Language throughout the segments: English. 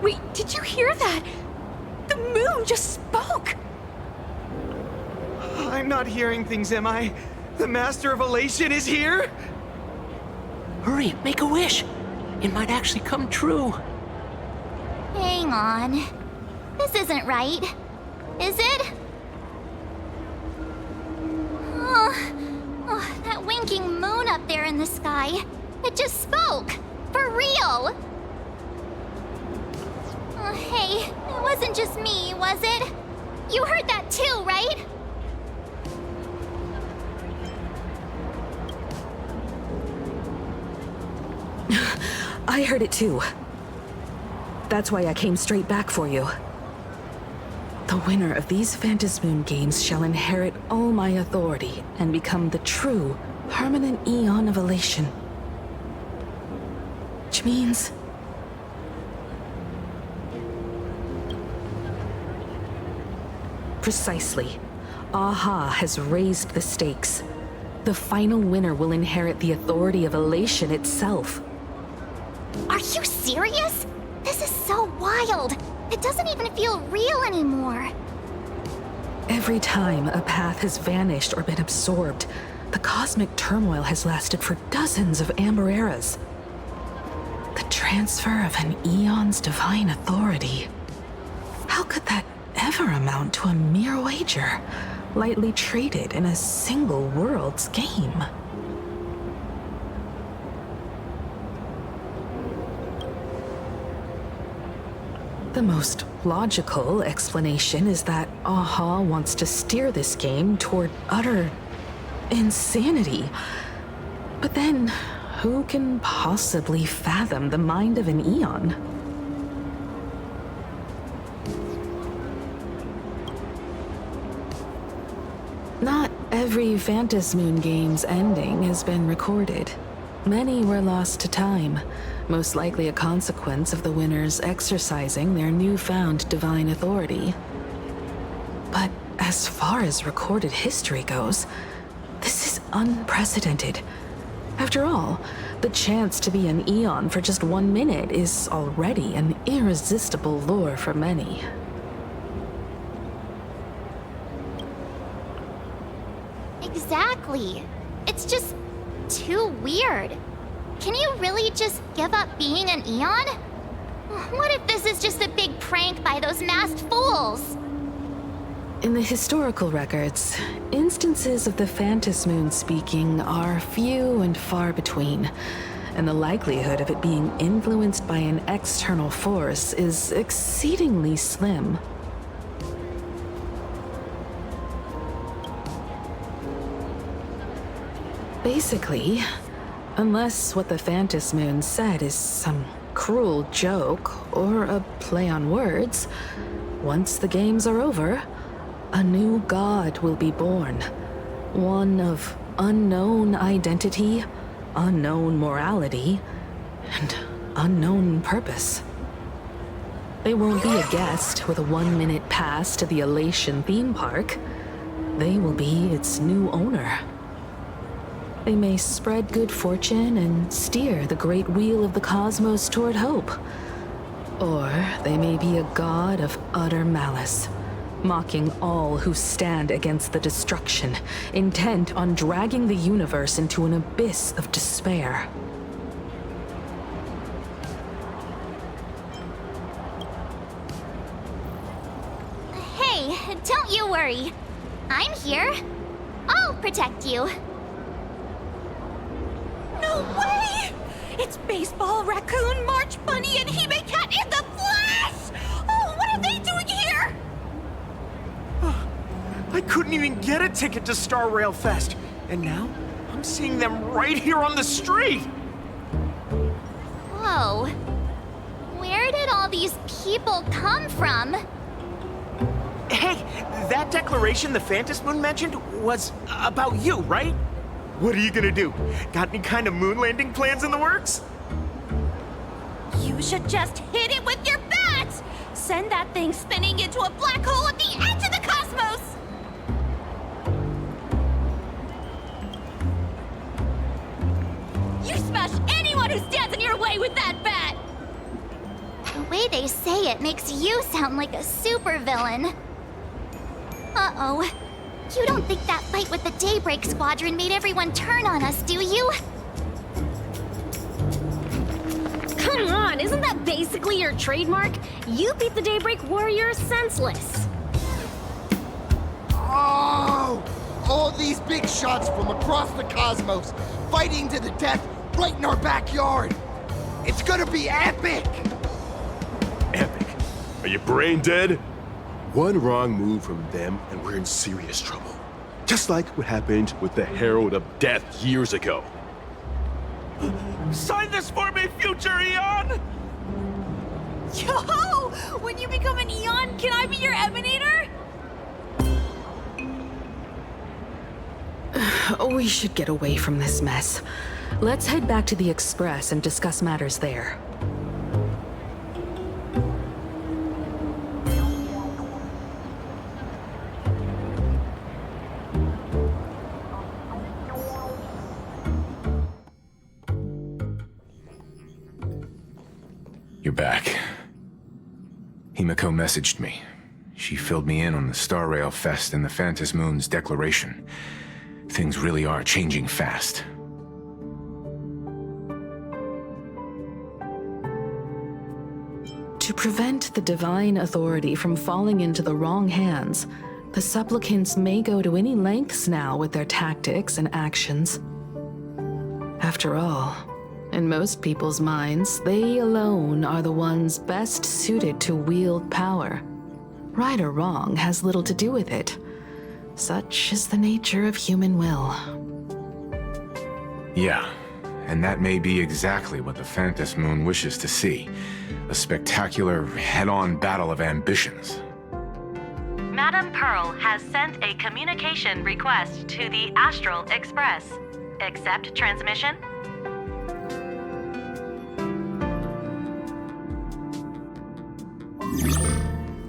Wait, did you hear that? The moon just spoke! I'm not hearing things, am I? The Master of Elation is here? Hurry, make a wish. It might actually come true. Hang on. This isn't right. Is it? Oh, that winking moon up there in the sky. It just spoke. For real. Hey, it wasn't just me, was it? You heard that too, right? I heard it too. That's why I came straight back for you. The winner of these Phantasmoon games shall inherit all my authority and become the true, permanent Eon of Elation. Which means... Precisely. Aha has raised the stakes. The final winner will inherit the authority of Elation itself. Are you serious? This is so wild. It doesn't even feel real anymore. Every time a path has vanished or been absorbed, the cosmic turmoil has lasted for dozens of Amber Eras. The transfer of an Eon's divine authority. How could that ever amount to a mere wager, lightly traded in a single world's game? The most logical explanation is that Aha wants to steer this game toward utter insanity. But then, who can possibly fathom the mind of an Eon? Not every Phantasmoon game's ending has been recorded. Many were lost to time, most likely a consequence of the winners exercising their newfound divine authority. But as far as recorded history goes, this is unprecedented. After all, the chance to be an Eon for just 1 minute is already an irresistible lure for many. Exactly. It's just too weird. Can you really just give up being an Eon? What if this is just a big prank by those masked fools? In the historical records, instances of the Phantasmoon speaking are few and far between, and the likelihood of it being influenced by an external force is exceedingly slim. Basically, unless what the Phantasmoon said is some cruel joke or a play on words, once the games are over, a new god will be born. One of unknown identity, unknown morality, and unknown purpose. They won't be a guest with a 1-minute pass to the Elation theme park. They will be its new owner. They may spread good fortune and steer the great wheel of the cosmos toward hope. Or they may be a god of utter malice, mocking all who stand against the destruction, intent on dragging the universe into an abyss of despair. Hey, don't you worry. I'm here. I'll protect you. No way! It's Baseball, Raccoon, March Bunny, and Hime Cat in the flesh! Oh, what are they doing here? I couldn't even get a ticket to Star Rail Fest, and now I'm seeing them right here on the street! Whoa. Where did all these people come from? Hey, that declaration the Phantasmoon mentioned was about you, right? What are you gonna do? Got any kind of moon landing plans in the works? You should just hit it with your bat! Send that thing spinning into a black hole at the edge of the cosmos! You smash anyone who stands in your way with that bat! Wait way they say it makes you sound like a supervillain. Uh-oh. You don't think that fight with the Daybreak Squadron made everyone turn on us, do you? Come on, isn't that basically your trademark? You beat the Daybreak Warriors senseless. Oh! All these big shots from across the cosmos, fighting to the death right in our backyard. It's gonna be epic! Epic? Are you brain dead? One wrong move from them and we're in serious trouble. Just like what happened with the Herald of Death years ago. Sign this for me, future Eon! Yo! When you become an Eon, can I be your Emanator? We should get away from this mess. Let's head back to the Express and discuss matters there. You're back. Himiko messaged me. She filled me in on the Star Rail Fest and the Phantom Moon's declaration. Things really are changing fast. To prevent the divine authority from falling into the wrong hands, the supplicants may go to any lengths now with their tactics and actions. After all, in most people's minds, they alone are the ones best suited to wield power. Right or wrong has little to do with it. Such is the nature of human will. Yeah, and that may be exactly what the Phantom Moon wishes to see. A spectacular, head-on battle of ambitions. Madam Pearl has sent a communication request to the Astral Express. Accept transmission?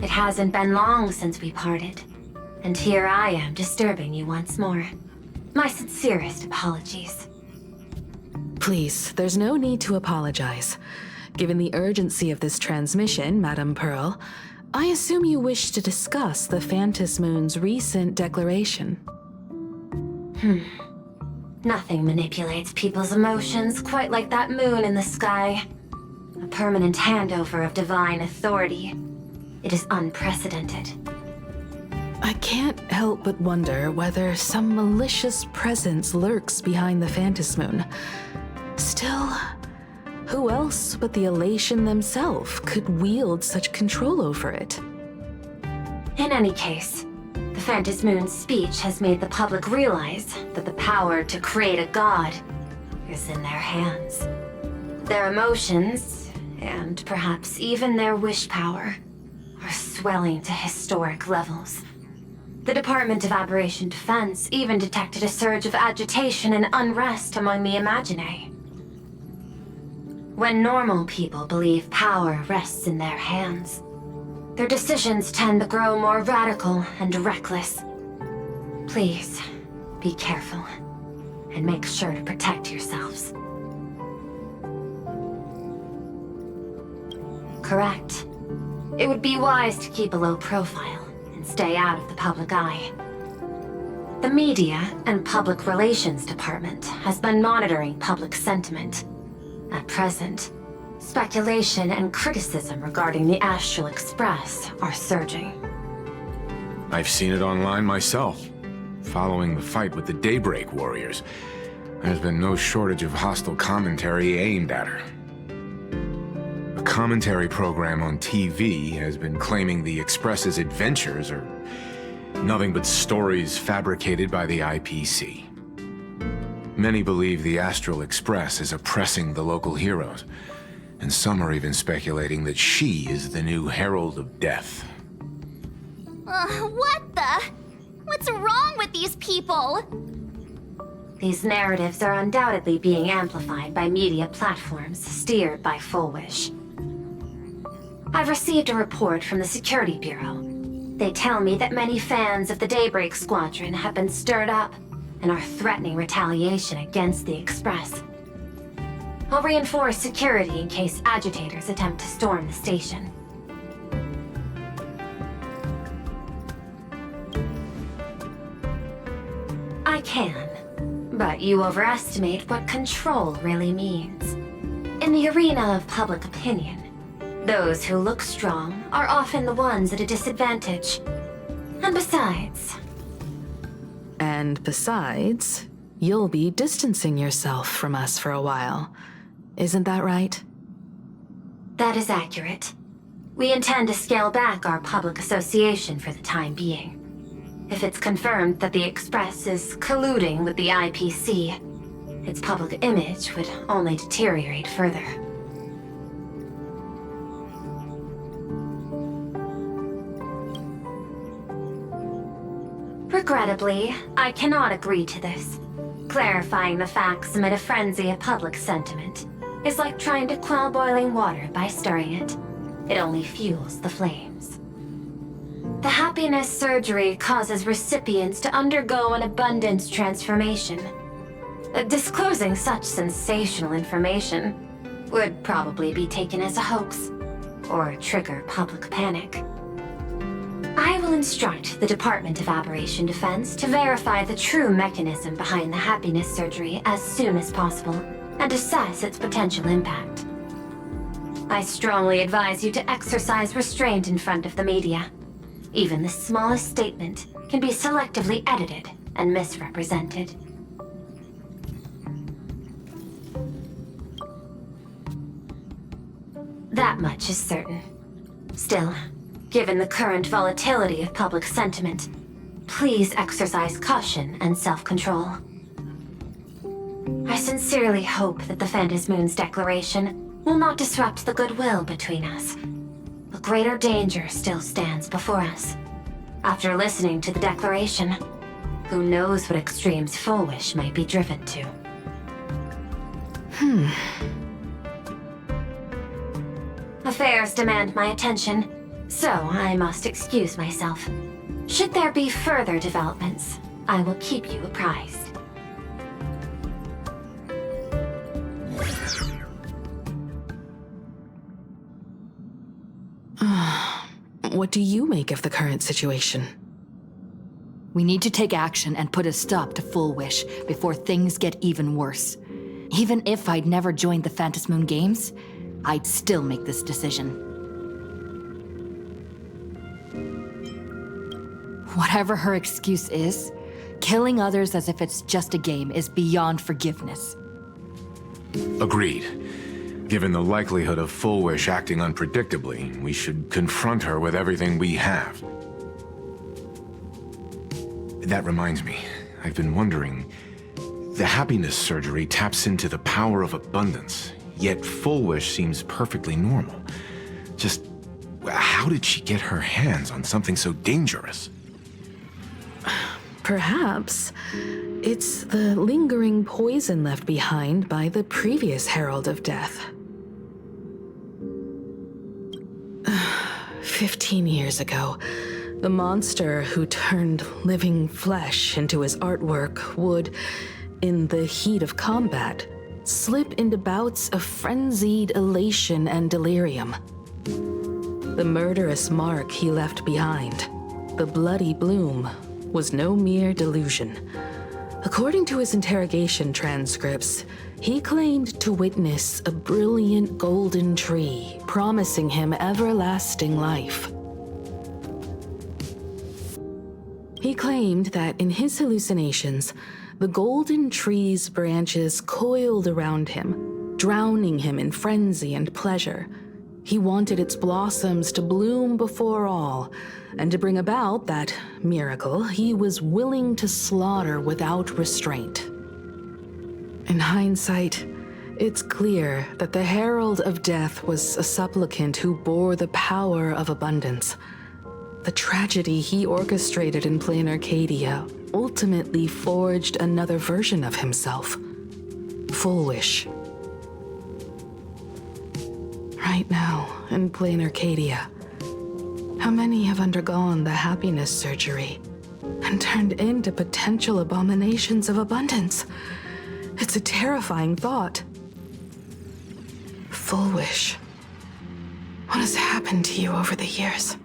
It hasn't been long since we parted, and here I am disturbing you once more. My sincerest apologies. Please, there's no need to apologize. Given the urgency of this transmission, Madam Pearl, I assume you wish to discuss the Phantom Moon's recent declaration. Nothing manipulates people's emotions quite like that moon in the sky. A permanent handover of divine authority. It is unprecedented. I can't help but wonder whether some malicious presence lurks behind the Phantom Moon. Still, who else but the Elation themselves could wield such control over it? In any case, the Phantom Moon's speech has made the public realize that the power to create a god is in their hands. Their emotions, and perhaps even their wish power, are swelling to historic levels. The Department of Aberration Defense even detected a surge of agitation and unrest among the Imaginae. When normal people believe power rests in their hands, their decisions tend to grow more radical and reckless. Please, be careful, and make sure to protect yourselves. Correct. It would be wise to keep a low profile and stay out of the public eye. The Media and Public Relations Department has been monitoring public sentiment. At present, speculation and criticism regarding the Astral Express are surging. I've seen it online myself. Following the fight with the Daybreak Warriors, there's been no shortage of hostile commentary aimed at her. A commentary program on TV has been claiming the Express's adventures are nothing but stories fabricated by the IPC. Many believe the Astral Express is oppressing the local heroes, and some are even speculating that she is the new Herald of Death. What the? What's wrong with these people? These narratives are undoubtedly being amplified by media platforms steered by Full Wish. I've received a report from the Security Bureau. They tell me that many fans of the Daybreak Squadron have been stirred up and are threatening retaliation against the Express. I'll reinforce security in case agitators attempt to storm the station. I can, but you overestimate what control really means. In the arena of public opinion, those who look strong are often the ones at a disadvantage. And besides, you'll be distancing yourself from us for a while. Isn't that right? That is accurate. We intend to scale back our public association for the time being. If it's confirmed that the Express is colluding with the IPC, its public image would only deteriorate further. Regrettably, I cannot agree to this. Clarifying the facts amid a frenzy of public sentiment is like trying to quell boiling water by stirring it. It only fuels the flames. The happiness surgery causes recipients to undergo an abundance transformation. Disclosing such sensational information would probably be taken as a hoax, or trigger public panic. I will instruct the Department of Aberration Defense to verify the true mechanism behind the happiness surgery as soon as possible, and assess its potential impact. I strongly advise you to exercise restraint in front of the media. Even the smallest statement can be selectively edited and misrepresented. That much is certain. Still, given the current volatility of public sentiment, please exercise caution and self-control. I sincerely hope that the Phantom Moon's declaration will not disrupt the goodwill between us. A greater danger still stands before us. After listening to the declaration, who knows what extremes Fullwish might be driven to. Affairs demand my attention, so I must excuse myself. Should there be further developments, I will keep you apprised. What do you make of the current situation? We need to take action and put a stop to Fullwish before things get even worse. Even if I'd never joined the Phantom Moon Games, I'd still make this decision. Whatever her excuse is, killing others as if it's just a game is beyond forgiveness. Agreed. Given the likelihood of Fullwish acting unpredictably, we should confront her with everything we have. That reminds me, I've been wondering, the happiness surgery taps into the power of abundance, yet Fullwish seems perfectly normal. Just, how did she get her hands on something so dangerous? Perhaps it's the lingering poison left behind by the previous Herald of Death. 15 years ago, the monster who turned living flesh into his artwork would, in the heat of combat, slip into bouts of frenzied elation and delirium. The murderous mark he left behind, the bloody bloom, was no mere delusion. According to his interrogation transcripts, he claimed to witness a brilliant golden tree promising him everlasting life. He claimed that in his hallucinations, the golden tree's branches coiled around him, drowning him in frenzy and pleasure. He wanted its blossoms to bloom before all, and to bring about that miracle, he was willing to slaughter without restraint. In hindsight, it's clear that the Herald of Death was a supplicant who bore the power of abundance. The tragedy he orchestrated in Planarcadia ultimately forged another version of himself, Fullwish. Right now, in Planarcadia, how many have undergone the happiness surgery and turned into potential abominations of abundance? It's a terrifying thought. Full Wish. What has happened to you over the years?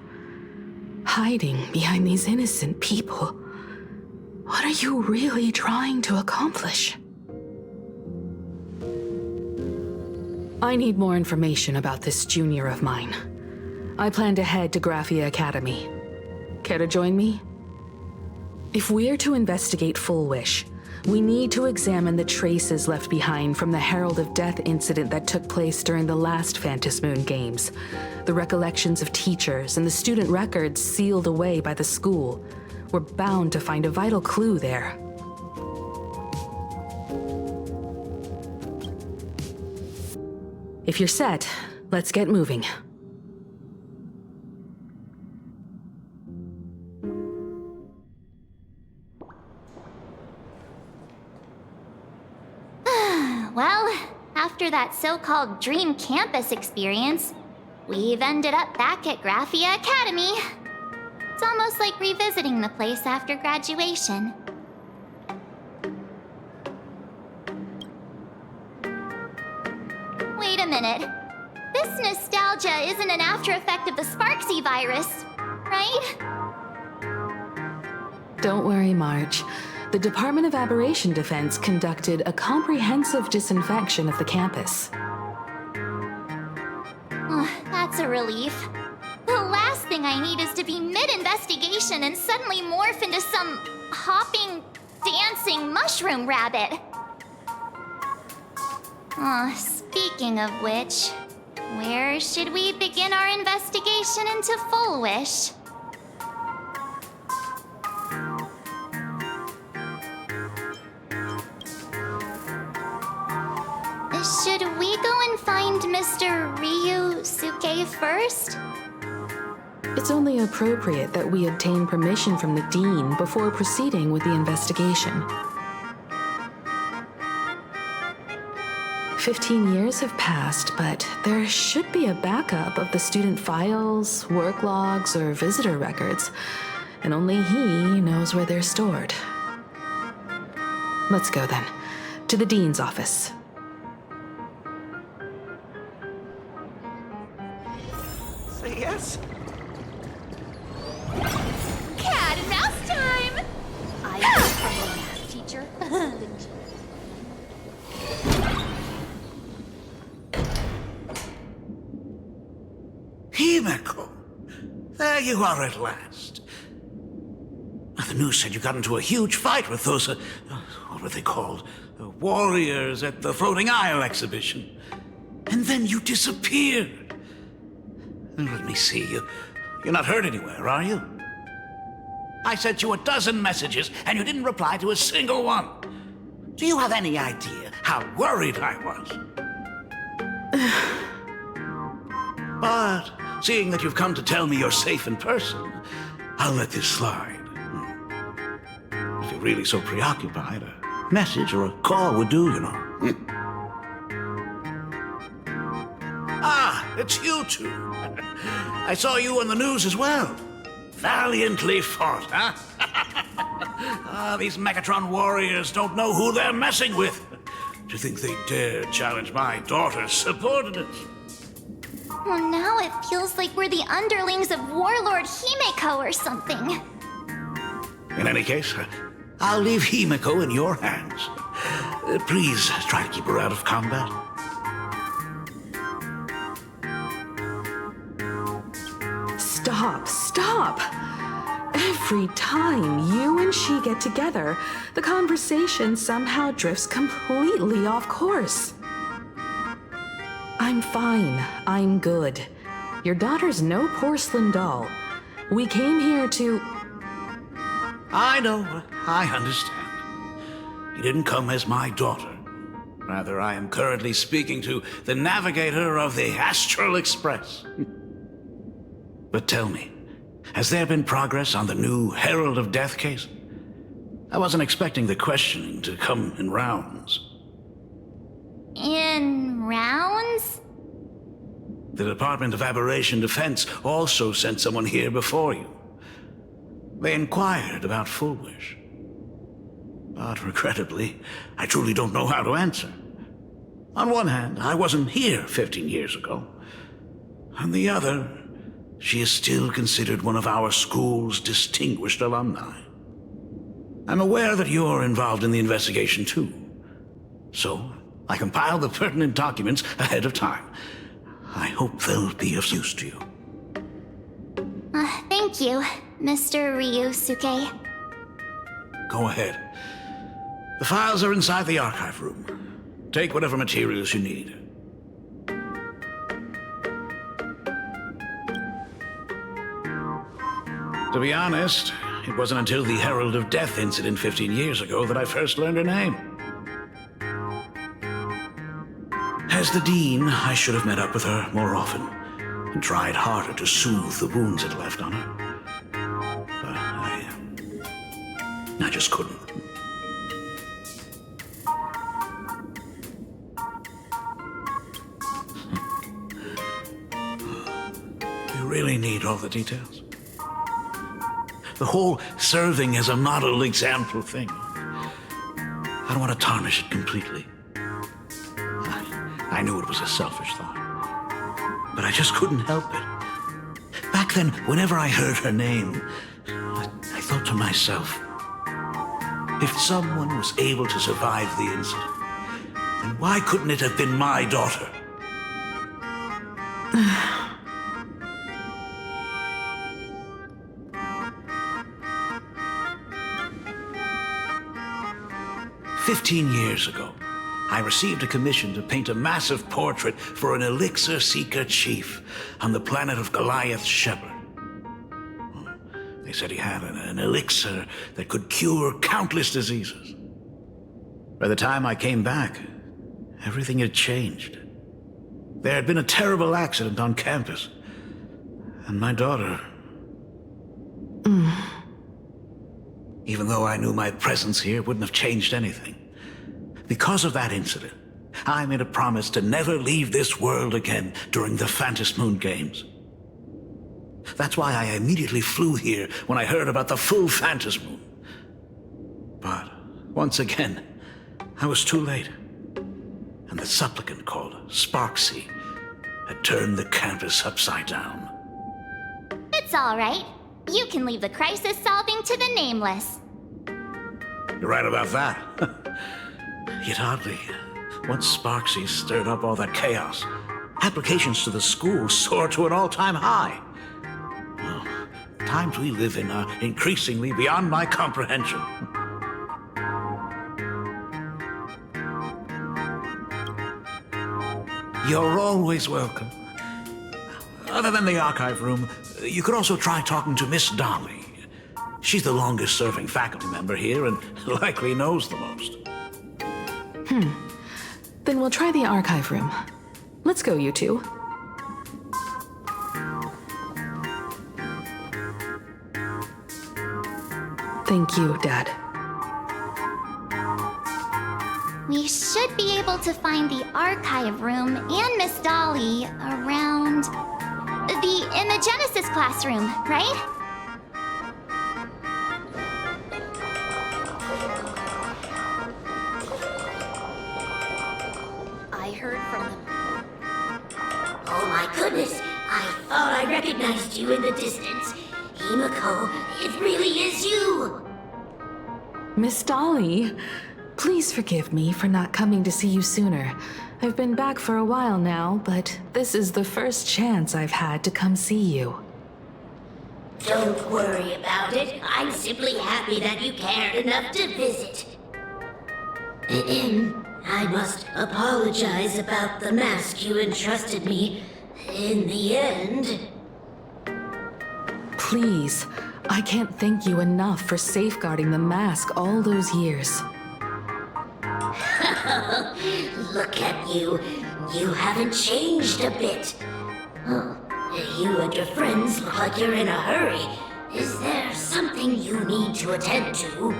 Hiding behind these innocent people. What are you really trying to accomplish? I need more information about this junior of mine. I plan to head to Graphia Academy. Care to join me? If we're to investigate Full Wish, we need to examine the traces left behind from the Herald of Death incident that took place during the last Phantom Moon Games. The recollections of teachers and the student records sealed away by the school. We're bound to find a vital clue there. If you're set, let's get moving. Well, after that so-called dream campus experience, we've ended up back at Graphia Academy. It's almost like revisiting the place after graduation. Wait a minute. This nostalgia isn't an after effect of the Sparksy virus, right? Don't worry, Marge. The Department of Aberration Defense conducted a comprehensive disinfection of the campus. Oh, that's a relief. The last thing I need is to be mid-investigation and suddenly morph into some hopping, dancing mushroom rabbit. Oh, speaking of which, where should we begin our investigation into Full Wish? Should we go and find Mr. Ryusuke first? It's only appropriate that we obtain permission from the Dean before proceeding with the investigation. 15 years have passed, but there should be a backup of the student files, work logs, or visitor records, and only he knows where they're stored. Let's go then, to the Dean's office. Say yes? Cat and mouse time! I am a math teacher. Himeko! There you are at last. The news said you got into a huge fight with those, what were they called? Warriors at the Floating Isle exhibition. And then you disappeared. Let me see, you're not hurt anywhere, are you? I sent you a dozen messages, and you didn't reply to a single one. Do you have any idea how worried I was? But seeing that you've come to tell me you're safe in person, I'll let this slide. If you're really so preoccupied, a message or a call would do, you know. Ah, it's you two. I saw you on the news as well. Valiantly fought, huh? These Megatron warriors don't know who they're messing with. To think they dare challenge my daughter's subordinates. Well, now it feels like we're the underlings of Warlord Himeko or something. In any case, I'll leave Himeko in your hands. Please try to keep her out of combat. Stop! Every time you and she get together, the conversation somehow drifts completely off course. I'm fine. I'm good. Your daughter's no porcelain doll. We came here to... I know. I understand. You didn't come as my daughter. Rather, I am currently speaking to the navigator of the Astral Express. But tell me, has there been progress on the new Herald of Death case? I wasn't expecting the questioning to come in rounds. In rounds? The Department of Aberration Defense also sent someone here before you. They inquired about Full Wish. But regrettably, I truly don't know how to answer. On one hand, I wasn't here 15 years ago. On the other, she is still considered one of our school's distinguished alumni. I'm aware that you're involved in the investigation too. So, I compiled the pertinent documents ahead of time. I hope they'll be of use to you. Thank you, Mr. Ryusuke. Go ahead. The files are inside the archive room. Take whatever materials you need. To be honest, it wasn't until the Herald of Death incident 15 years ago that I first learned her name. As the Dean, I should have met up with her more often and tried harder to soothe the wounds it left on her. But I just couldn't. You really need all the details? The whole serving as a model example thing. I don't want to tarnish it completely. I knew it was a selfish thought, but I just couldn't help it. Back then, whenever I heard her name, I thought to myself, if someone was able to survive the incident, then why couldn't it have been my daughter? 15 years ago, I received a commission to paint a massive portrait for an elixir seeker chief on the planet of Goliath's Shepherd. They said he had an elixir that could cure countless diseases. By the time I came back, everything had changed. There had been a terrible accident on campus, and my daughter... Even though I knew my presence here wouldn't have changed anything. Because of that incident, I made a promise to never leave this world again during the Phantom Moon Games. That's why I immediately flew here when I heard about the full Phantom Moon. But, once again, I was too late. And the supplicant called Sparksy had turned the campus upside down. It's all right. You can leave the crisis solving to the Nameless. You're right about that. Yet oddly, once Sparksy stirred up all that chaos, applications to the school soared to an all-time high. Well, the times we live in are increasingly beyond my comprehension. You're always welcome. Other than the archive room, you could also try talking to Miss Dolly. She's the longest-serving faculty member here and likely knows the most. Then we'll try the archive room. Let's go, you two. Thank you, Dad. We should be able to find the archive room and Miss Dolly around... in the Genesis classroom, right? I heard from them. Oh my goodness, I thought I recognized you in the distance. Himiko, it really is you! Miss Dolly, please forgive me for not coming to see you sooner. I've been back for a while now, but this is the first chance I've had to come see you. Don't worry about it. I'm simply happy that you cared enough to visit. I must apologize about the mask you entrusted me. In the end... Please, I can't thank you enough for safeguarding the mask all those years. Look at you. You haven't changed a bit. Oh, you and your friends look like you're in a hurry. Is there something you need to attend to?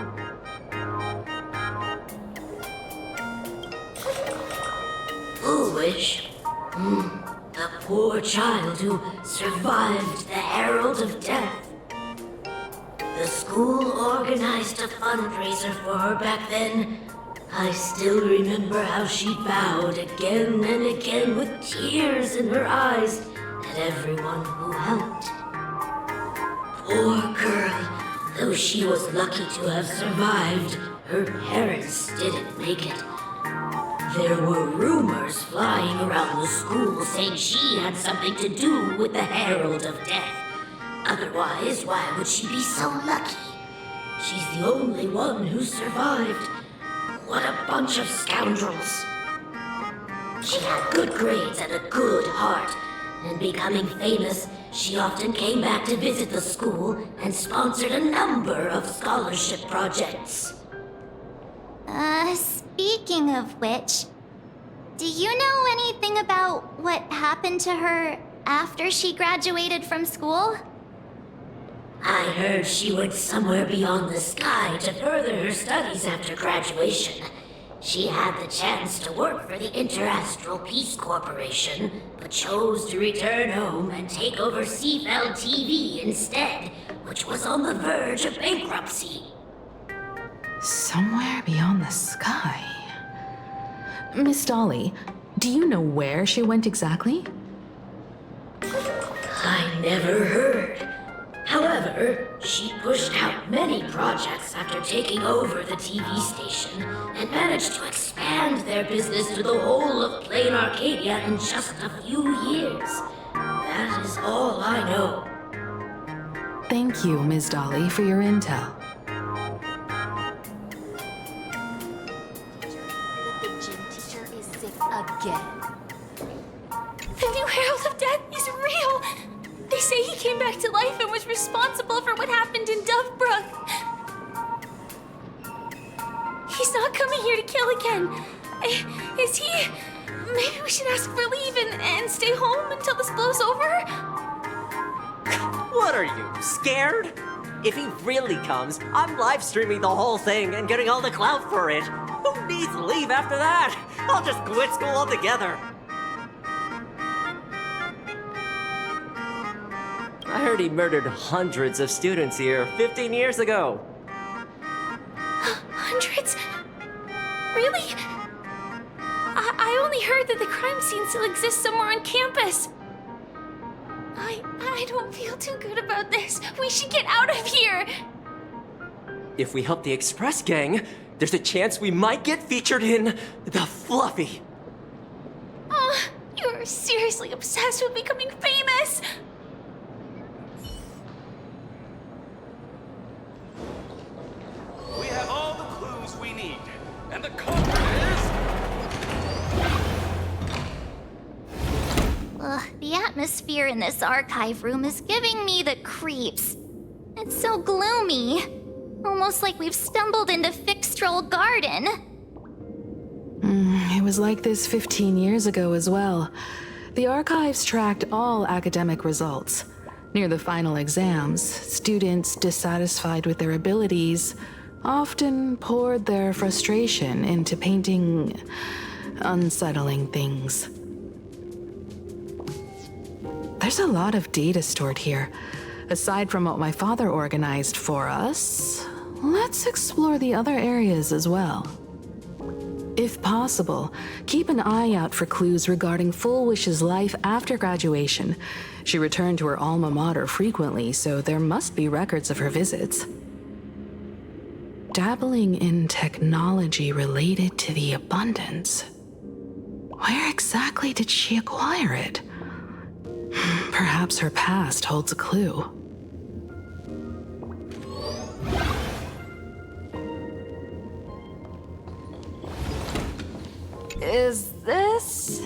Foolish. A poor child who survived the Herald of Death. The school organized a fundraiser for her back then. I still remember how she bowed again and again with tears in her eyes at everyone who helped. Poor girl, though she was lucky to have survived, her parents didn't make it. There were rumors flying around the school saying she had something to do with the Herald of Death. Otherwise, why would she be so lucky? She's the only one who survived. What a bunch of scoundrels. She had good grades and a good heart, and becoming famous, she often came back to visit the school and sponsored a number of scholarship projects. Speaking of which, do you know anything about what happened to her after she graduated from school? I heard she went somewhere beyond the sky to further her studies after graduation. She had the chance to work for the Interastral Peace Corporation, but chose to return home and take over Seafeld TV instead, which was on the verge of bankruptcy. Somewhere beyond the sky. Miss Dolly, do you know where she went exactly? I never heard. However, she pushed out many projects after taking over the TV station and managed to expand their business to the whole of Planarcadia in just a few years. That is all I know. Thank you, Ms. Dolly, for your intel. The gym teacher is sick again. The new Herald of Death is real! They say he came back to life and was responsible for what happened in Dovebrook. He's not coming here to kill again. Is he? Maybe we should ask for leave and stay home until this blows over? What are you, scared? If he really comes, I'm live streaming the whole thing and getting all the clout for it. Who needs leave after that? I'll just quit school altogether. I heard he murdered hundreds of students here 15 years ago. Hundreds? Really? I only heard that the crime scene still exists somewhere on campus. I don't feel too good about this. We should get out of here. If we help the Express Gang, there's a chance we might get featured in The Fluffy. Oh, you're seriously obsessed with becoming famous. We have all the clues we need, and the culprit is... The atmosphere in this archive room is giving me the creeps. It's so gloomy. Almost like we've stumbled into Fixtroll Garden. It was like this 15 years ago as well. The archives tracked all academic results. Near the final exams, students dissatisfied with their abilities often poured their frustration into painting unsettling things. There's a lot of data stored here. Aside from what my father organized for us, let's explore the other areas as well. If possible, keep an eye out for clues regarding Full Wish's life after graduation. She returned to her alma mater frequently, so there must be records of her visits. Dabbling in technology related to the abundance. Where exactly did she acquire it? Perhaps her past holds a clue. Is this...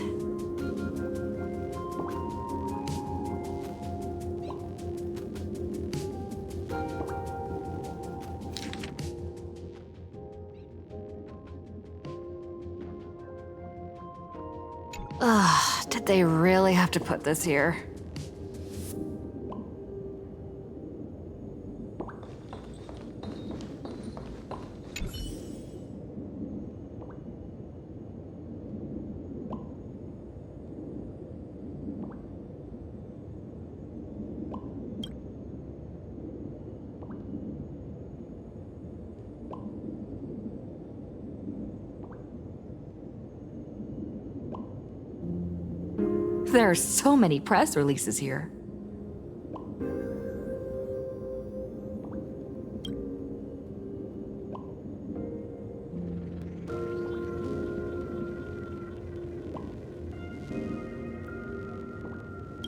Ugh, did they really have to put this here? There are so many press releases here.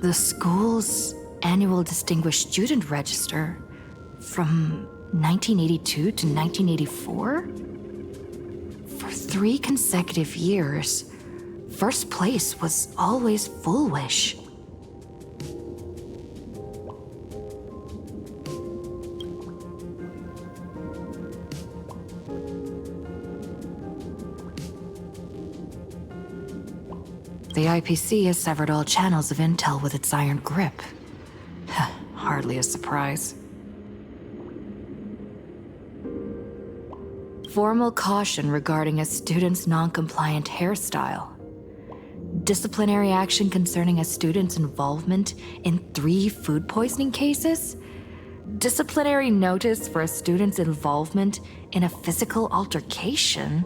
The school's annual Distinguished Student Register from 1982 to 1984? For 3 consecutive years, first place was always Full Wish. The IPC has severed all channels of intel with its iron grip. Hardly a surprise. Formal caution regarding a student's non-compliant hairstyle. Disciplinary action concerning a student's involvement in 3 food poisoning cases. Disciplinary notice for a student's involvement in a physical altercation.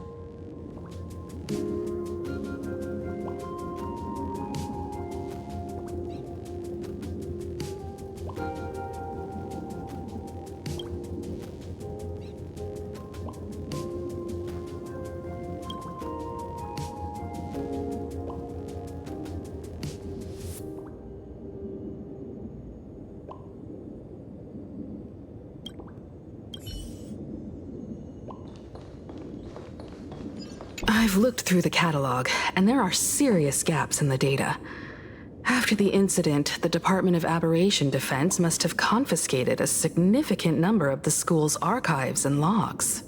I've looked through the catalog, and there are serious gaps in the data. After the incident, the Department of Aberration Defense must have confiscated a significant number of the school's archives and logs.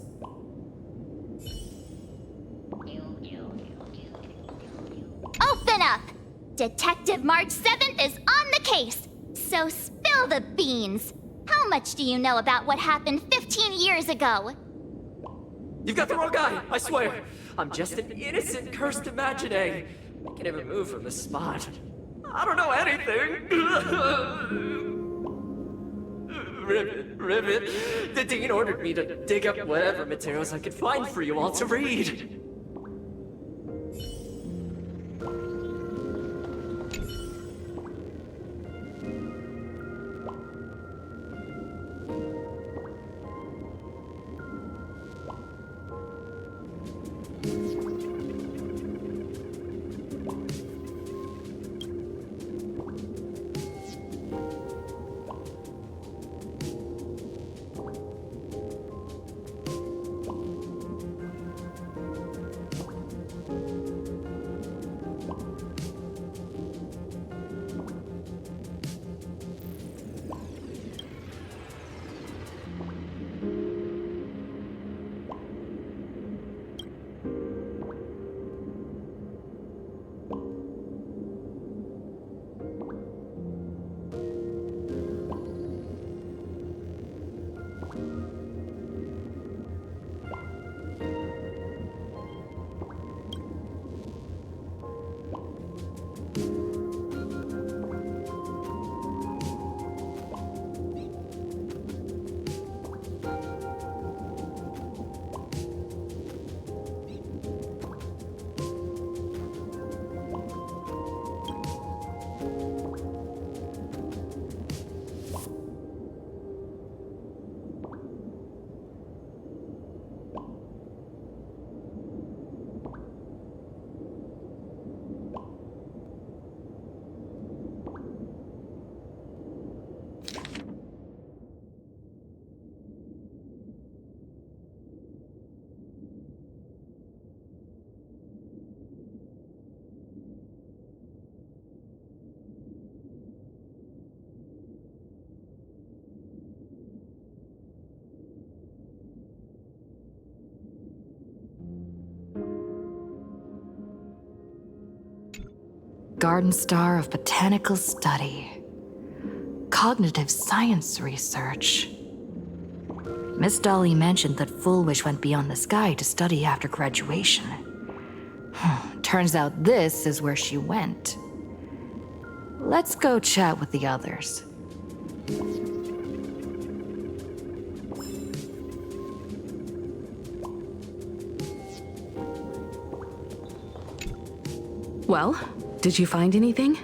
Open up! Detective March 7th is on the case, so spill the beans. How much do you know about what happened 15 years ago? You've got the wrong guy, I swear. I'm just an innocent, cursed imaginary. I can't even move from the spot. I don't know anything. Rivet. The dean ordered me to dig up whatever materials I could find for you all to read. Garden Star of Botanical Study. Cognitive Science Research. Miss Dolly mentioned that Full Wish went beyond the sky to study after graduation. Turns out this is where she went. Let's go chat with the others. Well, did you find anything?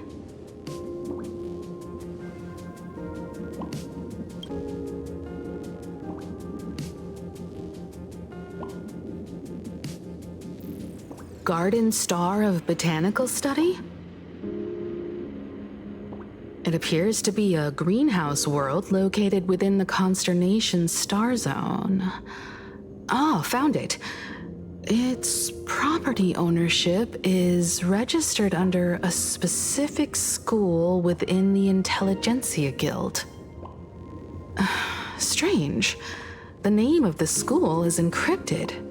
Garden Star of Botanical Study? It appears to be a greenhouse world located within the Consternation Star Zone. Ah, found it. Its property ownership is registered under a specific school within the Intelligentsia Guild. Strange. The name of the school is encrypted.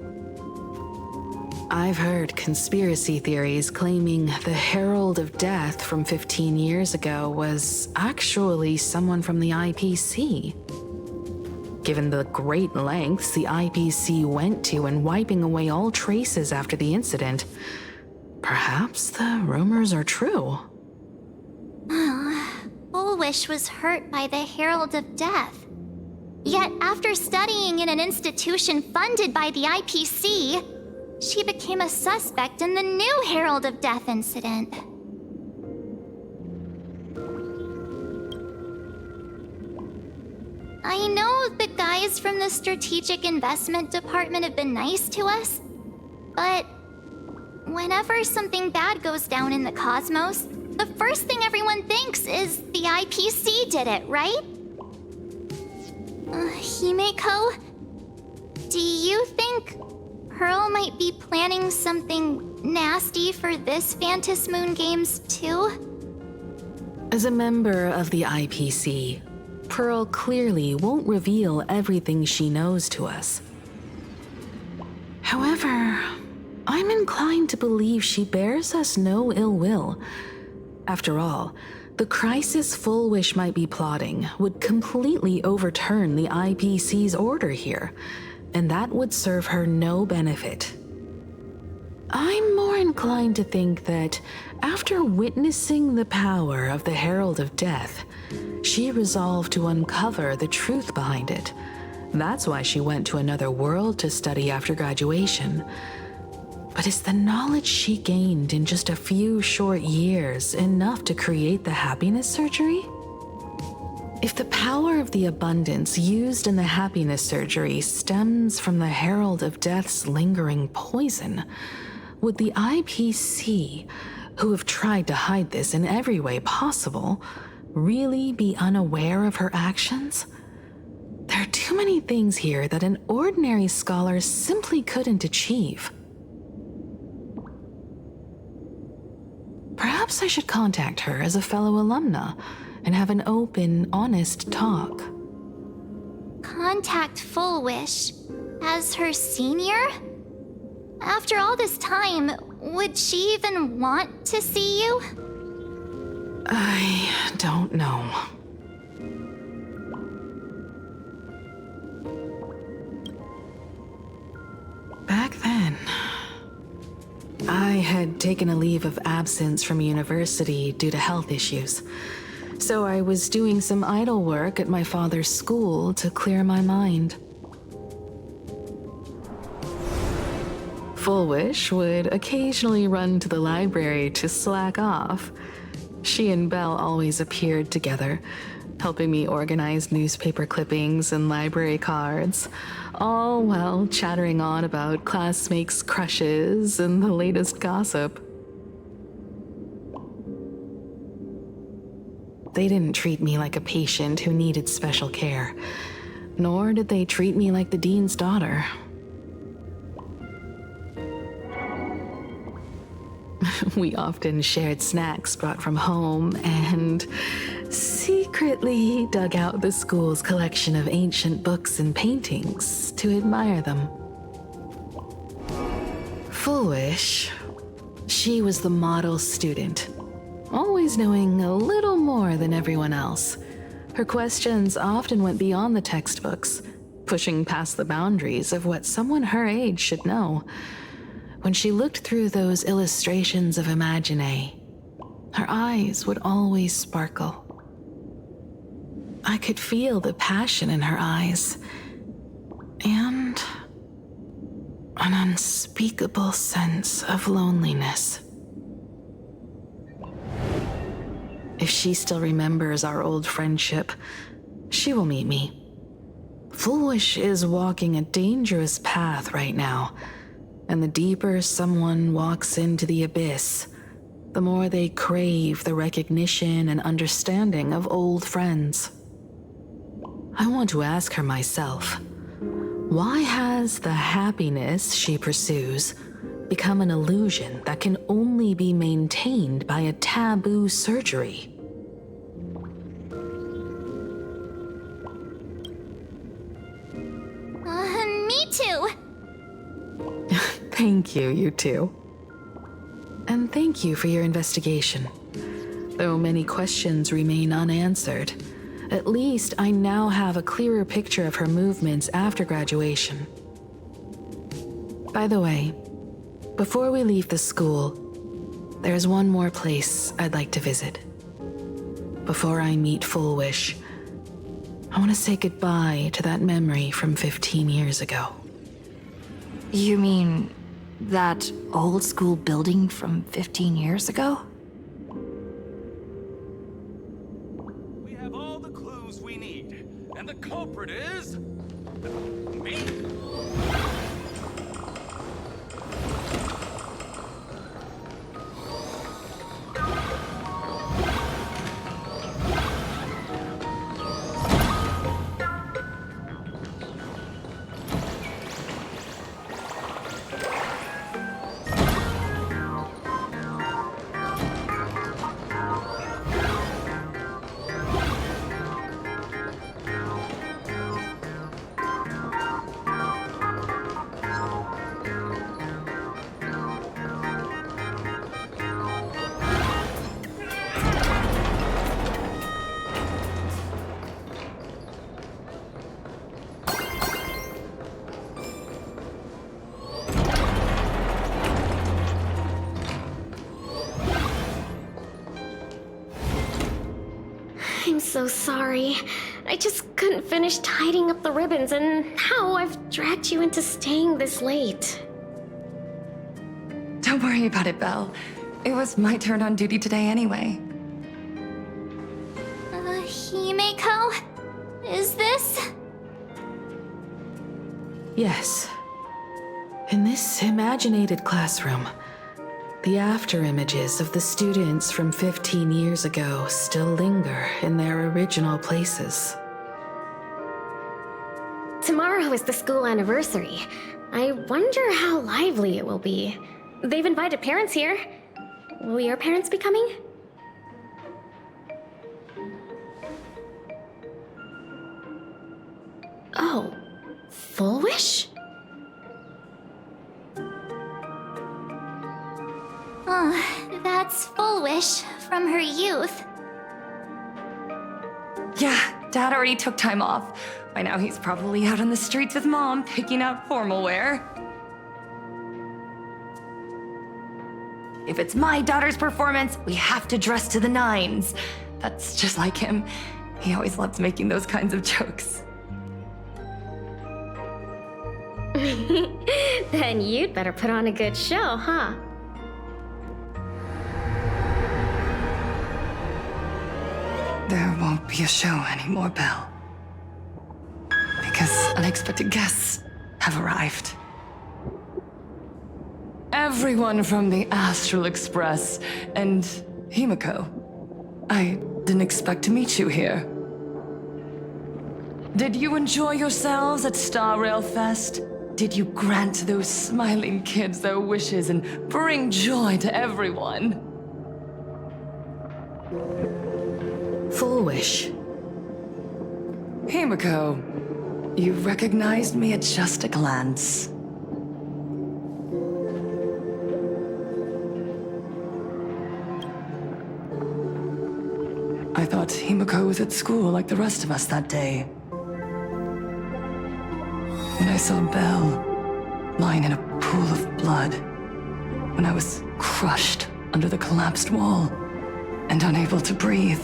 I've heard conspiracy theories claiming the Herald of Death from 15 years ago was actually someone from the IPC. Given the great lengths the IPC went to in wiping away all traces after the incident, perhaps the rumors are true. Bullwish was hurt by the Herald of Death. Yet after studying in an institution funded by the IPC, she became a suspect in the new Herald of Death incident. I know the guys from the Strategic Investment Department have been nice to us, but whenever something bad goes down in the cosmos, the first thing everyone thinks is the IPC did it, right? Himeko, do you think Pearl might be planning something nasty for this Phantom Moon Games too? As a member of the IPC, Pearl clearly won't reveal everything she knows to us. However, I'm inclined to believe she bears us no ill will. After all, the crisis Fullwish might be plotting would completely overturn the IPC's order here, and that would serve her no benefit. I'm more inclined to think that after witnessing the power of the Herald of Death, she resolved to uncover the truth behind it. That's why she went to another world to study after graduation. But is the knowledge she gained in just a few short years enough to create the happiness surgery? If the power of the abundance used in the happiness surgery stems from the Herald of Death's lingering poison, would the IPC, who have tried to hide this in every way possible, really be unaware of her actions? There are too many things here that an ordinary scholar simply couldn't achieve. Perhaps I should contact her as a fellow alumna and have an open, honest talk. Contact Fullwish as her senior? After all this time, would she even want to see you? I don't know. Back then, I had taken a leave of absence from university due to health issues, so I was doing some idle work at my father's school to clear my mind. Fullwish would occasionally run to the library to slack off. She and Belle always appeared together, helping me organize newspaper clippings and library cards, all while chattering on about classmates' crushes and the latest gossip. They didn't treat me like a patient who needed special care, nor did they treat me like the dean's daughter. We often shared snacks brought from home and secretly dug out the school's collection of ancient books and paintings to admire them. Fullwish, she was the model student, always knowing a little more than everyone else. Her questions often went beyond the textbooks, pushing past the boundaries of what someone her age should know. When she looked through those illustrations of Imagine, her eyes would always sparkle. I could feel the passion in her eyes, and an unspeakable sense of loneliness. If she still remembers our old friendship, she will meet me. Fullwish is walking a dangerous path right now, And the deeper someone walks into the abyss, the more they crave the recognition and understanding of old friends. I want to ask her myself, why has the happiness she pursues become an illusion that can only be maintained by a taboo surgery? Me too. Thank you, you two. And thank you for your investigation. Though many questions remain unanswered, at least I now have a clearer picture of her movements after graduation. By the way, before we leave the school, there's one more place I'd like to visit. Before I meet Full Wish, I want to say goodbye to that memory from 15 years ago. You mean that old school building from 15 years ago? We have all the clues we need, and the culprit is... me. I'm so sorry. I just couldn't finish tidying up the ribbons, and now I've dragged you into staying this late. Don't worry about it, Belle. It was my turn on duty today anyway. Himeko? Is this? Yes. In this imaginated classroom, the after images of the students from 15 years ago still linger in their original places. Tomorrow is the school anniversary. I wonder how lively it will be. They've invited parents here. Will your parents be coming? Oh, Full Wish? Oh, that's Full Wish from her youth. Yeah, Dad already took time off. By now he's probably out on the streets with Mom, picking out formal wear. If it's my daughter's performance, we have to dress to the nines. That's just like him. He always loves making those kinds of jokes. Then you'd better put on a good show, huh? There won't be a show anymore, Belle. Because unexpected guests have arrived. Everyone from the Astral Express and Himeko. I didn't expect to meet you here. Did you enjoy yourselves at Star Rail Fest? Did you grant those smiling kids their wishes and bring joy to everyone? Full Wish. Himeko, you recognized me at just a glance. I thought Himeko was at school like the rest of us that day. When I saw Belle lying in a pool of blood, when I was crushed under the collapsed wall and unable to breathe,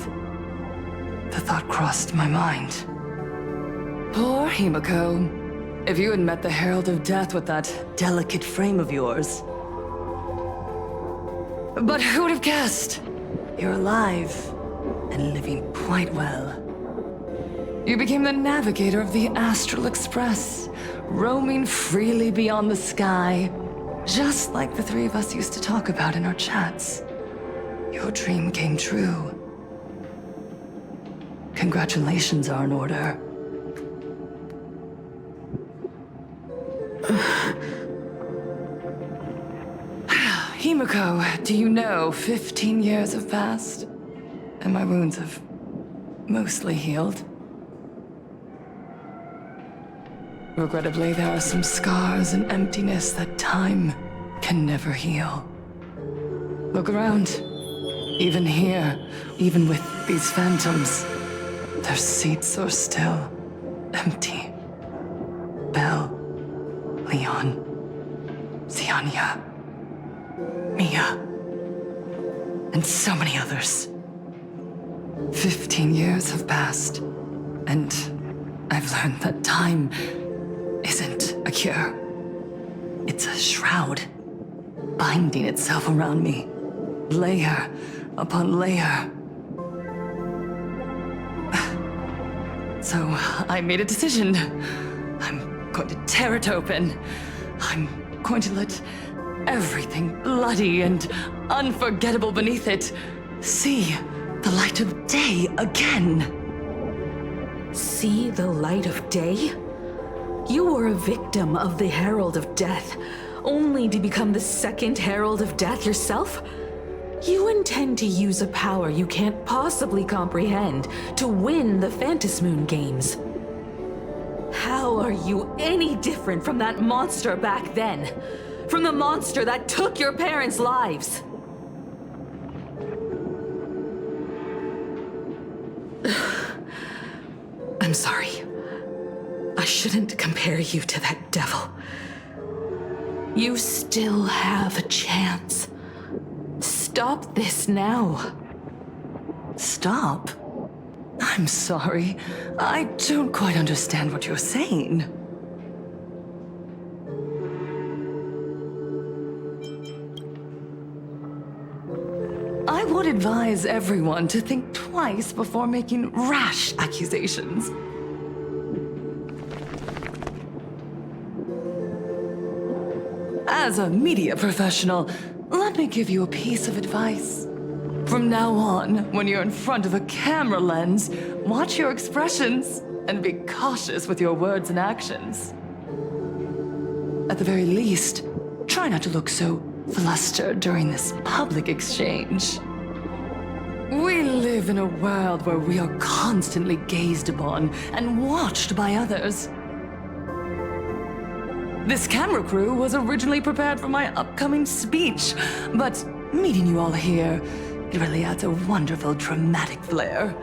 the thought crossed my mind. Poor Himeko. If you had met the Herald of Death with that delicate frame of yours. But who would have guessed? You're alive and living quite well. You became the navigator of the Astral Express, roaming freely beyond the sky, Just like the three of us used to talk about in our chats. Your dream came true. Congratulations are in order. Himiko, do you know 15 years have passed? And my wounds have mostly healed. Regrettably, there are some scars and emptiness that time can never heal. Look around. Even here, even with these phantoms, their seats are still empty. Belle, Leon, Ziania, Mia, and so many others. 15 years have passed, and I've learned that time isn't a cure. It's a shroud, binding itself around me, layer upon layer. So I made a decision. I'm going to tear it open. I'm going to let everything bloody and unforgettable beneath it see the light of day again. See the light of day? You were a victim of the Herald of Death, only to become the second Herald of Death yourself? You intend to use a power you can't possibly comprehend to win the Phantasmoon games. How are you any different from that monster back then? From the monster that took your parents' lives? I'm sorry. I shouldn't compare you to that devil. You still have a chance. Stop this now. Stop? I'm sorry. I don't quite understand what you're saying. I would advise everyone to think twice before making rash accusations. As a media professional, let me give you a piece of advice. From now on, when you're in front of a camera lens, watch your expressions and be cautious with your words and actions. At the very least, try not to look so flustered during this public exchange. We live in a world where we are constantly gazed upon and watched by others. This camera crew was originally prepared for my upcoming speech, but meeting you all here, it really adds a wonderful dramatic flair.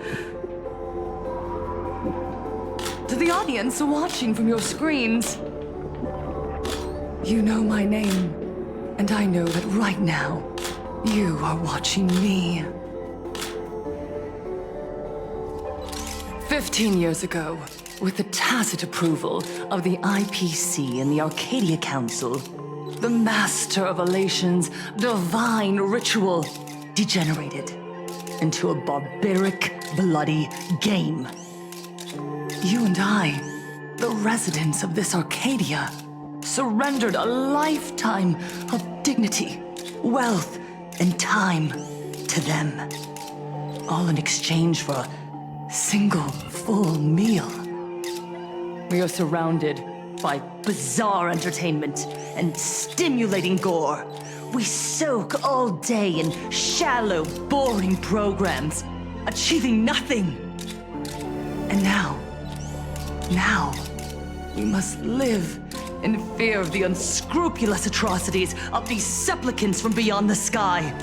To the audience watching from your screens, you know my name, and I know that right now, you are watching me. 15 years ago, with the tacit approval of the IPC and the Arcadia Council, the Master of Elation's divine ritual degenerated into a barbaric, bloody game. You and I, the residents of this Arcadia, surrendered a lifetime of dignity, wealth, and time to them, all in exchange for a single full meal. We are surrounded by bizarre entertainment and stimulating gore. We soak all day in shallow, boring programs, achieving nothing. And now, we must live in fear of the unscrupulous atrocities of these supplicants from beyond the sky,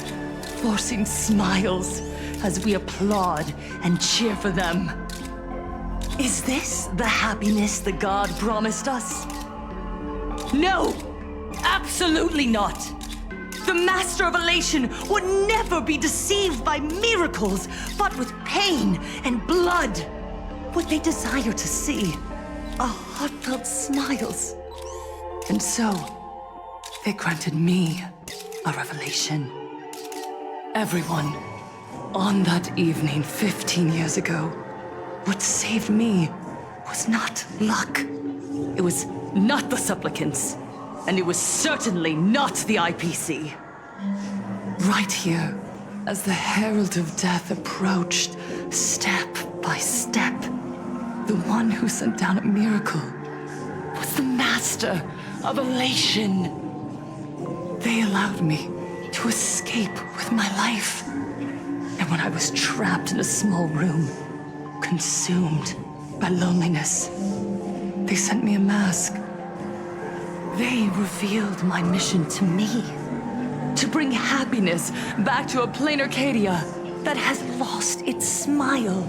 forcing smiles as we applaud and cheer for them. Is this the happiness the god promised us? No! Absolutely not! The Master of Elation would never be deceived by miracles, but with pain and blood. What they desire to see are heartfelt smiles. And so, they granted me a revelation. Everyone, on that evening 15 years ago, what saved me was not luck. It was not the supplicants. and it was certainly not the IPC. Right here, as the Herald of Death approached, step by step, the one who sent down a miracle was the Master of Elation. They allowed me to escape with my life. And when I was trapped in a small room, consumed by loneliness, they sent me a mask. They revealed my mission to me, to bring happiness back to a Planarcadia that has lost its smile.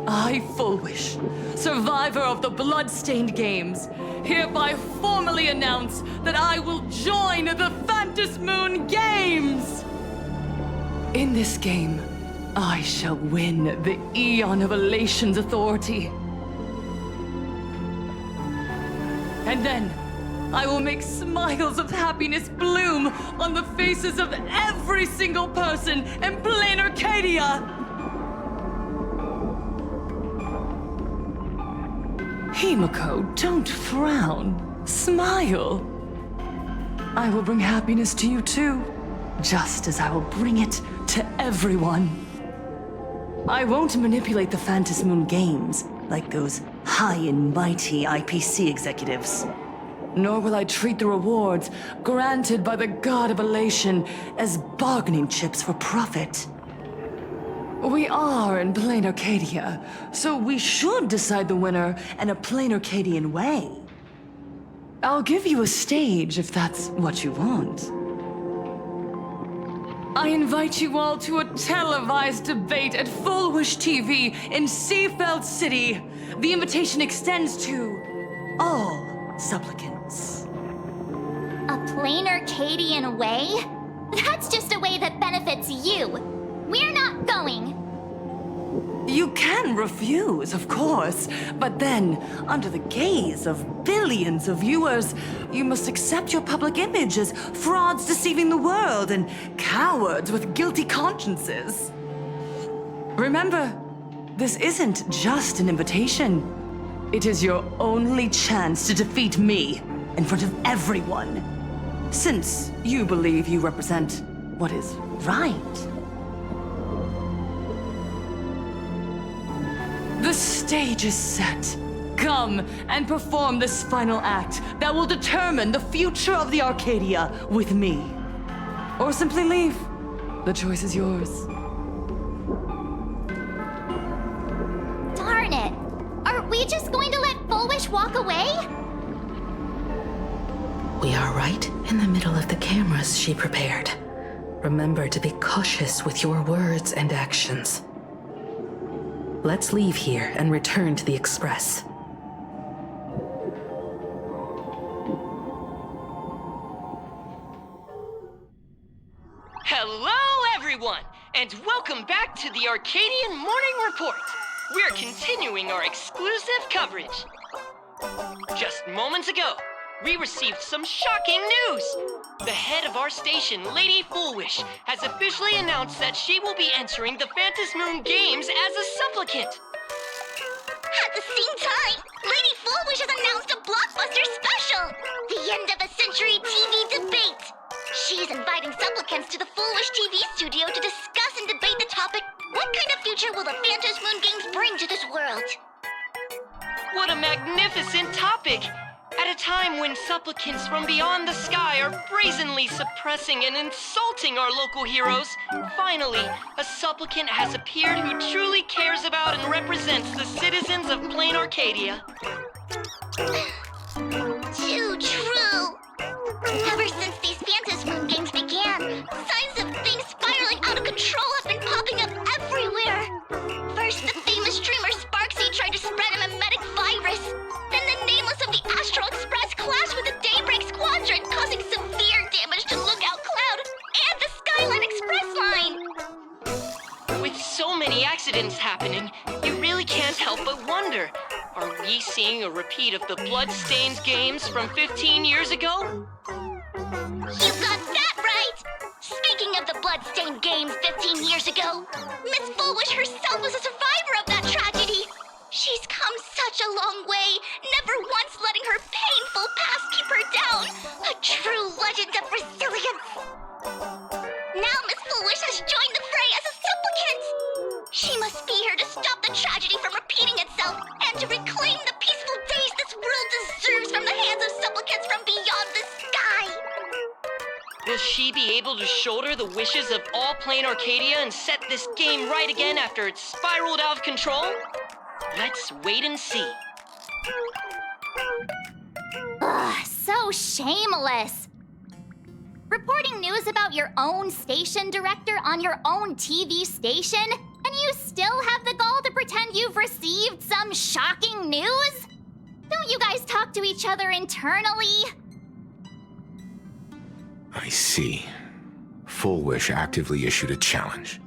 I, Fullwish, survivor of the Bloodstained Games, hereby formally announce that I will join the Phantom Moon Games! In this game, I shall win the Eon of Elation's authority. And then, I will make smiles of happiness bloom on the faces of every single person in Planarcadia! Himiko, don't frown. Smile. I will bring happiness to you too, just as I will bring it to everyone. I won't manipulate the Phantom Moon Games like those high and mighty IPC executives. Nor will I treat the rewards granted by the God of Elation as bargaining chips for profit. We are in Planarcadia, so we should decide the winner in a Planarcadian way. I'll give you a stage if that's what you want. I invite you all to a televised debate at Fullwish TV in Seafeld City. The invitation extends to all supplicants. A Planarcadian way? That's just a way that benefits you. We're not going. You can refuse, of course, but then, under the gaze of billions of viewers, you must accept your public image as frauds deceiving the world and cowards with guilty consciences. Remember, this isn't just an invitation. It is your only chance to defeat me in front of everyone, since you believe you represent what is right. The stage is set. Come and perform this final act that will determine the future of the Arcadia with me. Or simply leave. The choice is yours. Darn it! Are we just going to let Fullwish walk away? We are right in the middle of the cameras she prepared. Remember to be cautious with your words and actions. Let's leave here and return to the Express. Hello, everyone, and welcome back to the Arcadian Morning Report. We're continuing our exclusive coverage. Just moments ago, we received some shocking news. The head of our station, Lady Fullwish, has officially announced that she will be entering the Phantom Moon Games as a supplicant. At the same time, Lady Fullwish has announced a blockbuster special! The end of a century TV debate! She is inviting supplicants to the Fullwish TV studio to discuss and debate the topic, what kind of future will the Phantom Moon Games bring to this world? What a magnificent topic! At a time when supplicants from beyond the sky are brazenly suppressing and insulting our local heroes, finally, a supplicant has appeared who truly cares about and represents the citizens of Planarcadia. Too true! Ever since these Phantom Moon Games began, signs of things spiraling out of control have been popping up everywhere! First, the famous streamer Sparksy tried to spread a mimetic virus. Then the nameless of the Astral Express clashed with the Daybreak Squadron, causing severe damage to Lookout Cloud and the Skyline Express line! With so many accidents happening, you really can't help but wonder, are we seeing a repeat of the Bloodstained Games from 15 years ago? You got that right! Speaking of the Bloodstained Games 15 years ago, Miss Fullwish herself was a survivor of that tragedy! She's come such a long way, never once letting her here to stop the tragedy from repeating itself and to reclaim the peaceful days this world deserves from the hands of supplicants from beyond the sky. Will she be able to shoulder the wishes of all Planarcadia and set this game right again after it's spiraled out of control? Let's wait and see. Ugh, so shameless. Reporting news about your own station director on your own TV station, and you still have the gall to pretend you've received some shocking news? Don't you guys talk to each other internally? I see. Full Wish actively issued a challenge.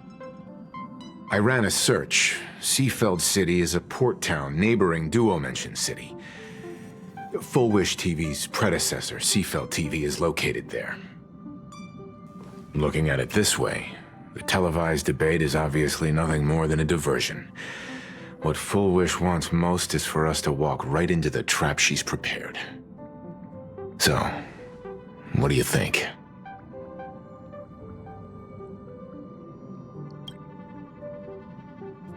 I ran a search. Seafeld City is a port town neighboring Duo-Mention City. Full Wish TV's predecessor, Seafeld TV, is located there. Looking at it this way, the televised debate is obviously nothing more than a diversion. What Full Wish wants most is for us to walk right into the trap she's prepared. So, what do you think?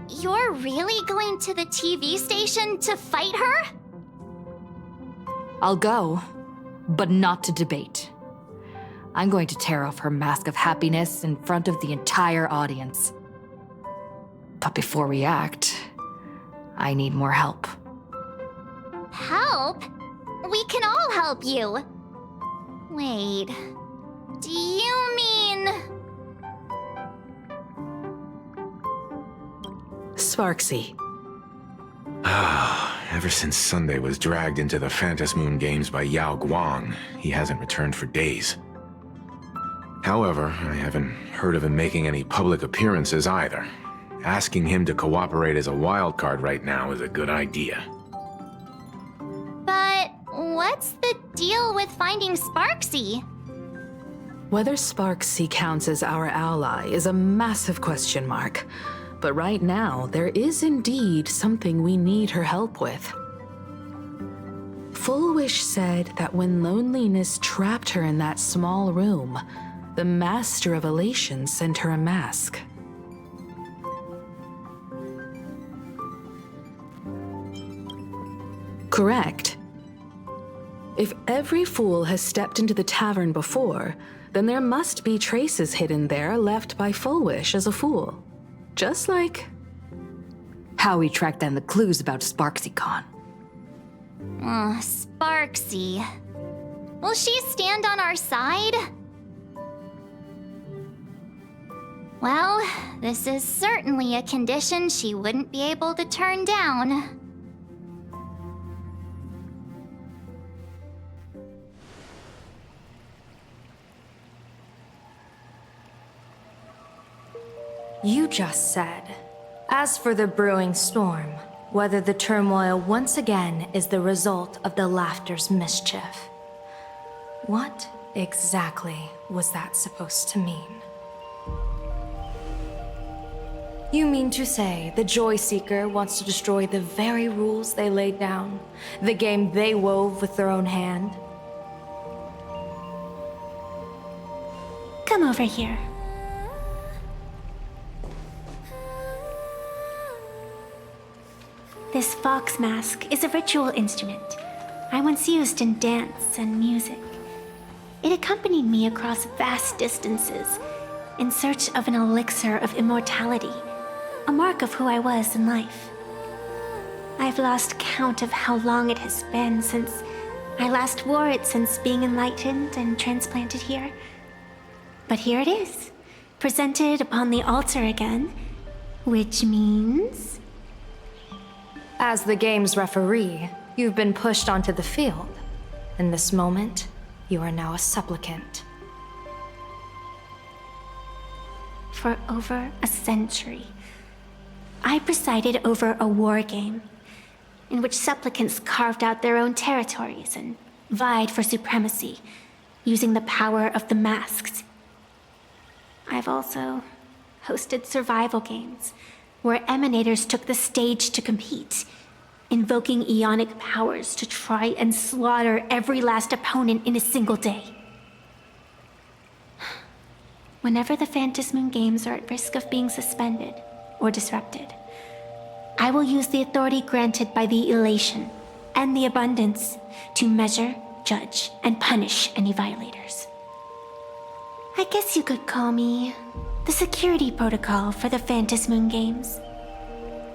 You're really going to the TV station to fight her? I'll go, but not to debate. I'm going to tear off her mask of happiness in front of the entire audience. But before we act, I need more help. Help? We can all help you. Wait, do you mean... Sparksy. Ever since Sunday was dragged into the Phantas Moon Games by Yao Guang, he hasn't returned for days. However, I haven't heard of him making any public appearances either. Asking him to cooperate as a wildcard right now is a good idea. But what's the deal with finding Sparksy? Whether Sparksy counts as our ally is a massive question mark. But right now, there is indeed something we need her help with. Full Wish said that when loneliness trapped her in that small room, the Master of Elation sent her a mask. Correct. If every fool has stepped into the tavern before, then there must be traces hidden there left by Full Wish as a fool. Just like how we tracked down the clues about SparksyCon. Sparksy. Will she stand on our side? Well, this is certainly a condition she wouldn't be able to turn down. You just said, as for the brewing storm, whether the turmoil once again is the result of the Laughter's mischief. What exactly was that supposed to mean? You mean to say the Joy Seeker wants to destroy the very rules they laid down, the game they wove with their own hand? Come over here. This fox mask is a ritual instrument I once used in dance and music. It accompanied me across vast distances in search of an elixir of immortality, a mark of who I was in life. I've lost count of how long it has been since I last wore it since being enlightened and transplanted here. But here it is, presented upon the altar again, which means... As the game's referee, you've been pushed onto the field. In this moment, you are now a supplicant. For over a century, I presided over a war game in which supplicants carved out their own territories and vied for supremacy, using the power of the masks. I've also hosted survival games where emanators took the stage to compete, invoking eonic powers to try and slaughter every last opponent in a single day. Whenever the Phantas Moon Games are at risk of being suspended or disrupted, I will use the authority granted by the elation and the abundance to measure, judge, and punish any violators. I guess you could call me the security protocol for the Phantom Moon Games.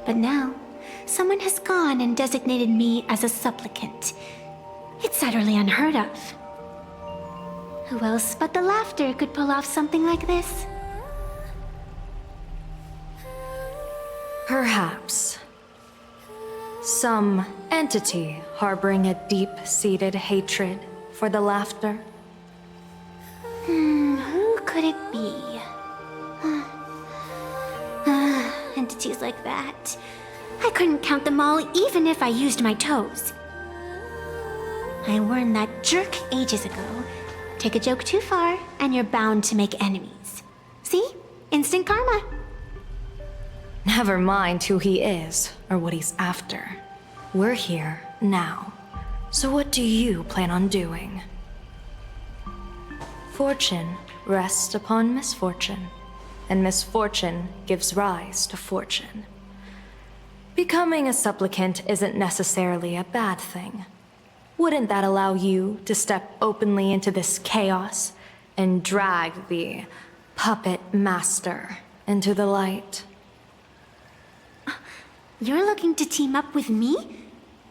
But now, someone has gone and designated me as a supplicant. It's utterly unheard of. Who else but the Laughter could pull off something like this? Perhaps. Some entity harboring a deep-seated hatred for the Laughter. Who could it be? Entities like that. I couldn't count them all even if I used my toes. I warned that jerk ages ago. Take a joke too far, and you're bound to make enemies. See? Instant karma. Never mind who he is or what he's after. We're here now. So what do you plan on doing? Fortune rests upon misfortune, and misfortune gives rise to fortune. Becoming a supplicant isn't necessarily a bad thing. Wouldn't that allow you to step openly into this chaos and drag the puppet master into the light? You're looking to team up with me?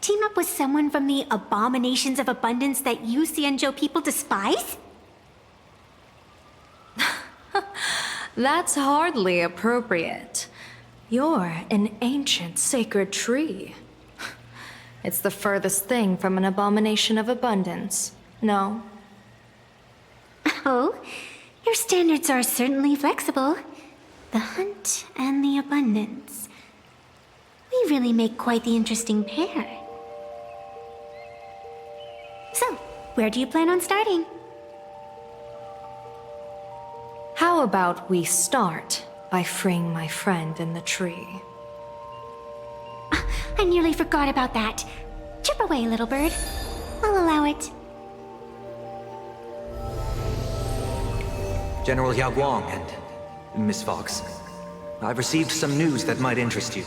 Team up with someone from the abominations of abundance that you Xianzhou people despise? That's hardly appropriate. You're an ancient sacred tree. It's the furthest thing from an abomination of abundance, no? Oh, your standards are certainly flexible. The hunt and the abundance. We really make quite the interesting pair. So, where do you plan on starting? How about we start by freeing my friend in the tree? I nearly forgot about that. Chip away, little bird. I'll allow it. General Yao Guang and Miss Fox, I've received some news that might interest you.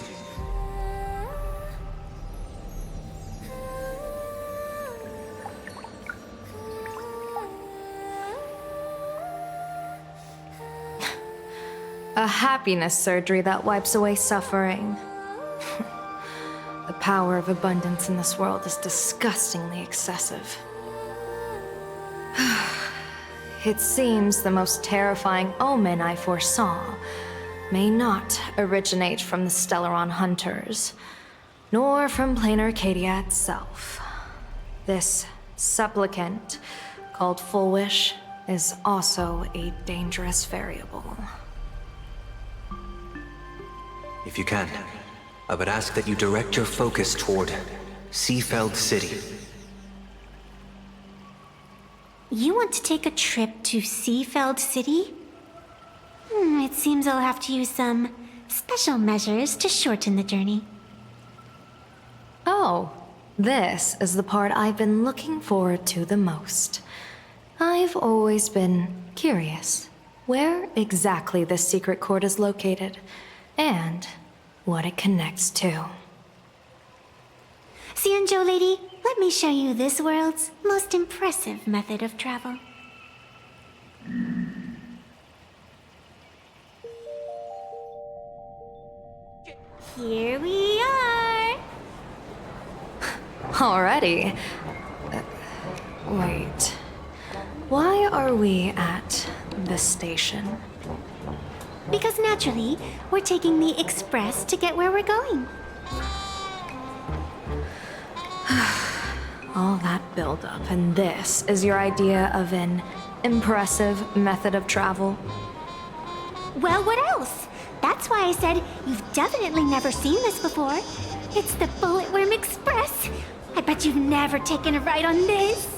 A happiness surgery that wipes away suffering. The power of abundance in this world is disgustingly excessive. It seems the most terrifying omen I foresaw may not originate from the Stellaron hunters, nor from Planarcadia itself. This supplicant, called Full Wish, is also a dangerous variable. If you can, I would ask that you direct your focus toward Seafeld City. You want to take a trip to Seafeld City? It seems I'll have to use some special measures to shorten the journey. Oh, this is the part I've been looking forward to the most. I've always been curious where exactly this secret court is located, and what it connects to. Xianzhou lady, let me show you this world's most impressive method of travel. Here we are! Already? Wait. Why are we at this station? Because naturally, we're taking the express to get where we're going. All that buildup, and this is your idea of an impressive method of travel? Well, what else? That's why I said you've definitely never seen this before. It's the Bulletworm Express. I bet you've never taken a ride on this.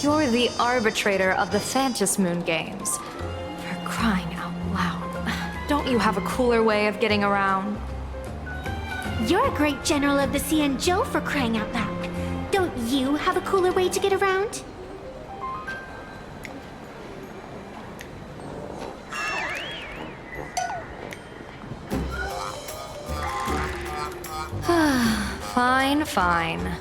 You're the arbitrator of the Phantom Moon Games. For crying out loud. Don't you have a cooler way of getting around? You're a great general of the Xianzhou, for crying out loud. Don't you have a cooler way to get around? Fine, fine.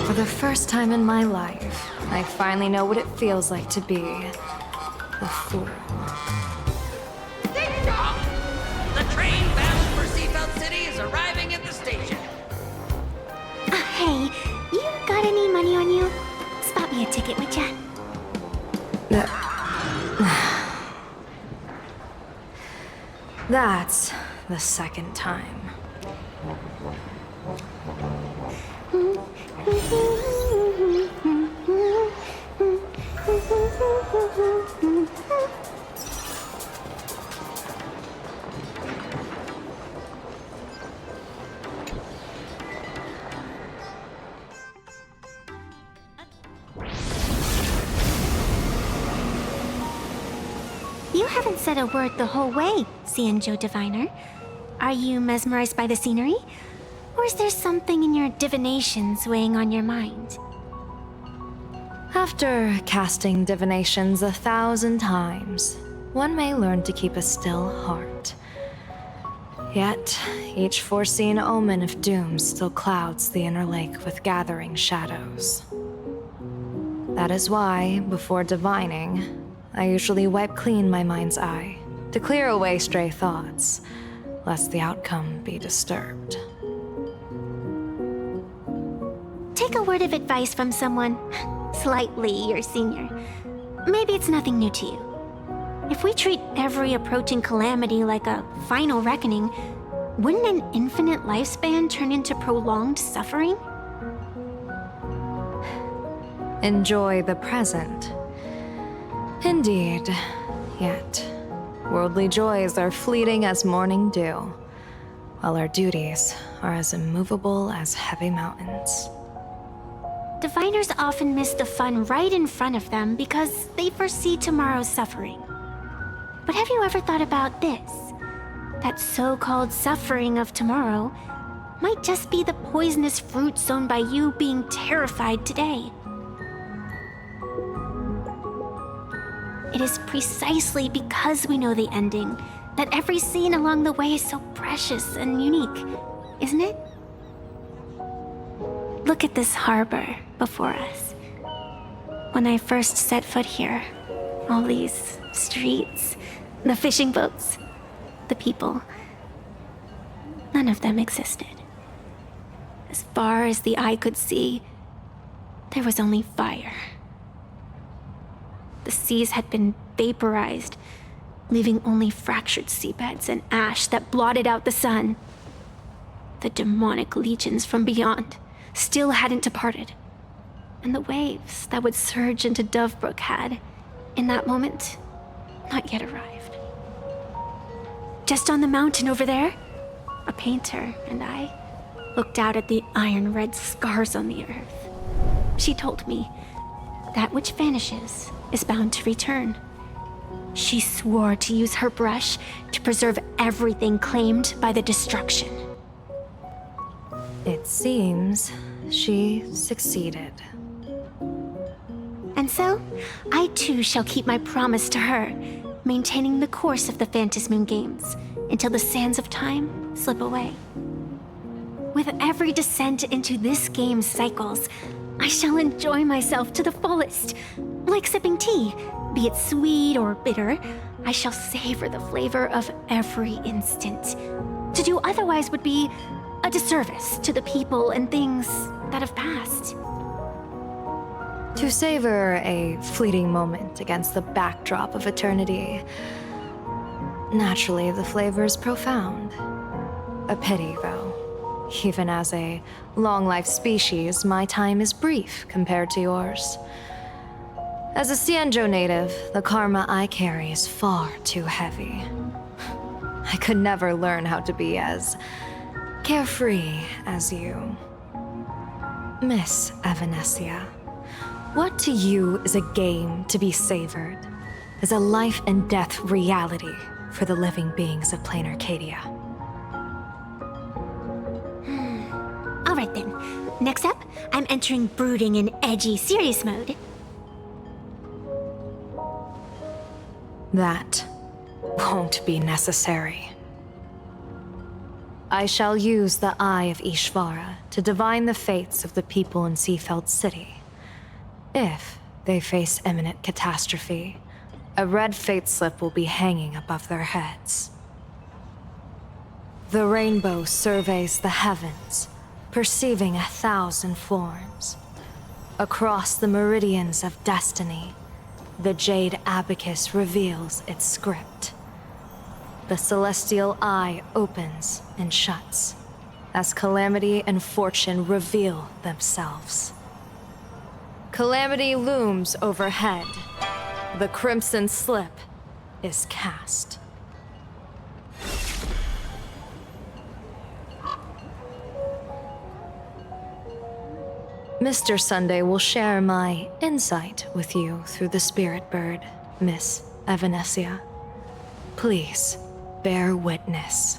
For the first time in my life, I finally know what it feels like to be a fool. Ding dong! The train bound for Seafeld City is arriving at the station. Hey, you got any money on you? Spot me a ticket, would ya? That's the second time. You haven't said a word the whole way, Cianjo Diviner. Are you mesmerized by the scenery? Or is there something in your divinations weighing on your mind? After casting divinations 1,000 times, one may learn to keep a still heart. Yet, each foreseen omen of doom still clouds the inner lake with gathering shadows. That is why, before divining, I usually wipe clean my mind's eye to clear away stray thoughts, lest the outcome be disturbed. Take a word of advice from someone slightly your senior. Maybe it's nothing new to you. If we treat every approaching calamity like a final reckoning, wouldn't an infinite lifespan turn into prolonged suffering? Enjoy the present. Indeed, yet worldly joys are fleeting as morning dew, while our duties are as immovable as heavy mountains. Diviners often miss the fun right in front of them because they foresee tomorrow's suffering. But have you ever thought about this? That so-called suffering of tomorrow might just be the poisonous fruit sown by you being terrified today. It is precisely because we know the ending that every scene along the way is so precious and unique, isn't it? Look at this harbor before us. When I first set foot here, all these streets, the fishing boats, the people, none of them existed. As far as the eye could see, there was only fire. The seas had been vaporized, leaving only fractured seabeds and ash that blotted out the sun. The demonic legions from beyond still hadn't departed, and the waves that would surge into Dovebrook had, in that moment, not yet arrived. Just on the mountain over there, a painter and I looked out at the iron-red scars on the earth. She told me, that which vanishes is bound to return. She swore to use her brush to preserve everything claimed by the destruction. It seems she succeeded. And so, I too shall keep my promise to her, maintaining the course of the Phantasmoon Games until the sands of time slip away. With every descent into this game's cycles, I shall enjoy myself to the fullest. Like sipping tea, be it sweet or bitter, I shall savor the flavor of every instant. To do otherwise would be a disservice to the people and things that have passed. To savor a fleeting moment against the backdrop of eternity, naturally the flavor is profound. A pity, though. Even as a long-life species, my time is brief compared to yours. As a Cianjo native, the karma I carry is far too heavy. I could never learn how to be as carefree as you. Miss Evanescia, what to you is a game to be savored, is a life and death reality for the living beings of Planarcadia. Alright then, next up, I'm entering brooding and edgy serious mode. That won't be necessary. I shall use the Eye of Ishvara to divine the fates of the people in Seafeld City. If they face imminent catastrophe, a red fate slip will be hanging above their heads. The rainbow surveys the heavens, perceiving 1,000 forms. Across the meridians of destiny, the Jade Abacus reveals its script. The celestial eye opens and shuts as calamity and fortune reveal themselves. Calamity looms overhead. The crimson slip is cast. Mr. Sunday will share my insight with you through the spirit bird, Miss Evanesia. Please, bear witness.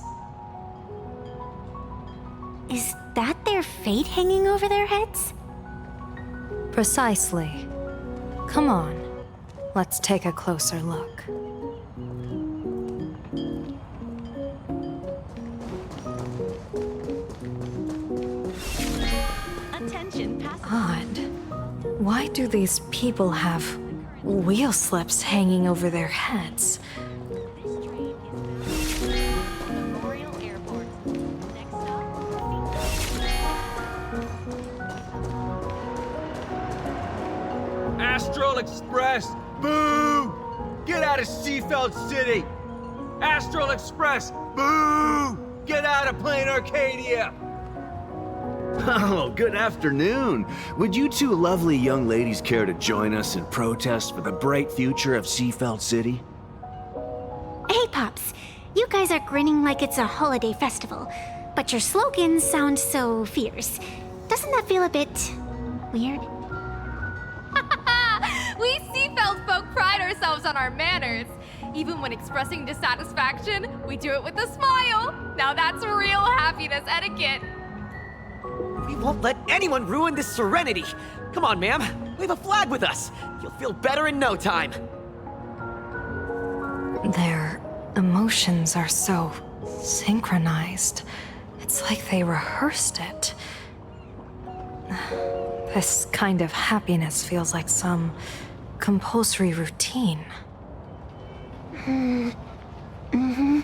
Is that their fate hanging over their heads? Precisely. Come on, let's take a closer look. Odd. Why do these people have wheel slips hanging over their heads? Astral Express! Boo! Get out of Seafeld City! Astral Express! Boo! Get out of Planarcadia! Oh, good afternoon. Would you two lovely young ladies care to join us in protest for the bright future of Seafeld City? Hey, Pops. You guys are grinning like it's a holiday festival, but your slogans sound so fierce. Doesn't that feel a bit weird? We Seafeld folk pride ourselves on our manners. Even when expressing dissatisfaction, we do it with a smile. Now that's real happiness etiquette. We won't let anyone ruin this serenity. Come on, ma'am. We have a flag with us. You'll feel better in no time. Their emotions are so synchronized. It's like they rehearsed it. This kind of happiness feels like some compulsory routine. Mm-hmm.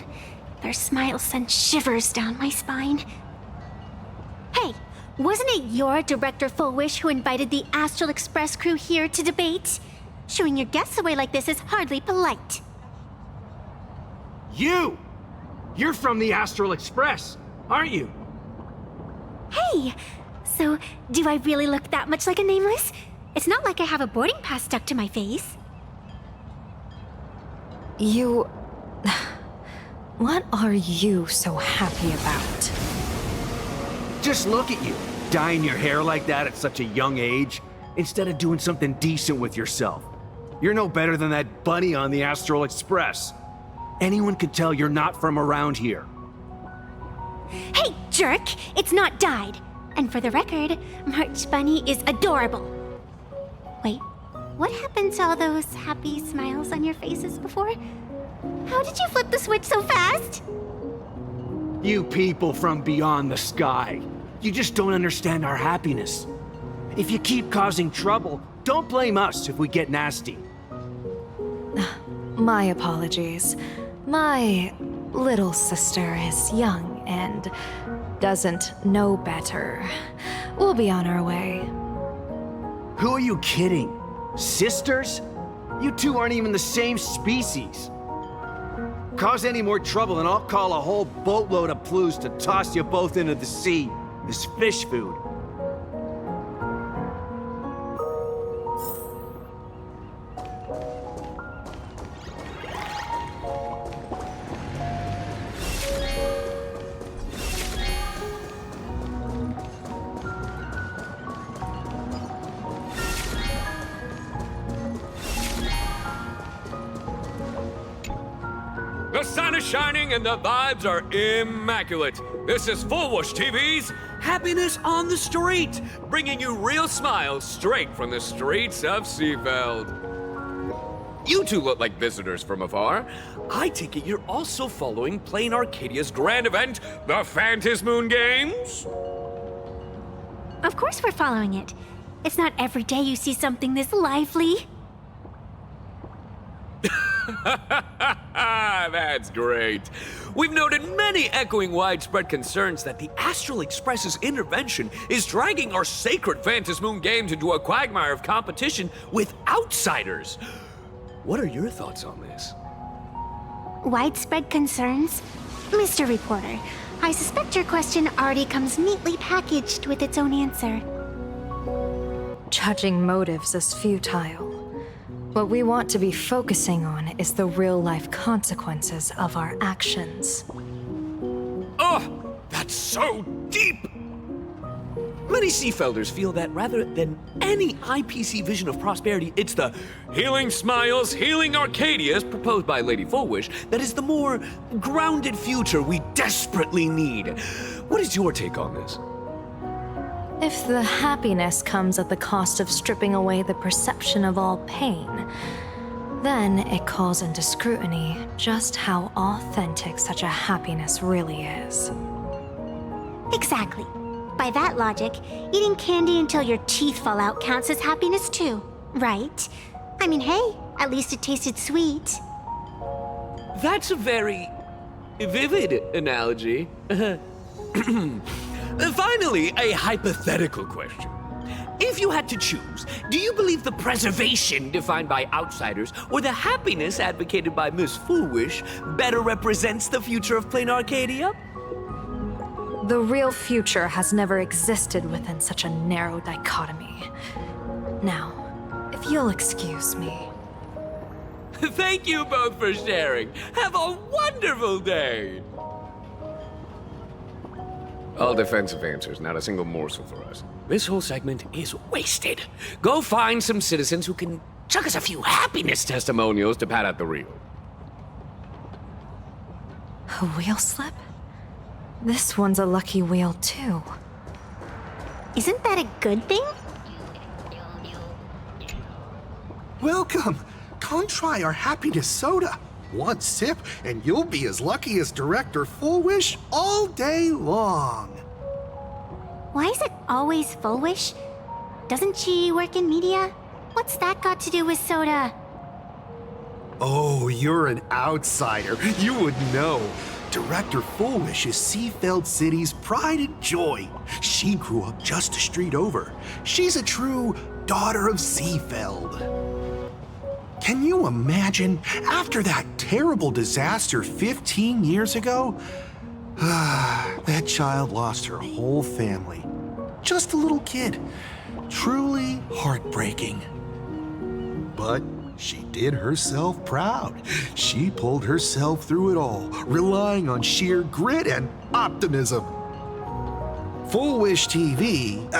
Their smiles sent shivers down my spine. Hey, wasn't it your Director Fullwish who invited the Astral Express crew here to debate? Shooing your guests away like this is hardly polite. You! You're from the Astral Express, aren't you? Hey! So, do I really look that much like a nameless? It's not like I have a boarding pass stuck to my face. You... What are you so happy about? Just look at you, dyeing your hair like that at such a young age, instead of doing something decent with yourself. You're no better than that bunny on the Astral Express. Anyone could tell you're not from around here. Hey, jerk! It's not dyed. And for the record, March Bunny is adorable. Wait, what happened to all those happy smiles on your faces before? How did you flip the switch so fast? You people from beyond the sky. You just don't understand our happiness. If you keep causing trouble, don't blame us if we get nasty. My apologies. My little sister is young and doesn't know better. We'll be on our way. Who are you kidding? Sisters? You two aren't even the same species. Cause any more trouble and I'll call a whole boatload of Plues to toss you both into the sea. This fish food. The sun is shining and the vibes are immaculate. This is Fullwish TV's Happiness on the Street, bringing you real smiles straight from the streets of Seafeld. You two look like visitors from afar. I take it you're also following Planarcadia's grand event, the Phantasmoon Games? Of course we're following it. It's not every day you see something this lively. That's great. We've noted many echoing widespread concerns that the Astral Express's intervention is dragging our sacred Phantasmoon Games into a quagmire of competition with outsiders. What are your thoughts on this? Widespread concerns? Mr. Reporter, I suspect your question already comes neatly packaged with its own answer. Judging motives is futile. What we want to be focusing on is the real-life consequences of our actions. Oh, that's so deep! Many Seafelders feel that rather than any IPC vision of prosperity, it's the Healing Smiles, Healing Arcadias proposed by Lady Fullwish that is the more grounded future we desperately need. What is your take on this? If the happiness comes at the cost of stripping away the perception of all pain, then it calls into scrutiny just how authentic such a happiness really is. Exactly. By that logic, eating candy until your teeth fall out counts as happiness too, right? I mean, hey, at least it tasted sweet. That's a very vivid analogy. Finally, a hypothetical question. If you had to choose, do you believe the preservation defined by outsiders or the happiness advocated by Miss Foolish better represents the future of Planarcadia? The real future has never existed within such a narrow dichotomy. Now, if you'll excuse me. Thank you both for sharing. Have a wonderful day. All defensive answers, not a single morsel for us. This whole segment is wasted. Go find some citizens who can chuck us a few happiness testimonials to pad out the reel. A wheel slip? This one's a lucky wheel, too. Isn't that a good thing? Welcome! Come try our happiness soda. One sip, and you'll be as lucky as Director Fullwish all day long. Why is it always Fullwish? Doesn't she work in media? What's that got to do with soda? Oh, you're an outsider. You would know. Director Fullwish is Seafeld City's pride and joy. She grew up just a street over. She's a true daughter of Seafeld. Can you imagine, after that terrible disaster 15 years ago, that child lost her whole family. Just a little kid. Truly heartbreaking. But she did herself proud. She pulled herself through it all, relying on sheer grit and optimism. Fullwish TV,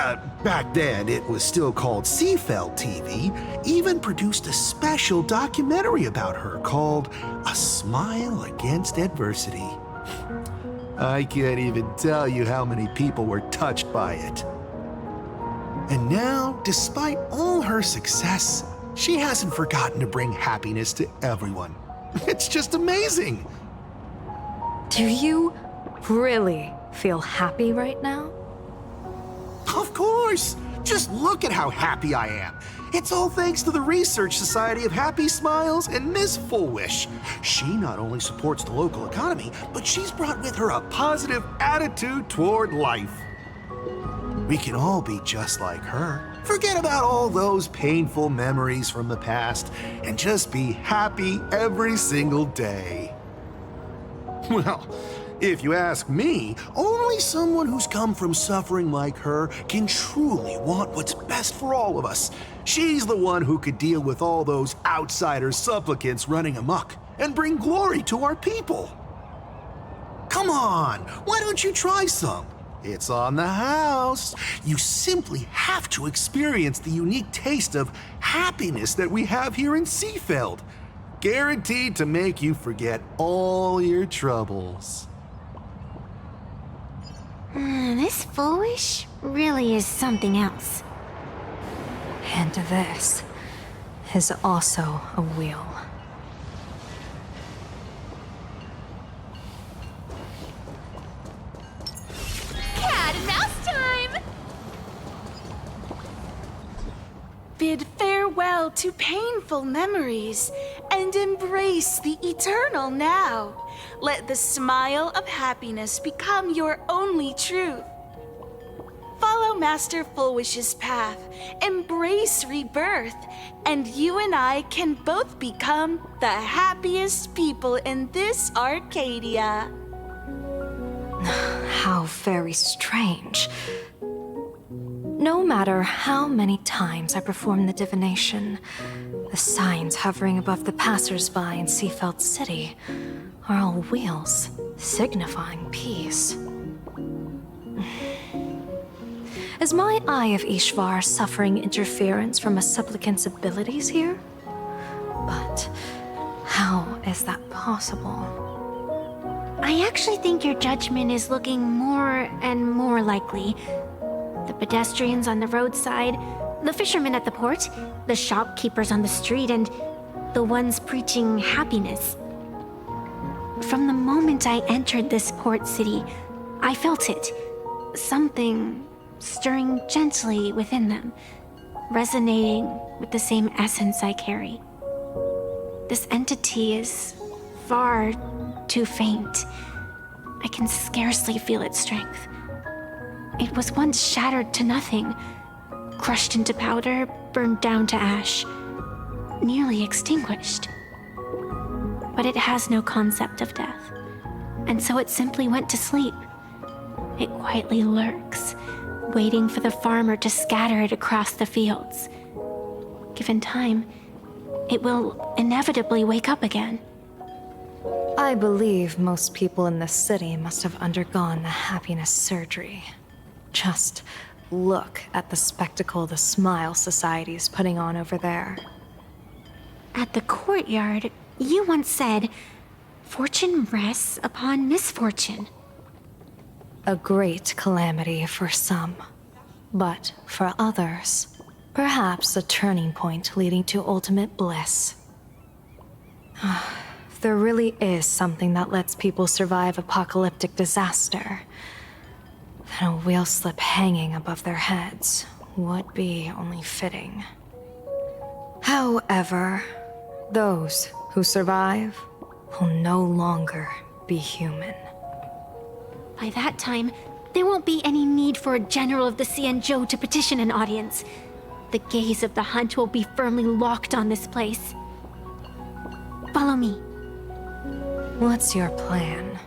back then it was still called Seafeld TV, even produced a special documentary about her called A Smile Against Adversity. I can't even tell you how many people were touched by it. And now, despite all her success, she hasn't forgotten to bring happiness to everyone. It's just amazing. Do you really feel happy right now? Of course! Just look at how happy I am. It's all thanks to the Research Society of Happy Smiles and Miss Fullwish. She not only supports the local economy, but she's brought with her a positive attitude toward life. We can all be just like her. Forget about all those painful memories from the past and just be happy every single day. Well, if you ask me, only someone who's come from suffering like her can truly want what's best for all of us. She's the one who could deal with all those outsider supplicants running amok and bring glory to our people. Come on, why don't you try some? It's on the house. You simply have to experience the unique taste of happiness that we have here in Seafeld. Guaranteed to make you forget all your troubles. This Fullwish really is something else. And this is also a wheel. smile to painful memories and embrace the eternal now. Let the smile of happiness become your only truth. Follow Master Fullwish's path, embrace rebirth, and you and I can both become the happiest people in this Arcadia. How very strange. No matter how many times I perform the divination, the signs hovering above the passers-by in Seafeld City are all wheels, signifying peace. Is my Eye of Ishvar suffering interference from a supplicant's abilities here? But how is that possible? I actually think your judgment is looking more and more likely. The pedestrians on the roadside, the fishermen at the port, the shopkeepers on the street, and the ones preaching happiness. From the moment I entered this port city, I felt it. Something stirring gently within them, resonating with the same essence I carry. This entity is far too faint. I can scarcely feel its strength. It was once shattered to nothing, crushed into powder, burned down to ash, nearly extinguished. But it has no concept of death, and so it simply went to sleep. It quietly lurks, waiting for the farmer to scatter it across the fields. Given time, it will inevitably wake up again. I believe most people in this city must have undergone the happiness surgery. Just look at the spectacle the Smile Society is putting on over there. At the courtyard, you once said, "Fortune rests upon misfortune." A great calamity for some, but for others, perhaps a turning point leading to ultimate bliss. If there really is something that lets people survive apocalyptic disaster, then a wheel slip hanging above their heads would be only fitting. However, those who survive will no longer be human. By that time, there won't be any need for a general of the Xianzhou to petition an audience. The gaze of the hunt will be firmly locked on this place. Follow me. What's your plan?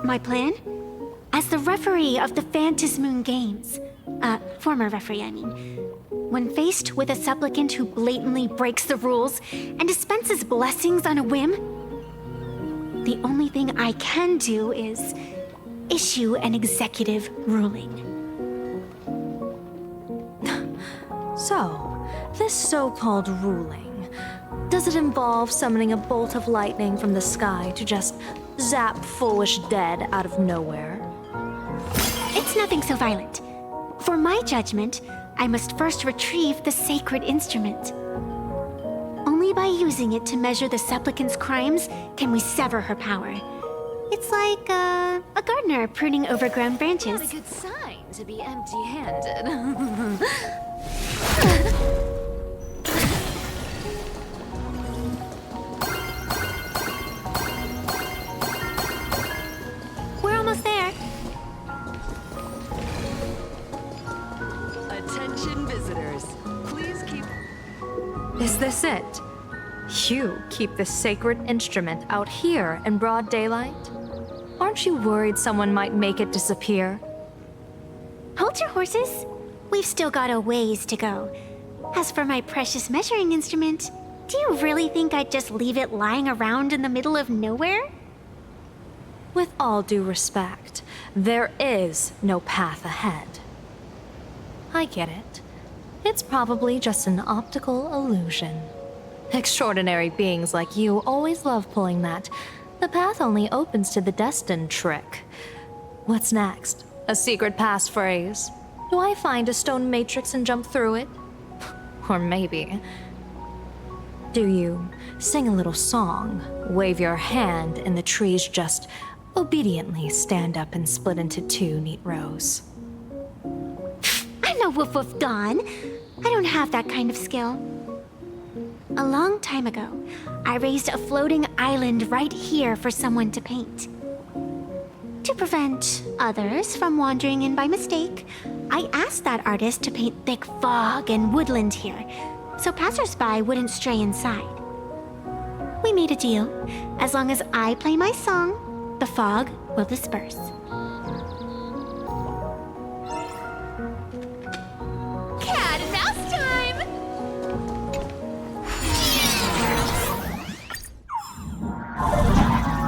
My plan? As the referee of the Phantasmoon Games, former referee, I mean, when faced with a supplicant who blatantly breaks the rules and dispenses blessings on a whim, the only thing I can do is issue an executive ruling. So, this so-called ruling, does it involve summoning a bolt of lightning from the sky to just zap Foolish dead out of nowhere? It's nothing so violent. For my judgment, I must first retrieve the sacred instrument. Only by using it to measure the supplicant's crimes can we sever her power. It's like a gardener pruning overgrown branches. Not a good sign to be empty-handed. We're almost there. Attention visitors, please keep... Is this it? You keep the sacred instrument out here in broad daylight? Aren't you worried someone might make it disappear? Hold your horses. We've still got a ways to go. As for my precious measuring instrument, do you really think I'd just leave it lying around in the middle of nowhere? With all due respect, there is no path ahead. I get it. It's probably just an optical illusion. Extraordinary beings like you always love pulling that "the path only opens to the destined" trick. What's next? A secret passphrase? Do I find a stone matrix and jump through it? Or maybe... do you sing a little song, wave your hand, and the trees just obediently stand up and split into two neat rows? I'm no woof woof Dawn. I don't have that kind of skill. A long time ago, I raised a floating island right here for someone to paint. To prevent others from wandering in by mistake, I asked that artist to paint thick fog and woodland here, so passersby wouldn't stray inside. We made a deal. As long as I play my song, the fog will disperse. Cat and mouse time!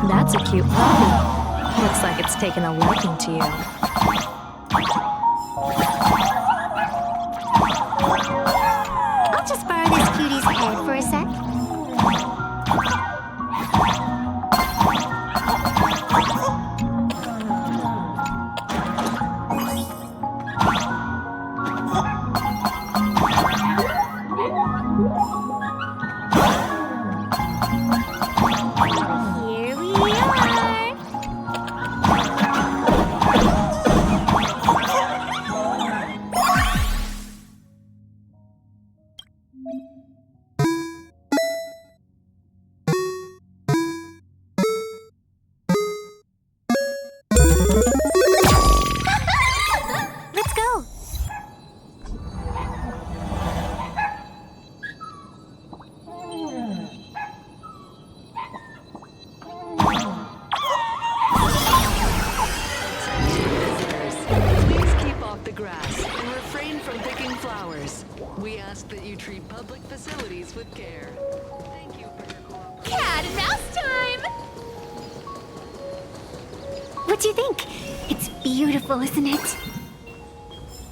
That's a cute puppy. Looks like it's taken a liking to you. I'll just borrow this cutie's head for a sec. Here we are. Let's go. Please keep off the grass and refrain from picking flowers. We ask that you treat public facilities with care. Thank you for your cooperation. Cat and mouse time! What do you think? It's beautiful, isn't it?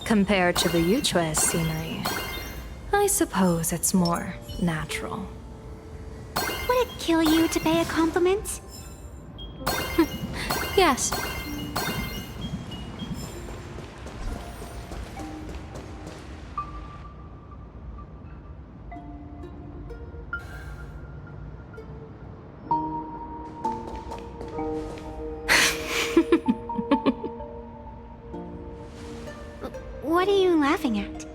Compared to the Uchue scenery, I suppose it's more natural. Would it kill you to pay a compliment? Yes. What are you laughing at?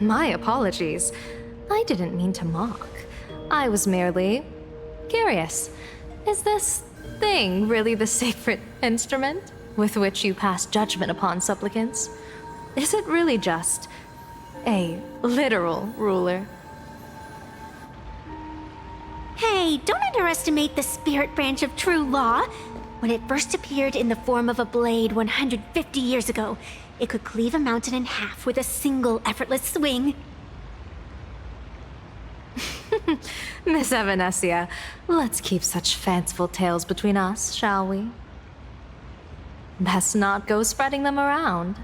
My apologies. I didn't mean to mock. I was merely curious. Is this thing really the sacred instrument with which you pass judgment upon supplicants? Is it really just a literal ruler? Hey, don't underestimate the spirit branch of true law. When it first appeared in the form of a blade 150 years ago, it could cleave a mountain in half with a single effortless swing. Miss Evanesia, let's keep such fanciful tales between us, shall we? Best not go spreading them around.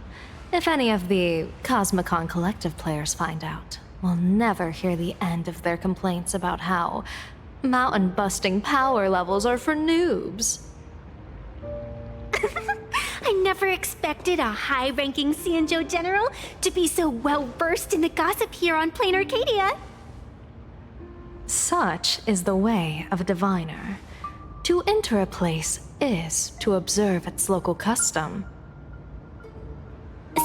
If any of the Cosmicon Collective players find out, we'll never hear the end of their complaints about how mountain-busting power levels are for noobs. I never expected a high-ranking Xianzhou general to be so well-versed in the gossip here on Planarcadia. Such is the way of a diviner. To enter a place is to observe its local custom.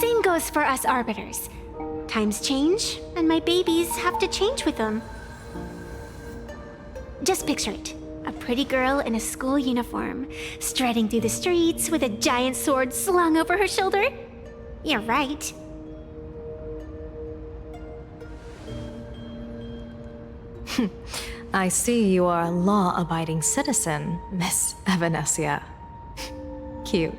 Same goes for us arbiters. Times change, and my babies have to change with them. Just picture it. A pretty girl in a school uniform, striding through the streets with a giant sword slung over her shoulder. You're right. I see you are a law-abiding citizen, Miss Evanesia. Cute.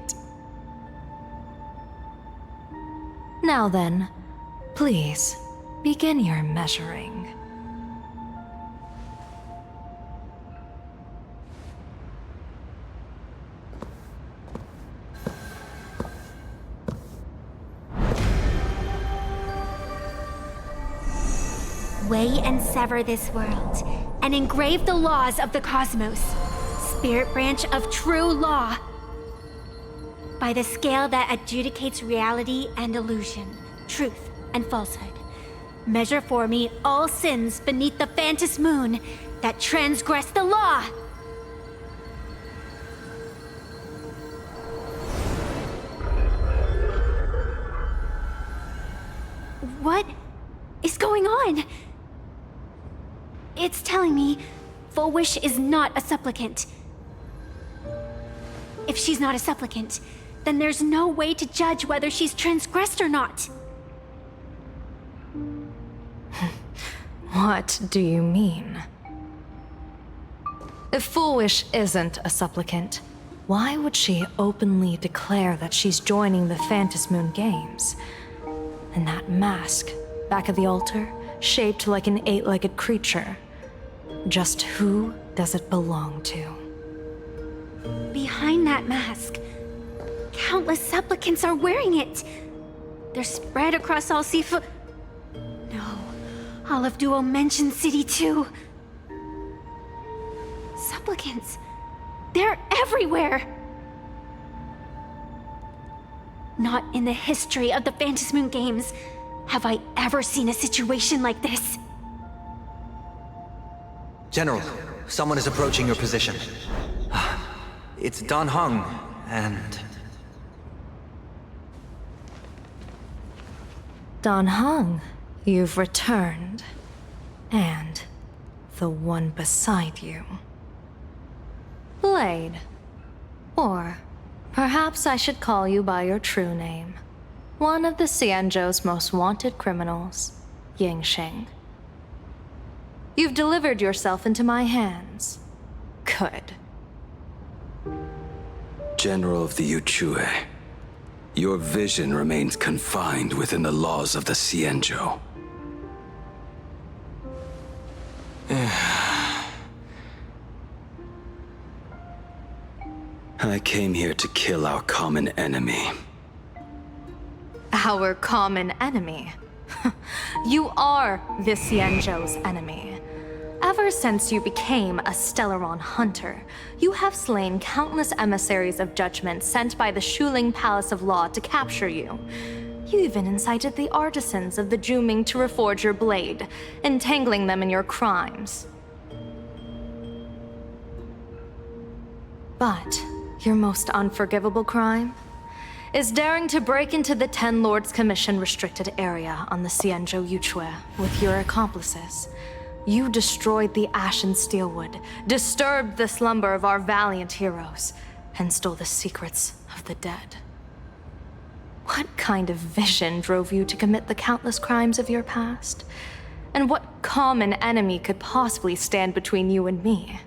Now then, please, begin your measuring. Weigh and sever this world, and engrave the laws of the cosmos. Spirit branch of true law. By the scale that adjudicates reality and illusion, truth and falsehood. Measure for me all sins beneath the Phantos moon that transgress the law. What is going on? It's telling me Full Wish is not a supplicant. If she's not a supplicant, then there's no way to judge whether she's transgressed or not. What do you mean? If Full Wish isn't a supplicant, why would she openly declare that she's joining the Phantasmoon Games? And that mask, back of the altar, shaped like an 8-legged creature. Just who does it belong to? Behind that mask, countless supplicants are wearing it. They're spread across all Sifu... No, all of Duo mentioned City too. Supplicants, they're everywhere. Not in the history of the Phantasmoon Games have I ever seen a situation like this. General, someone is approaching your position. It's Dan Heng, and... Dan Heng, you've returned. And the one beside you. Blade. Or perhaps I should call you by your true name. One of the Xianzhou's most wanted criminals, Yingxing. You've delivered yourself into my hands. Good. General of the Yuchue, your vision remains confined within the laws of the Xianzhou. I came here to kill our common enemy. Our common enemy? You are the Xianzhou's enemy. Ever since you became a Stellaron hunter, you have slain countless emissaries of judgment sent by the Shuling Palace of Law to capture you. You even incited the artisans of the Juming to reforge your blade, entangling them in your crimes. But your most unforgivable crime is daring to break into the Ten Lords Commission restricted area on the Xianzhou Yuchue with your accomplices. You destroyed the Ashen Steelwood, disturbed the slumber of our valiant heroes, and stole the secrets of the dead. What kind of vision drove you to commit the countless crimes of your past? And what common enemy could possibly stand between you and me?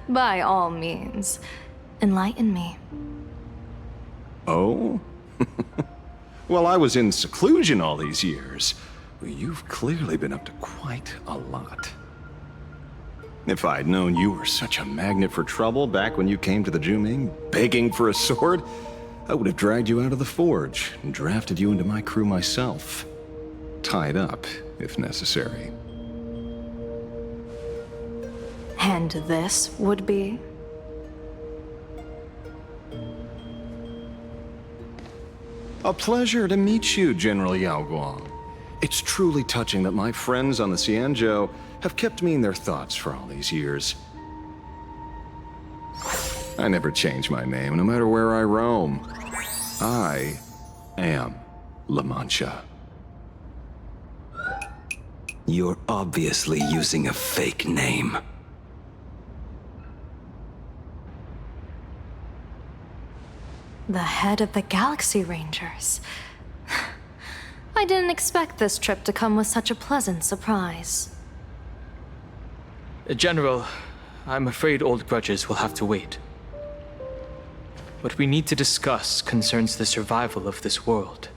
By all means, enlighten me. Oh? Well, I was in seclusion all these years. You've clearly been up to quite a lot. If I'd known you were such a magnet for trouble back when you came to the Juming, begging for a sword, I would have dragged you out of the forge and drafted you into my crew myself. Tied up, if necessary. And this would be? A pleasure to meet you, General Yao Guang. It's truly touching that my friends on the Xianzhou have kept me in their thoughts for all these years. I never change my name, no matter where I roam. I am La Mancha. You're obviously using a fake name. The head of the Galaxy Rangers. I didn't expect this trip to come with such a pleasant surprise. General, I'm afraid old grudges will have to wait. What we need to discuss concerns the survival of this world,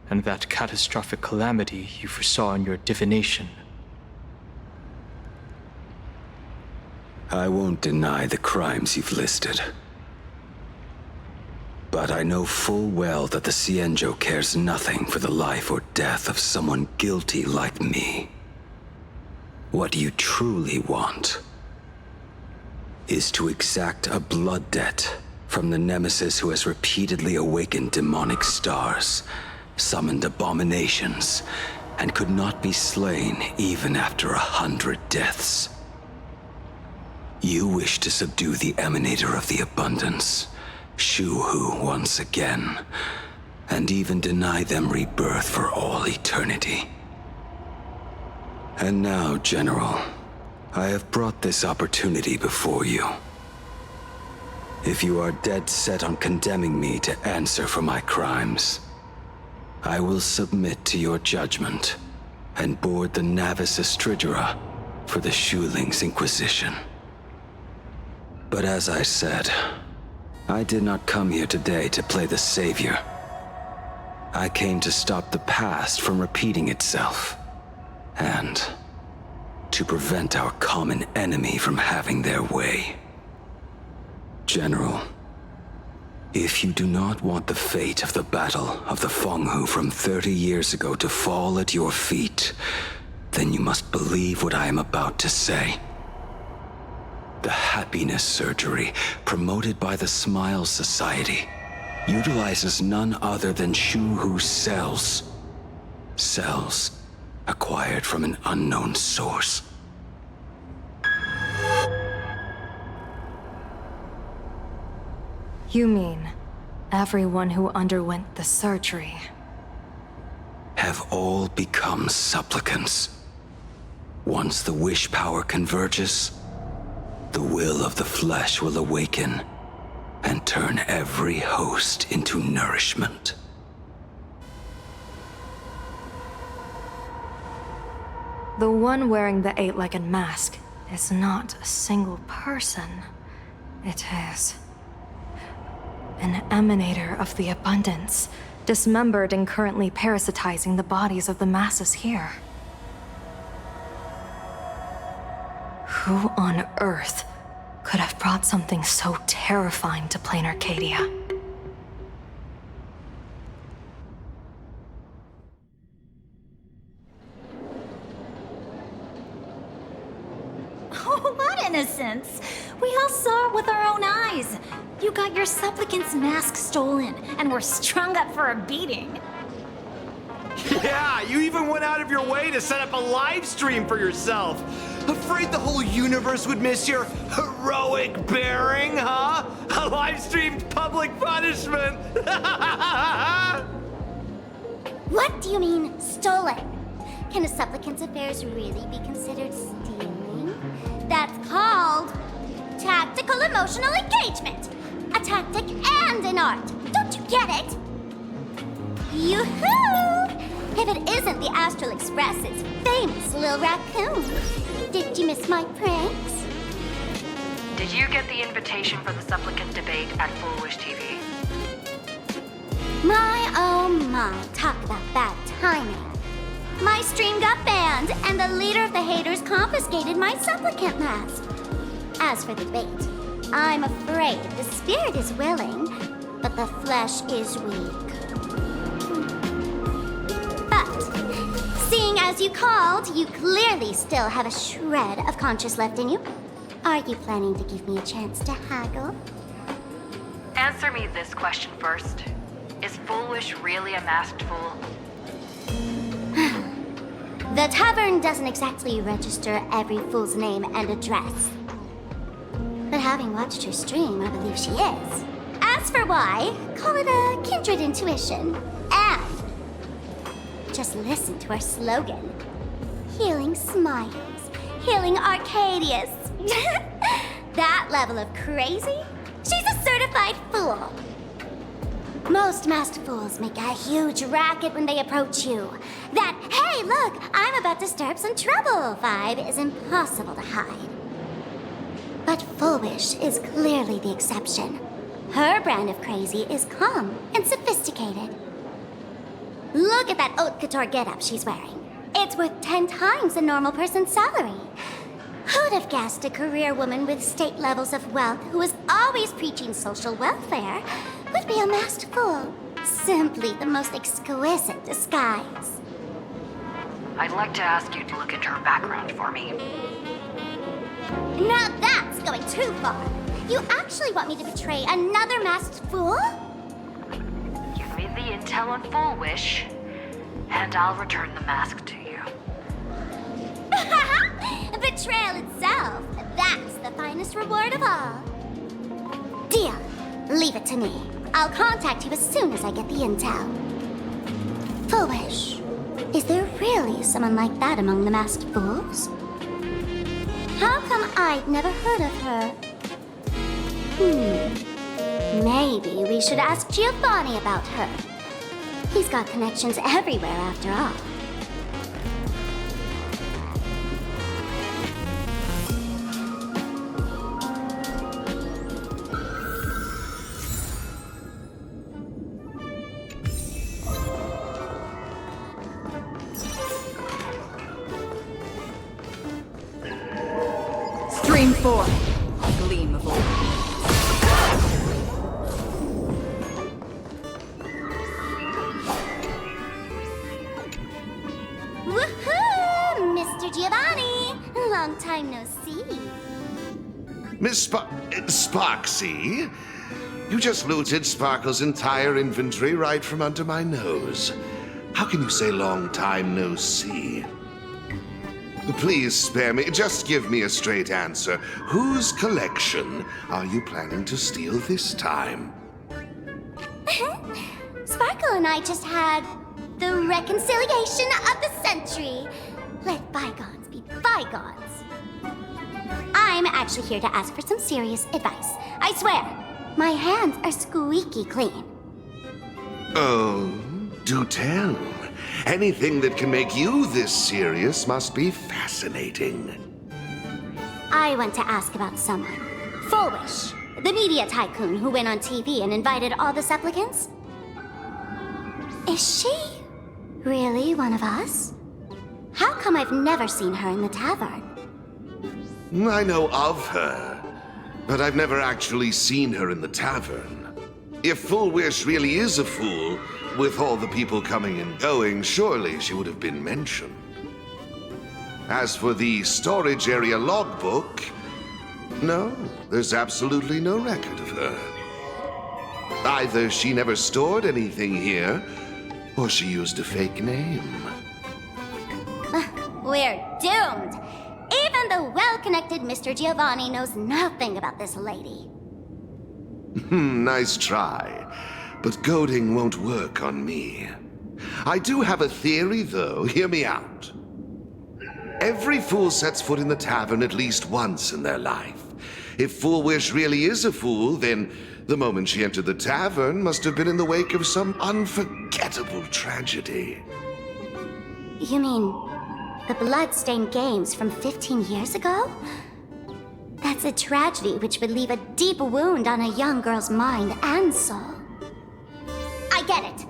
and that catastrophic calamity you foresaw in your divination. I won't deny the crimes you've listed. But I know full well that the Xianzhou cares nothing for the life or death of someone guilty like me. What you truly want is to exact a blood debt from the nemesis who has repeatedly awakened demonic stars, summoned abominations, and could not be slain even after 100 deaths. You wish to subdue the Emanator of the Abundance, Shu-Hu once again, and even deny them rebirth for all eternity. And now, General, I have brought this opportunity before you. If you are dead set on condemning me to answer for my crimes, I will submit to your judgment and board the Navis Astridera for the Shuling's Inquisition. But as I said, I did not come here today to play the savior. I came to stop the past from repeating itself, and to prevent our common enemy from having their way. General, if you do not want the fate of the Battle of the Fenghu from 30 years ago to fall at your feet, then you must believe what I am about to say. The happiness surgery promoted by the Smile Society utilizes none other than Shuhu cells. Cells acquired from an unknown source. You mean everyone who underwent the surgery have all become supplicants. Once the wish power converges, the will of the flesh will awaken and turn every host into nourishment. The one wearing the eight-legged mask is not a single person. It is an emanator of the abundance, dismembered and currently parasitizing the bodies of the masses here. Who on earth could have brought something so terrifying to Planarcadia? Oh, what innocence! We all saw it with our own eyes. You got your supplicant's mask stolen, and were strung up for a beating. Yeah, you even went out of your way to set up a live stream for yourself. Afraid the whole universe would miss your heroic bearing, huh? A live-streamed public punishment! What do you mean, stolen? Can a supplicant's affairs really be considered stealing? That's called tactical emotional engagement. A tactic and an art. Don't you get it? Yoo-hoo! If it isn't the Astral Express's famous Lil Raccoon. Did you miss my pranks? Did you get the invitation for the supplicant debate at Foolish TV? My oh my, talk about bad timing. My stream got banned, and the leader of the haters confiscated my supplicant mask. As for the debate, I'm afraid the spirit is willing, but the flesh is weak. But, seeing as you called, you clearly still have a shred of conscience left in you. Are you planning to give me a chance to haggle? Answer me this question first. Is Foolish really a masked fool? The tavern doesn't exactly register every fool's name and address. But having watched her stream, I believe she is. As for why, call it a kindred intuition. And just listen to our slogan. Healing smiles. Healing Arcadius. That level of crazy? She's a certified fool. Most masked fools make a huge racket when they approach you. That, hey, look, I'm about to stir up some trouble vibe is impossible to hide. But Foolish is clearly the exception. Her brand of crazy is calm and sophisticated. Look at that haute couture getup she's wearing. It's worth 10 times a normal person's salary. Who'd have guessed a career woman with state levels of wealth who was always preaching social welfare would be a masked fool? Simply the most exquisite disguise. I'd like to ask you to look into her background for me. Now that's going too far. You actually want me to betray another masked fool? Give me the intel on Foolish, and I'll return the mask to you. Betrayal itself. That's the finest reward of all. Deal. Leave it to me. I'll contact you as soon as I get the intel. Foolish, Is there really someone like that among the masked fools? How come I'd never heard of her? Maybe we should ask Giovanni about her. He's got connections everywhere after all. Stream 4. Gleam of light. Woohoo! Mr. Giovanni! Long time no see. Miss Sparksy? You just looted Sparkle's entire inventory right from under my nose. How can you say long time no see? Please spare me. Just give me a straight answer. Whose collection are you planning to steal this time? Sparkle and I just had the reconciliation of the century. Let bygones be bygones. I'm actually here to ask for some serious advice. I swear, my hands are squeaky clean. Oh, do tell. Anything that can make you this serious must be fascinating. I want to ask about someone. Fullwish, the media tycoon who went on TV and invited all the supplicants. Is she really one of us? How come I've never seen her in the tavern? I know of her, but I've never actually seen her in the tavern. If Fullwish really is a fool, with all the people coming and going, surely she would have been mentioned. As for the storage area logbook, no, there's absolutely no record of her. Either she never stored anything here, or she used a fake name. We're doomed. Even the well-connected Mr. Giovanni knows nothing about this lady. Nice try. But goading won't work on me. I do have a theory, though. Hear me out. Every fool sets foot in the tavern at least once in their life. If Fullwish really is a fool, then the moment she entered the tavern must have been in the wake of some unforgettable tragedy. You mean the blood-stained games from 15 years ago? That's a tragedy which would leave a deep wound on a young girl's mind and soul. I get it.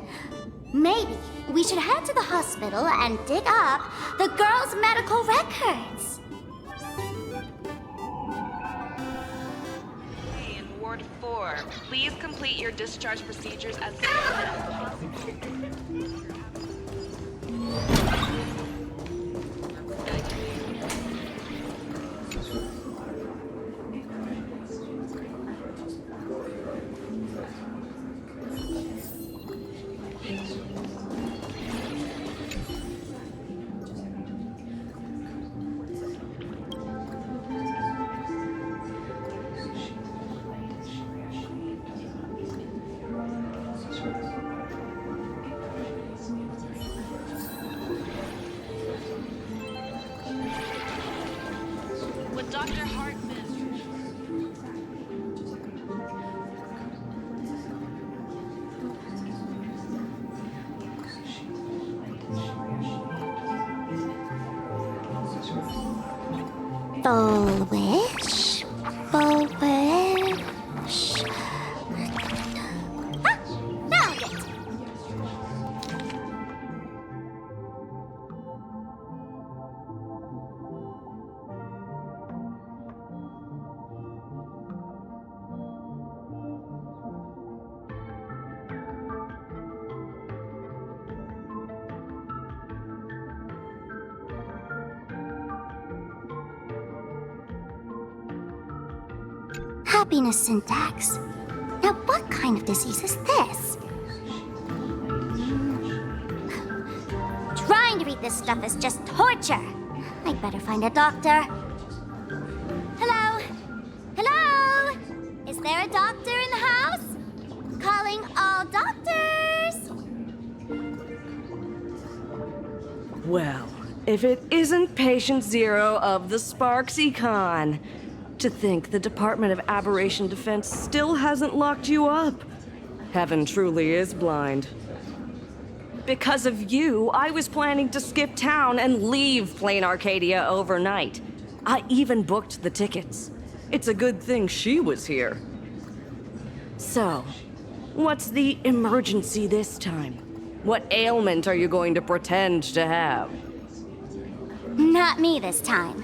Maybe we should head to the hospital and dig up the girl's medical records. In Ward 4, please complete your discharge procedures as soon as possible. With Dr. Hartman. Fullwish. Fullwish. Ah! Found it! Happiness syntax. Now, what kind of disease is this? Trying to read this stuff is just torture. I'd better find a doctor. Hello? Hello? Is there a doctor in the house? Calling all doctors! Well, if it isn't Patient Zero of the Sparks Econ. To think the Department of Aberration Defense still hasn't locked you up. Heaven truly is blind. Because of you, I was planning to skip town and leave Planarcadia overnight. I even booked the tickets. It's a good thing she was here. So, what's the emergency this time? What ailment are you going to pretend to have? Not me this time.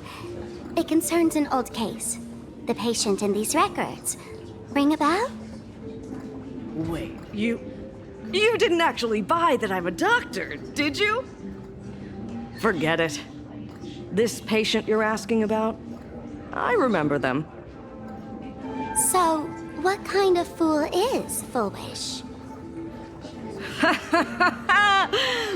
It concerns an old case. The patient in these records. Ring a bell? Wait, you didn't actually buy that I'm a doctor, did you? Forget it. This patient you're asking about? I remember them. So, what kind of fool is Foolish?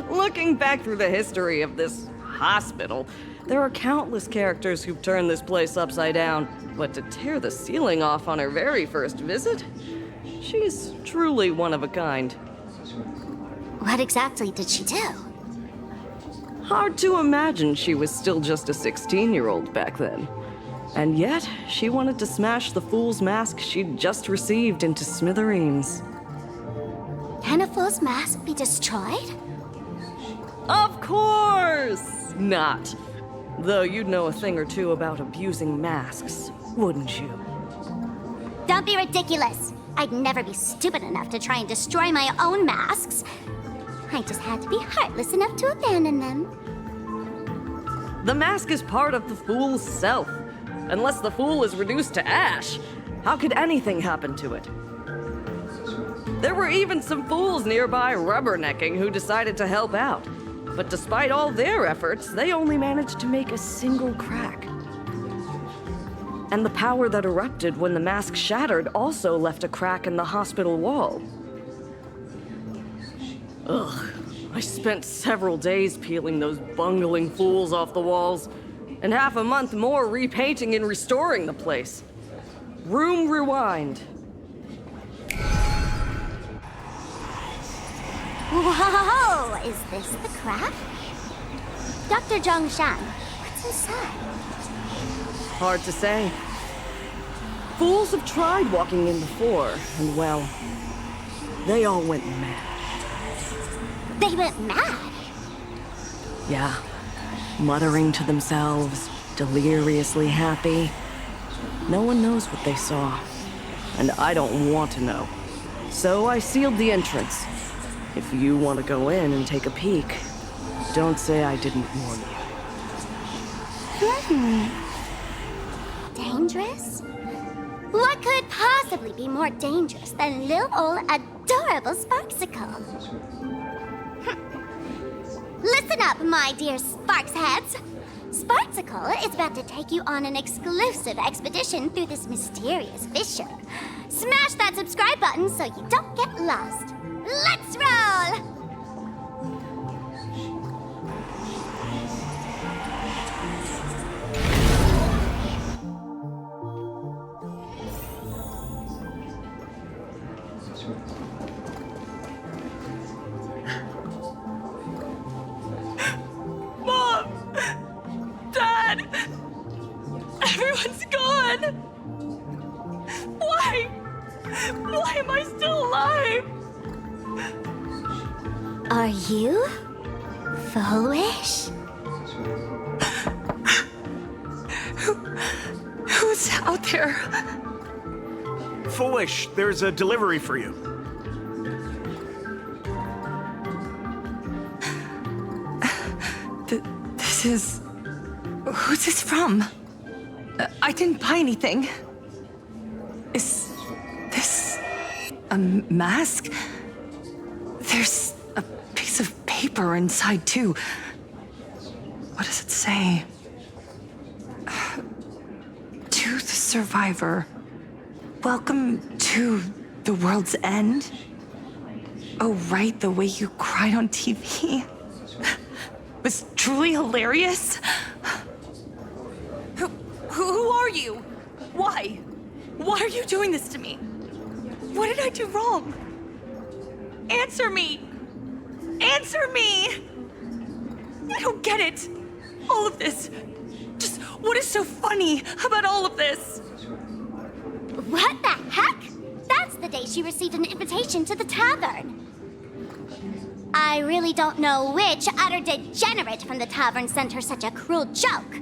Looking back through the history of this hospital, there are countless characters who've turned this place upside down. But to tear the ceiling off on her very first visit? She's truly one of a kind. What exactly did she do? Hard to imagine she was still just a 16-year-old back then. And yet, she wanted to smash the fool's mask she'd just received into smithereens. Can a fool's mask be destroyed? Of course not! Though you'd know a thing or two about abusing masks, wouldn't you? Don't be ridiculous! I'd never be stupid enough to try and destroy my own masks. I just had to be heartless enough to abandon them. The mask is part of the fool's self. Unless the fool is reduced to ash, how could anything happen to it? There were even some fools nearby rubbernecking who decided to help out. But despite all their efforts, they only managed to make a single crack. And the power that erupted when the mask shattered also left a crack in the hospital wall. Ugh, I spent several days peeling those bungling fools off the walls, and half a month more repainting and restoring the place. Room rewind. Whoa! Is this the crack? Dr. Zhongshan, what's inside? Hard to say. Fools have tried walking in before, and well, they all went mad. They went mad? Yeah. Muttering to themselves, deliriously happy. No one knows what they saw, and I don't want to know. So I sealed the entrance. If you want to go in and take a peek, don't say I didn't warn you. Dangerous? What could possibly be more dangerous than little old adorable Sparksicle? Listen up, my dear Sparks heads. Sparksicle is about to take you on an exclusive expedition through this mysterious fissure. Smash that subscribe button so you don't get lost. Let's roll! Mom! Dad! Everyone's gone! Why? Why am I still alive? Are you foolish? Who's out there? Foolish, there's a delivery for you. This is... Who's this from? I didn't buy anything. Is this a mask? There's a piece of paper inside, too. What does it say? To the survivor. Welcome to the world's end. Oh, right, the way you cried on TV. Was truly hilarious. Who are you? Why? Why are you doing this to me? What did I do wrong? Answer me! Answer me! I don't get it. All of this. Just what is so funny about all of this? What the heck? That's the day she received an invitation to the tavern. I really don't know which utter degenerate from the tavern sent her such a cruel joke.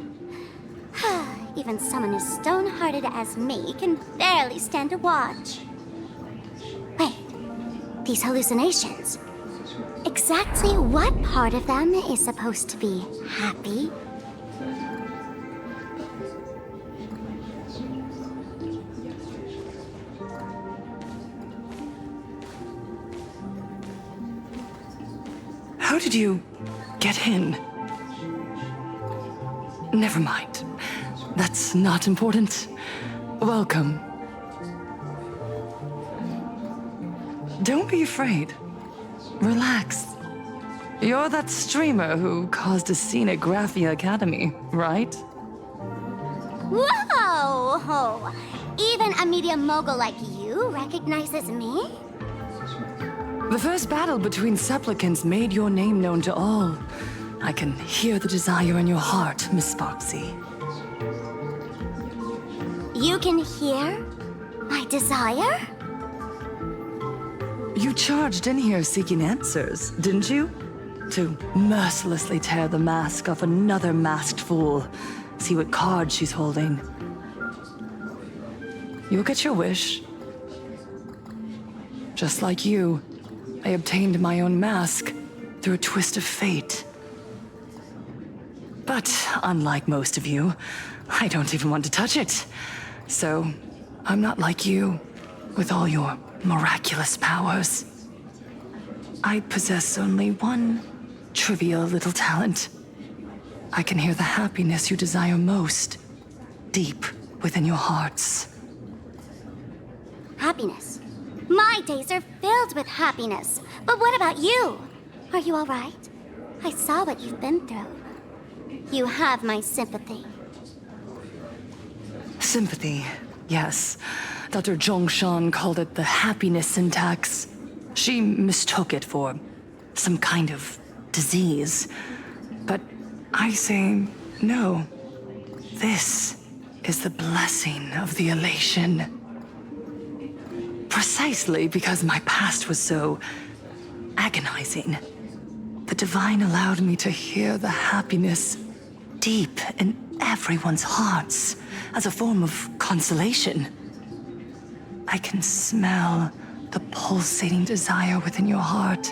Even someone as stone-hearted as me can barely stand to watch. Wait, these hallucinations. Exactly what part of them is supposed to be happy? How did you get in? Never mind. That's not important. Welcome. Don't be afraid. Relax. You're that streamer who caused a scene at Graphia Academy, right? Whoa! Even a media mogul like you recognizes me? The first battle between supplicants made your name known to all. I can hear the desire in your heart, Miss Sparksy. You can hear my desire? You charged in here seeking answers, didn't you? To mercilessly tear the mask off another masked fool. See what card she's holding. You'll get your wish. Just like you, I obtained my own mask through a twist of fate. But unlike most of you, I don't even want to touch it. So, I'm not like you, with all your miraculous powers. I possess only one trivial little talent. I can hear the happiness you desire most, deep within your hearts. Happiness. My days are filled with happiness. But what about you? Are you all right? I saw what you've been through. You have my sympathy. Sympathy, yes. Dr. Zhongshan called it the happiness syntax. She mistook it for some kind of disease. But I say no. This is the blessing of the elation. Precisely because my past was so agonizing. The Divine allowed me to hear the happiness deep in everyone's hearts as a form of consolation. I can smell the pulsating desire within your heart,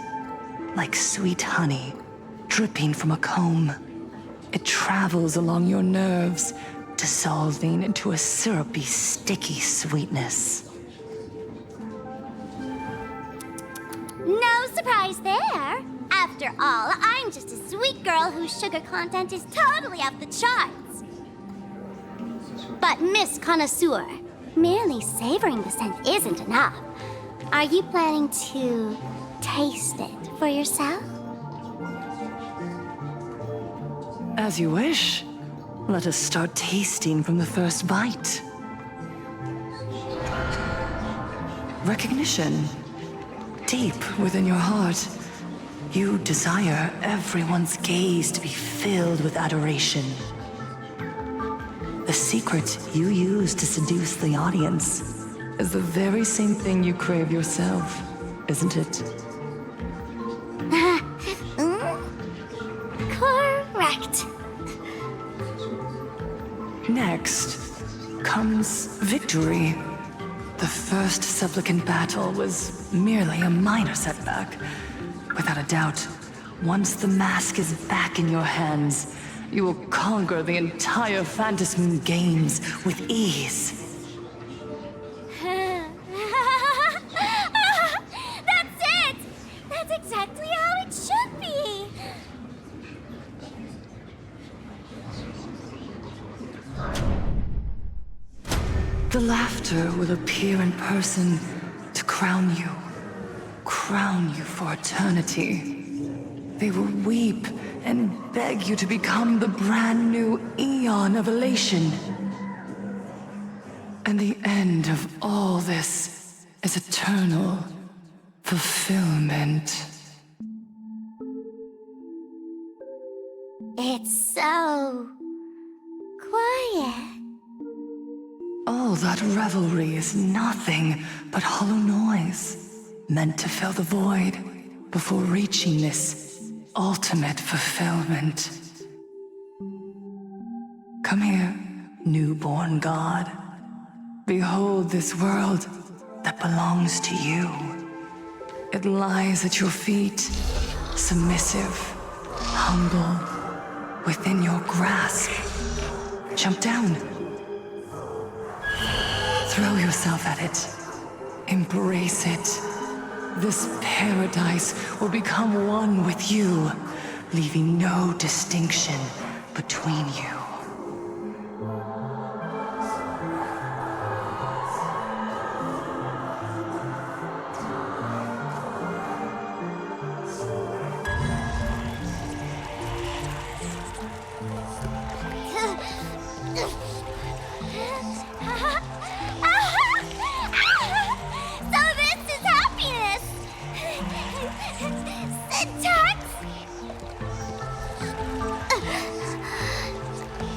like sweet honey dripping from a comb. It travels along your nerves, dissolving into a syrupy, sticky sweetness. No surprise there. After all, I'm just a sweet girl whose sugar content is totally off the charts. But Miss Connoisseur, merely savoring the scent isn't enough. Are you planning to taste it for yourself? As you wish. Let us start tasting from the first bite. Recognition. Deep within your heart, you desire everyone's gaze to be filled with adoration. The secret you use to seduce the audience is the very same thing you crave yourself, isn't it? Correct. Next comes victory. The first supplicant battle was merely a minor setback. Without a doubt, once the mask is back in your hands, you will conquer the entire Phantasm Moon Games with ease. That's it! That's exactly how it should be! The laughter will appear in person to crown you for eternity. They will weep and beg you to become the brand new Eon of Elation. And the end of all this is eternal fulfillment. It's so quiet. All that revelry is nothing but hollow noise, meant to fill the void before reaching this ultimate fulfillment. Come here, newborn god. Behold this world that belongs to you. It lies at your feet, submissive, humble, within your grasp. Jump down. Throw yourself at it. Embrace it. This paradise will become one with you, leaving no distinction between you.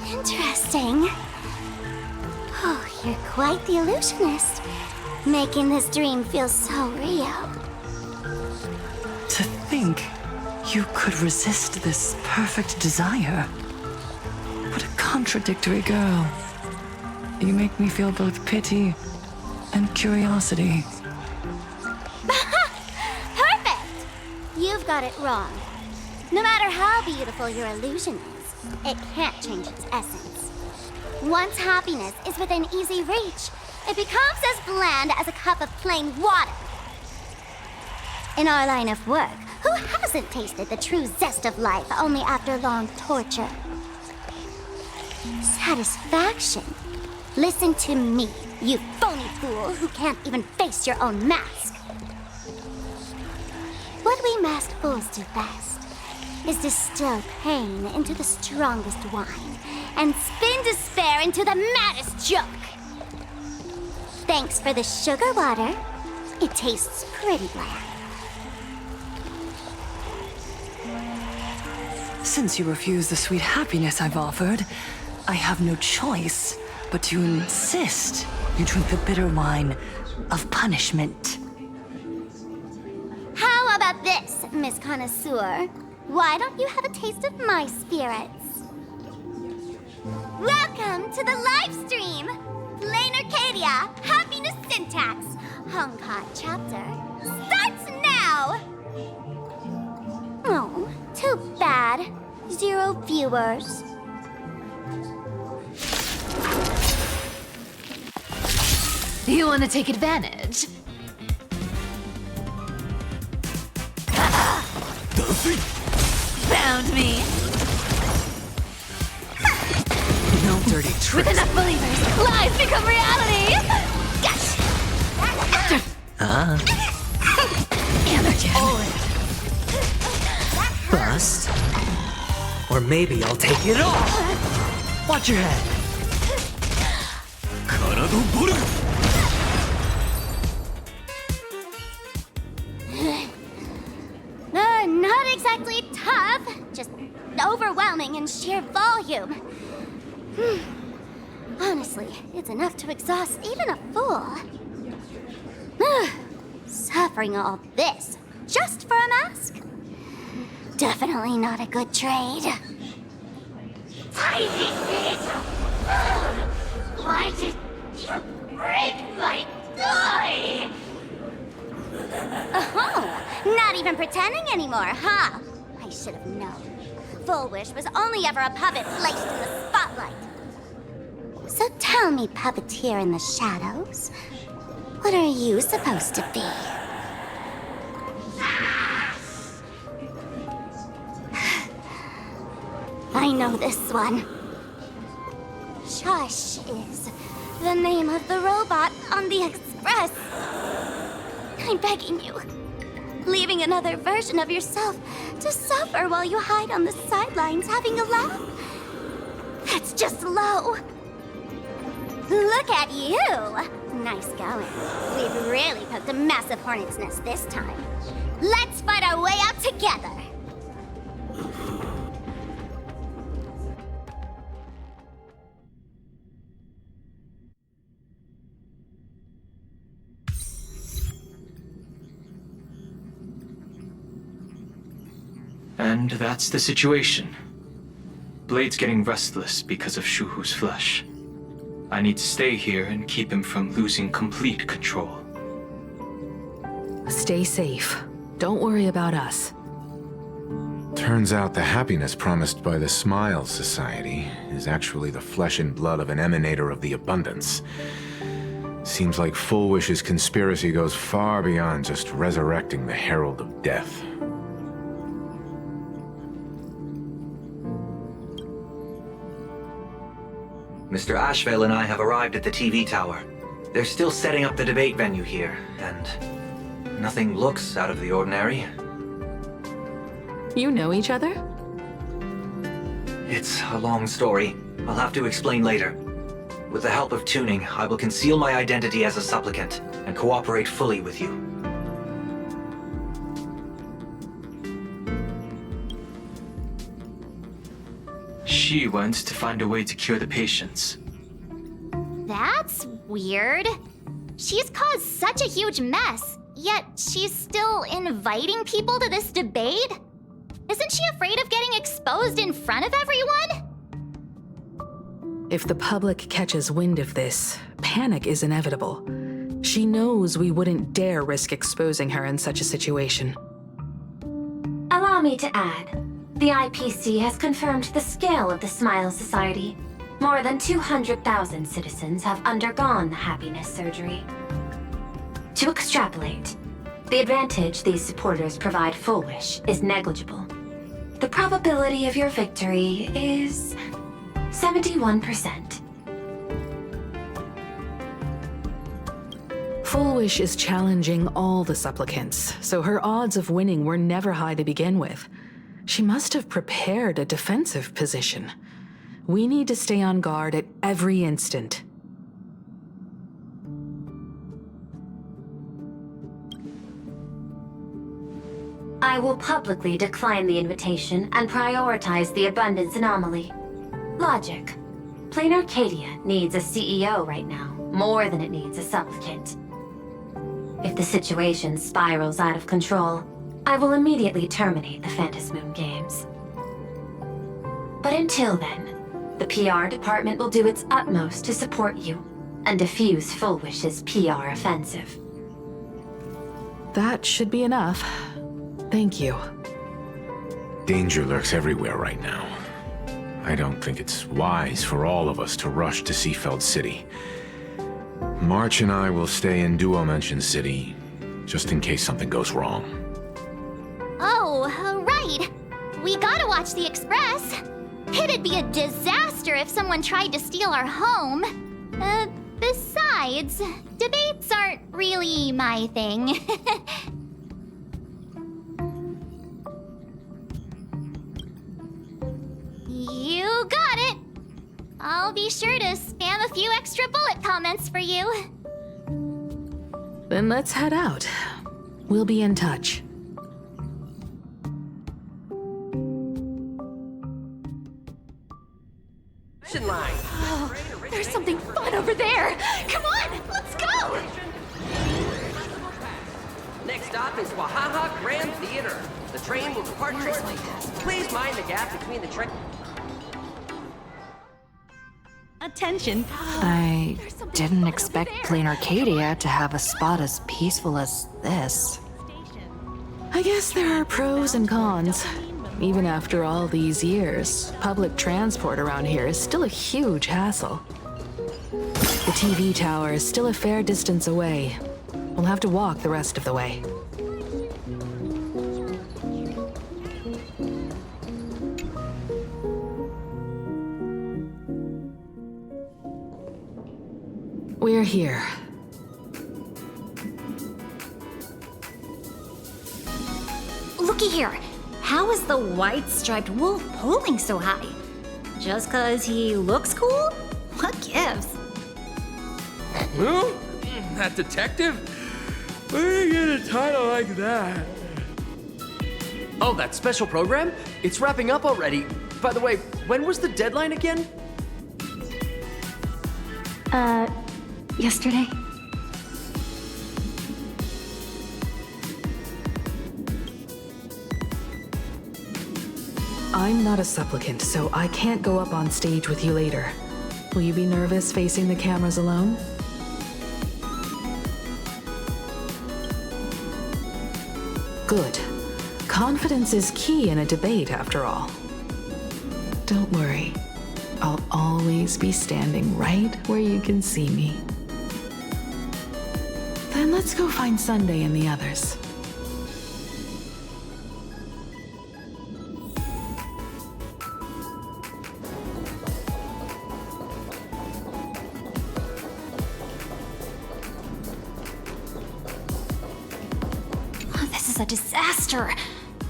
Interesting. Oh, you're quite the illusionist, making this dream feel so real. To think you could resist this perfect desire. What a contradictory girl. You make me feel both pity and curiosity. Perfect! You've got it wrong. No matter how beautiful your illusion is, it can't change its essence. Once happiness is within easy reach, it becomes as bland as a cup of plain water. In our line of work, who hasn't tasted the true zest of life only after long torture? Satisfaction. Listen to me, you phony fool who can't even face your own mask. What we masked fools do best is distill pain into the strongest wine and spin despair into the maddest joke. Thanks for the sugar water. It tastes pretty bland. Since you refuse the sweet happiness I've offered, I have no choice but to insist you drink the bitter wine of punishment. How about this, Miss Connoisseur? Why don't you have a taste of my spirits? Welcome to the live stream! Planarcadia, Happiness Syntax, Honkai chapter, starts now! Oh, too bad. 0 viewers. You want to take advantage? Found me! No dirty tricks. With enough believers, lies become reality! Anakin. Bust. Or maybe I'll take it off. Watch your head. Not exactly tough, just overwhelming in sheer volume. Honestly, it's enough to exhaust even a fool. Suffering all this just for a mask? Definitely not a good trade. Tiny little fool! Why did you break my toy? Oh, not even pretending anymore, huh? I should have known. Full Wish was only ever a puppet placed in the spotlight. So tell me, puppeteer in the shadows, what are you supposed to be? I know this one. Shush is the name of the robot on the Express. I'm begging you. Leaving another version of yourself to suffer while you hide on the sidelines having a laugh. That's just low. Look at you. Nice going. We've really poked a massive hornet's nest this time. Let's fight our way out together. And that's the situation. Blade's getting restless because of Shuhu's flesh. I need to stay here and keep him from losing complete control. Stay safe. Don't worry about us. Turns out the happiness promised by the Smile Society is actually the flesh and blood of an emanator of the abundance. Seems like Full Wish's conspiracy goes far beyond just resurrecting the Herald of Death. Mr. Ashvale and I have arrived at the TV tower. They're still setting up the debate venue here, and nothing looks out of the ordinary. You know each other? It's a long story. I'll have to explain later. With the help of tuning, I will conceal my identity as a supplicant and cooperate fully with you. She went to find a way to cure the patients. That's weird. She's caused such a huge mess, yet she's still inviting people to this debate? Isn't she afraid of getting exposed in front of everyone? If the public catches wind of this, panic is inevitable. She knows we wouldn't dare risk exposing her in such a situation. Allow me to add, the IPC has confirmed the scale of the Smile Society. More than 200,000 citizens have undergone the happiness surgery. To extrapolate, the advantage these supporters provide Full Wish is negligible. The probability of your victory is 71%. Full Wish is challenging all the supplicants, so her odds of winning were never high to begin with. She must have prepared a defensive position. We need to stay on guard at every instant. I will publicly decline the invitation and prioritize the abundance anomaly. Logic. Planarcadia needs a CEO right now, more than it needs a supplicant. If the situation spirals out of control, I will immediately terminate the Phantasmoon Games. But until then, the PR department will do its utmost to support you and defuse Full Wish's PR offensive. That should be enough. Thank you. Danger lurks everywhere right now. I don't think it's wise for all of us to rush to Seafeld City. March and I will stay in Duo Mansion City, just in case something goes wrong. Oh, right. We gotta watch the Express. It'd be a disaster if someone tried to steal our home. Besides, debates aren't really my thing. You got it. I'll be sure to spam a few extra bullet comments for you. Then let's head out. We'll be in touch. Line. Oh, there's something fun over there. Come on, let's go. Next stop is Wahaha Grand Theater. The train will depart shortly. Please mind the gap between the train. Attention. I didn't expect Planarcadia to have a spot as peaceful as this. I guess there are pros and cons. Even after all these years, public transport around here is still a huge hassle. The TV tower is still a fair distance away. We'll have to walk the rest of the way. We're here. Looky here. How is the white-striped wolf pulling so high? Just 'cause he looks cool? What gives? Who? That detective? Where do you get a title like that? Oh, that special program? It's wrapping up already. By the way, when was the deadline again? Yesterday. I'm not a supplicant, so I can't go up on stage with you later. Will you be nervous facing the cameras alone? Good. Confidence is key in a debate, after all. Don't worry. I'll always be standing right where you can see me. Then let's go find Sunday and the others. This is a disaster.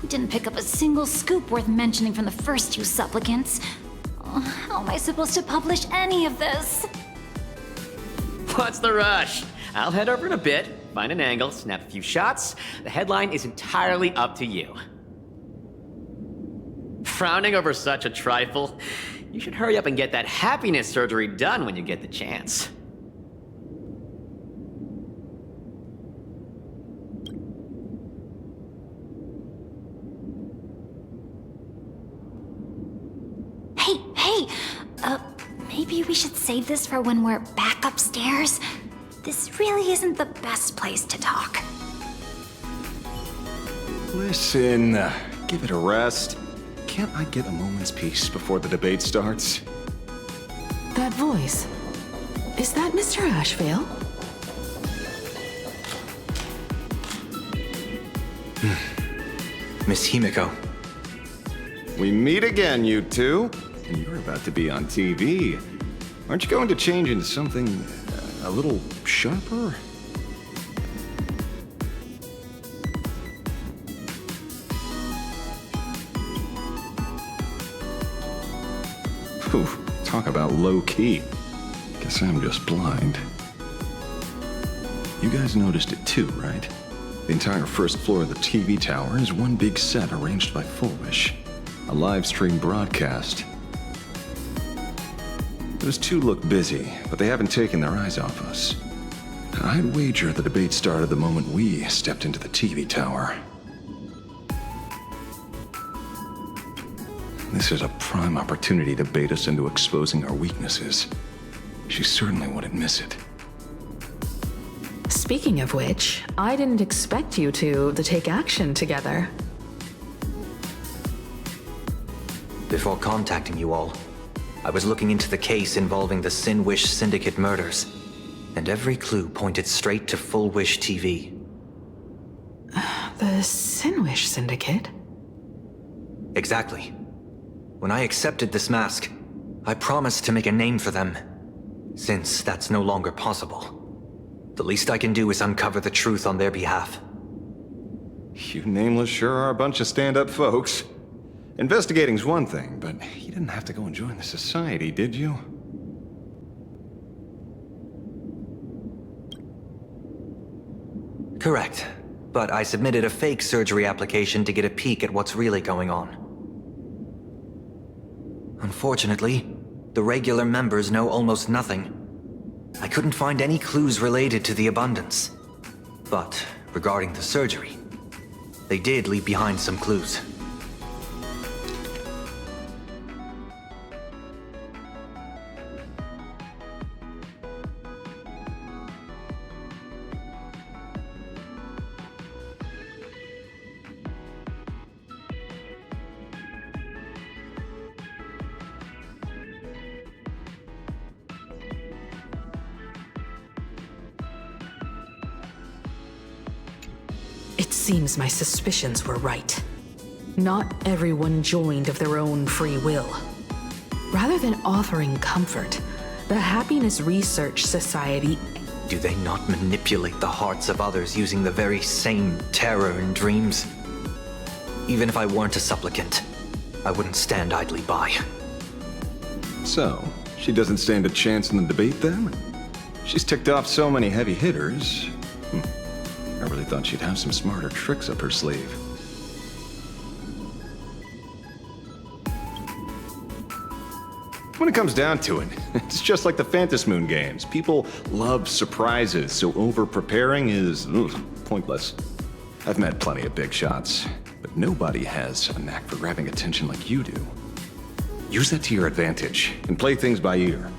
We didn't pick up a single scoop worth mentioning from the first two supplicants. How am I supposed to publish any of this? What's the rush? I'll head over in a bit, find an angle, snap a few shots. The headline is entirely up to you. Frowning over such a trifle? You should hurry up and get that happiness surgery done when you get the chance. Maybe we should save this for when we're back upstairs. This really isn't the best place to talk. Listen, give it a rest. Can't I get a moment's peace before the debate starts? That voice. Is that Mr. Ashvale? Miss Himiko. We meet again, you two. And you're about to be on TV. Aren't you going to change into something a little sharper? Whew, talk about low-key. Guess I'm just blind. You guys noticed it too, right? The entire first floor of the TV tower is one big set arranged by Foolish. A live stream broadcast. Those two look busy, but they haven't taken their eyes off us. I'd wager the debate started the moment we stepped into the TV tower. This is a prime opportunity to bait us into exposing our weaknesses. She certainly wouldn't miss it. Speaking of which, I didn't expect you two to take action together. Before contacting you all, I was looking into the case involving the Sin Wish Syndicate murders, and every clue pointed straight to Full Wish TV. The Sin Wish Syndicate? Exactly. When I accepted this mask, I promised to make a name for them. Since that's no longer possible, the least I can do is uncover the truth on their behalf. You nameless sure are a bunch of stand-up folks. Investigating's one thing, but you didn't have to go and join the society, did you? Correct. But I submitted a fake surgery application to get a peek at what's really going on. Unfortunately, the regular members know almost nothing. I couldn't find any clues related to the abundance. But regarding the surgery, they did leave behind some clues. It seems my suspicions were right. Not everyone joined of their own free will. Rather than offering comfort, the Happiness Research Society... Do they not manipulate the hearts of others using the very same terror and dreams? Even if I weren't a supplicant, I wouldn't stand idly by. So, she doesn't stand a chance in the debate then? She's ticked off so many heavy hitters. I really thought she'd have some smarter tricks up her sleeve. When it comes down to it, it's just like the Phantom Moon games. People love surprises, so over-preparing is pointless. I've met plenty of big shots, But nobody has a knack for grabbing attention like you do. Use that to your advantage, and play things by ear.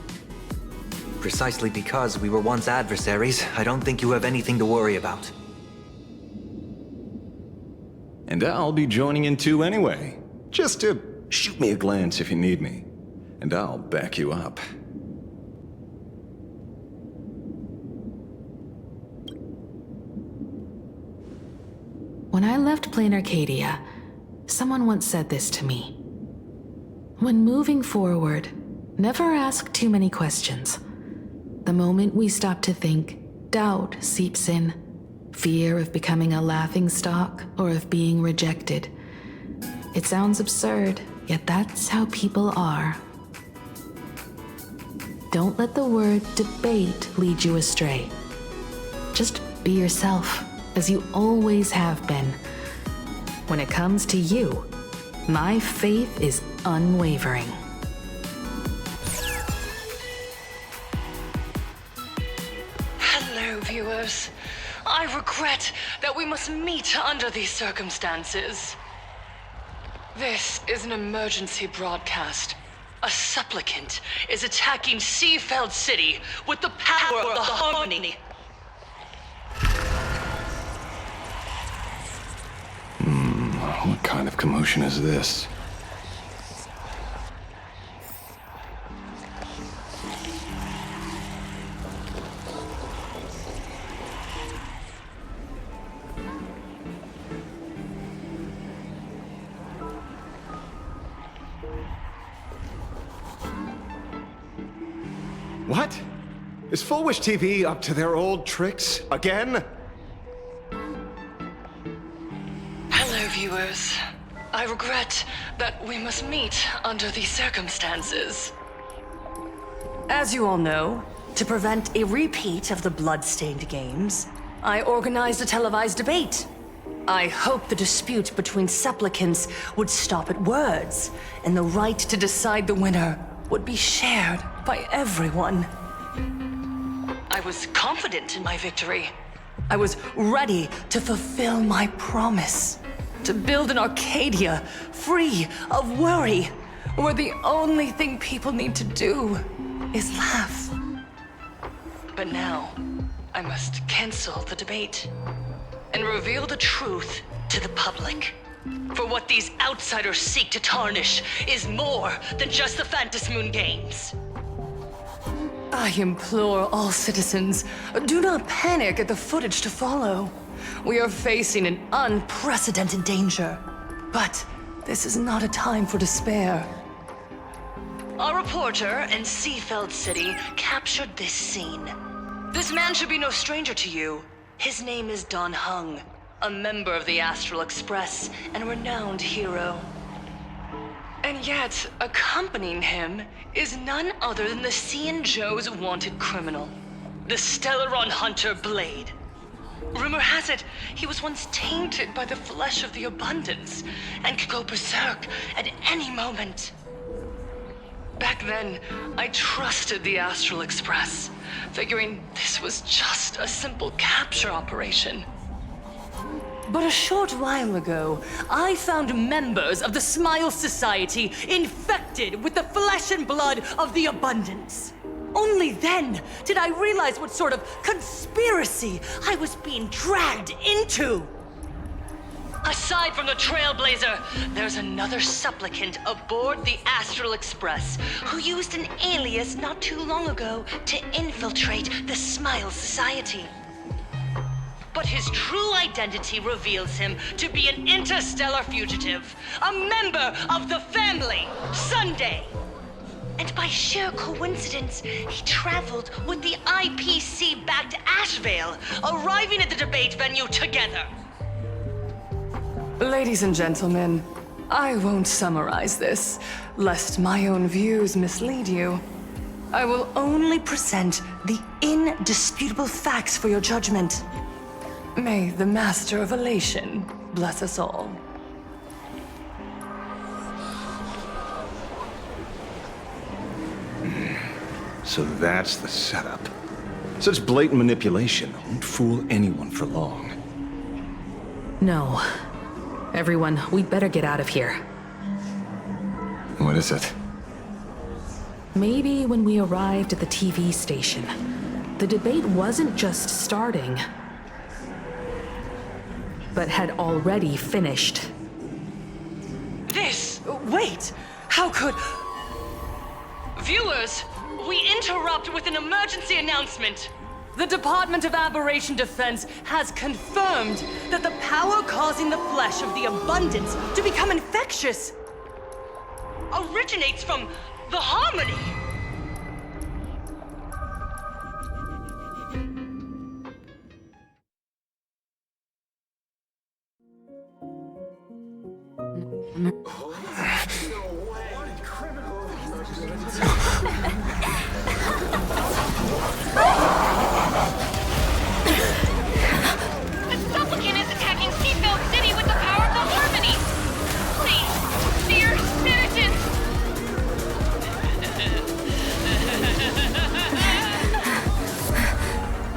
Precisely because we were once adversaries, I don't think you have anything to worry about. And I'll be joining in too anyway. Just to shoot me a glance if you need me. And I'll back you up. When I left Planarcadia, someone once said this to me. When moving forward, never ask too many questions. The moment we stop to think, doubt seeps in. Fear of becoming a laughingstock or of being rejected. It sounds absurd, yet that's how people are. Don't let the word debate lead you astray. Just be yourself, as you always have been. When it comes to you, my faith is unwavering. Hello, viewers. I regret that we must meet under these circumstances. This is an emergency broadcast. A supplicant is attacking Seafeld City with the power of the Harmony. What kind of commotion is this? What? Is Full Wish TV up to their old tricks again? Hello, viewers. I regret that we must meet under these circumstances. As you all know, to prevent a repeat of the blood-stained games, I organized a televised debate. I hoped the dispute between supplicants would stop at words, and the right to decide the winner would be shared by everyone. I was confident in my victory. I was ready to fulfill my promise. To build an Arcadia free of worry, where the only thing people need to do is laugh. But now, I must cancel the debate and reveal the truth to the public. For what these outsiders seek to tarnish is more than just the Phantom Moon games. I implore all citizens, do not panic at the footage to follow. We are facing an unprecedented danger. But this is not a time for despair. A reporter in Seafeld City captured this scene. This man should be no stranger to you. His name is Don Hung, a member of the Astral Express and a renowned hero. And yet, accompanying him is none other than the Cian Joe's wanted criminal, the Stellaron hunter Blade. Rumor has it, he was once tainted by the flesh of the Abundance and could go berserk at any moment. Back then, I trusted the Astral Express, figuring this was just a simple capture operation. But a short while ago, I found members of the Smile Society infected with the flesh and blood of the Abundance. Only then did I realize what sort of conspiracy I was being dragged into. Aside from the Trailblazer, there's another supplicant aboard the Astral Express who used an alias not too long ago to infiltrate the Smile Society. But his true identity reveals him to be an interstellar fugitive, a member of the family, Sunday. And by sheer coincidence, he traveled with the IPC-backed Ashvale, arriving at the debate venue together. Ladies and gentlemen, I won't summarize this, lest my own views mislead you. I will only present the indisputable facts for your judgment. May the Master of Elation bless us all. So that's the setup. Such blatant manipulation won't fool anyone for long. No. Everyone, we'd better get out of here. What is it? Maybe when we arrived at the TV station, the debate wasn't just starting, but had already finished. Wait! How could... Viewers, we interrupt with an emergency announcement. The Department of Aberration Defense has confirmed that the power causing the flesh of the abundance to become infectious originates from the harmony. The supplicant is attacking Seafield City with the power of the harmony! Please, dear citizens!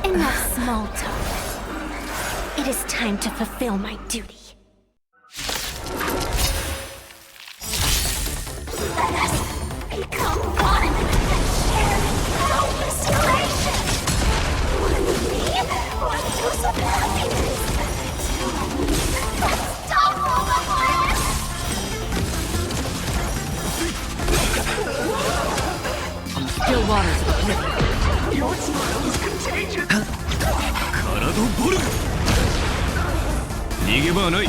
Enough small talk. It is time to fulfill my duty. Let us become one and share our restoration. One with me, one dose of happiness. Unstoppable the plan! Still waters of the planet. Your smile is contagious. 体ボルグ逃げ場はない。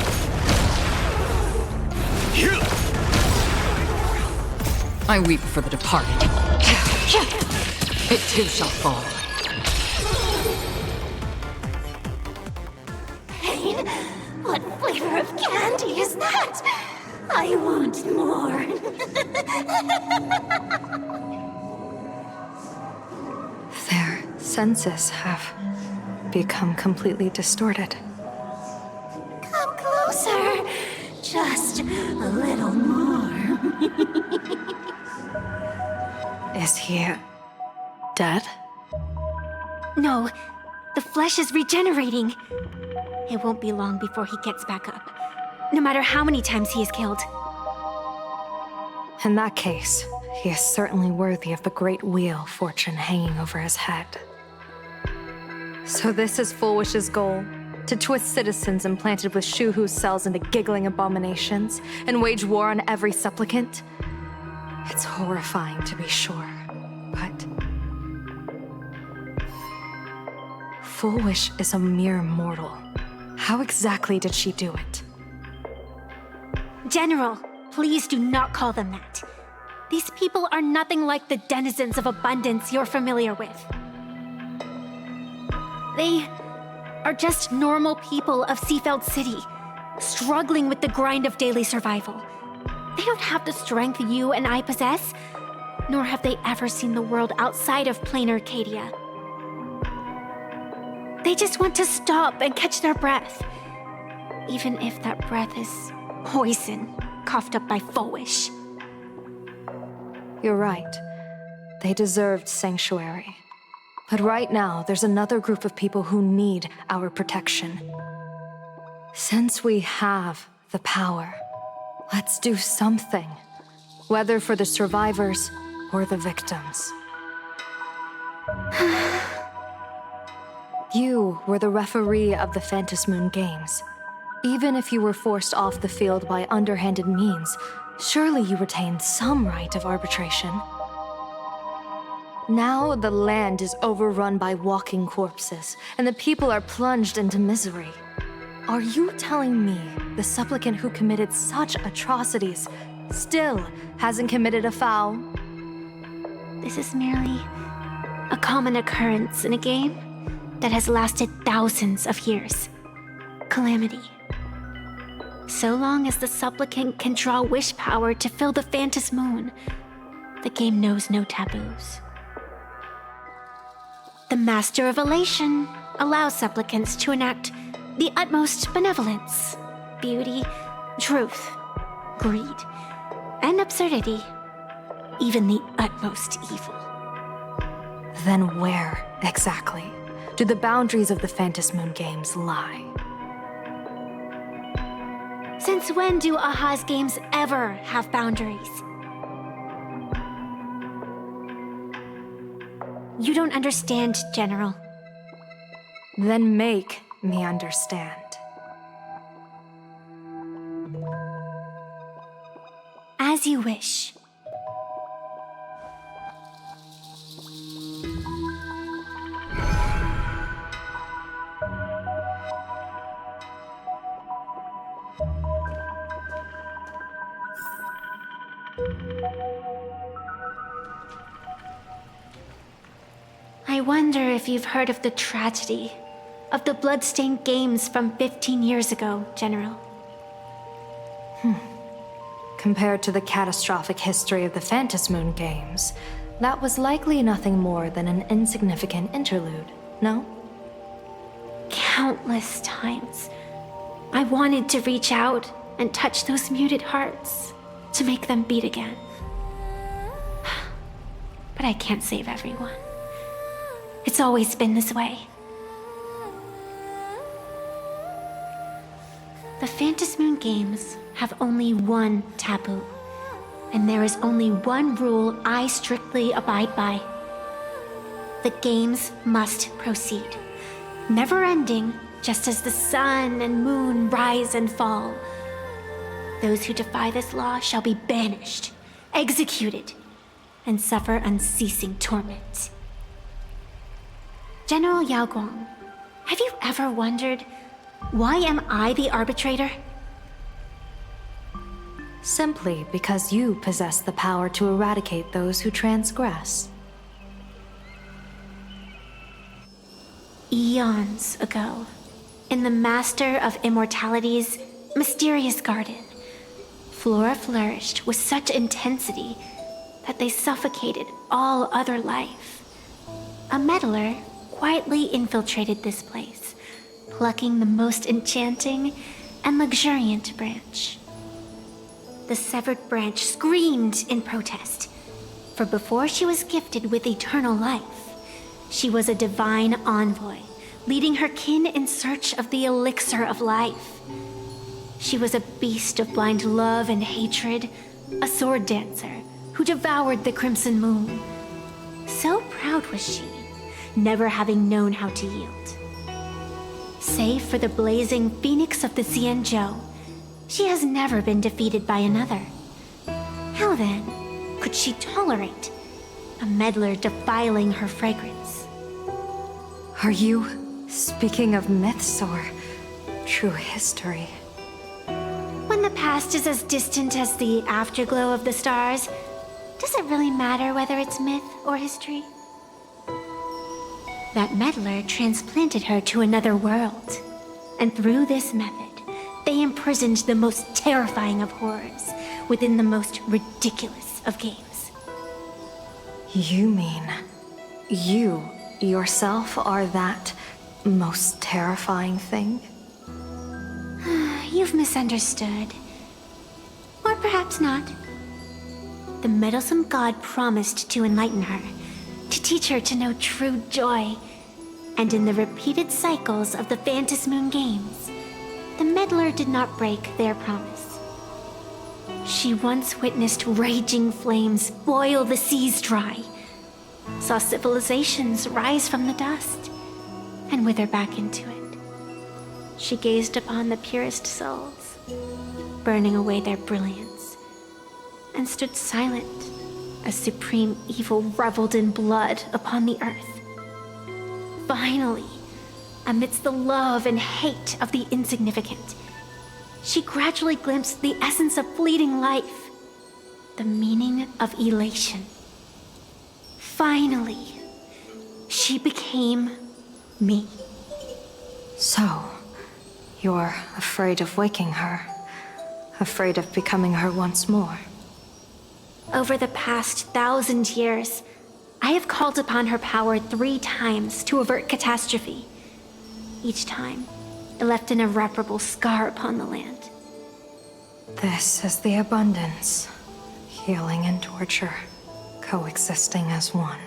I weep for the departed. It too shall fall. Pain? What flavor of candy is that? I want more. Their senses have become completely distorted. Come closer. Just a little more. Is he dead? No, the flesh is regenerating. It won't be long before he gets back up, no matter how many times he is killed. In that case, he is certainly worthy of the great wheel fortune hanging over his head. So this is Fullwish's goal? To twist citizens implanted with Shuhu cells into giggling abominations and wage war on every supplicant? It's horrifying to be sure, but... Fullwish is a mere mortal. How exactly did she do it? General, please do not call them that. These people are nothing like the denizens of abundance you're familiar with. They are just normal people of Seafield City, struggling with the grind of daily survival. They don't have the strength you and I possess, nor have they ever seen the world outside of Planarcadia. They just want to stop and catch their breath, even if that breath is poison coughed up by Fullwish. You're right. They deserved sanctuary. But right now, there's another group of people who need our protection. Since we have the power, let's do something. Whether for the survivors or the victims. You were the referee of the Phantom Moon Games. Even if you were forced off the field by underhanded means, surely you retained some right of arbitration. Now the land is overrun by walking corpses, and the people are plunged into misery. Are you telling me the supplicant who committed such atrocities still hasn't committed a foul? This is merely a common occurrence in a game that has lasted thousands of years. Calamity. So long as the supplicant can draw wish power to fill the Phantom Moon, the game knows no taboos. The Master of Elation allows supplicants to enact the utmost benevolence, beauty, truth, greed, and absurdity, even the utmost evil. Then where, exactly, do the boundaries of the Phantom Moon Games lie? Since when do Aha's games ever have boundaries? You don't understand, General. Then make me understand. As you wish. I wonder if you've heard of the tragedy of the bloodstained games from 15 years ago, General. Compared to the catastrophic history of the Phantom Moon games, that was likely nothing more than an insignificant interlude, no? Countless times, I wanted to reach out and touch those muted hearts to make them beat again. But I can't save everyone. It's always been this way. The Phantom Moon games have only one taboo, and there is only one rule I strictly abide by. The games must proceed, never ending, just as the sun and moon rise and fall. Those who defy this law shall be banished, executed, and suffer unceasing torment. General Yao Guang, have you ever wondered, why am I the arbitrator? Simply because you possess the power to eradicate those who transgress. Eons ago, in the Master of Immortality's mysterious garden, flora flourished with such intensity that they suffocated all other life. A meddler quietly infiltrated this place, plucking the most enchanting and luxuriant branch. The severed branch screamed in protest, for before she was gifted with eternal life, she was a divine envoy, leading her kin in search of the elixir of life. She was a beast of blind love and hatred, a sword dancer who devoured the crimson moon. So proud was she, never having known how to yield. Save for the blazing phoenix of the Xianzhou, she has never been defeated by another. How then could she tolerate a meddler defiling her fragrance? Are you speaking of myths or true history? When the past is as distant as the afterglow of the stars, does it really matter whether it's myth or history? That meddler transplanted her to another world, and through this method, they imprisoned the most terrifying of horrors within the most ridiculous of games. You mean you yourself are that most terrifying thing? You've misunderstood. Or perhaps not. The meddlesome god promised to enlighten her, to teach her to know true joy. And in the repeated cycles of the Phantom Moon games, the meddler did not break their promise. She once witnessed raging flames boil the seas dry, saw civilizations rise from the dust, and wither back into it. She gazed upon the purest souls, burning away their brilliance, and stood silent as supreme evil reveled in blood upon the earth. Finally, amidst the love and hate of the insignificant, she gradually glimpsed the essence of fleeting life, the meaning of elation. Finally, she became me. So, you're afraid of waking her, afraid of becoming her once more. Over the past 1,000 years, I have called upon her power 3 times to avert catastrophe. Each time, it left an irreparable scar upon the land. This is the abundance, healing and torture, coexisting as one.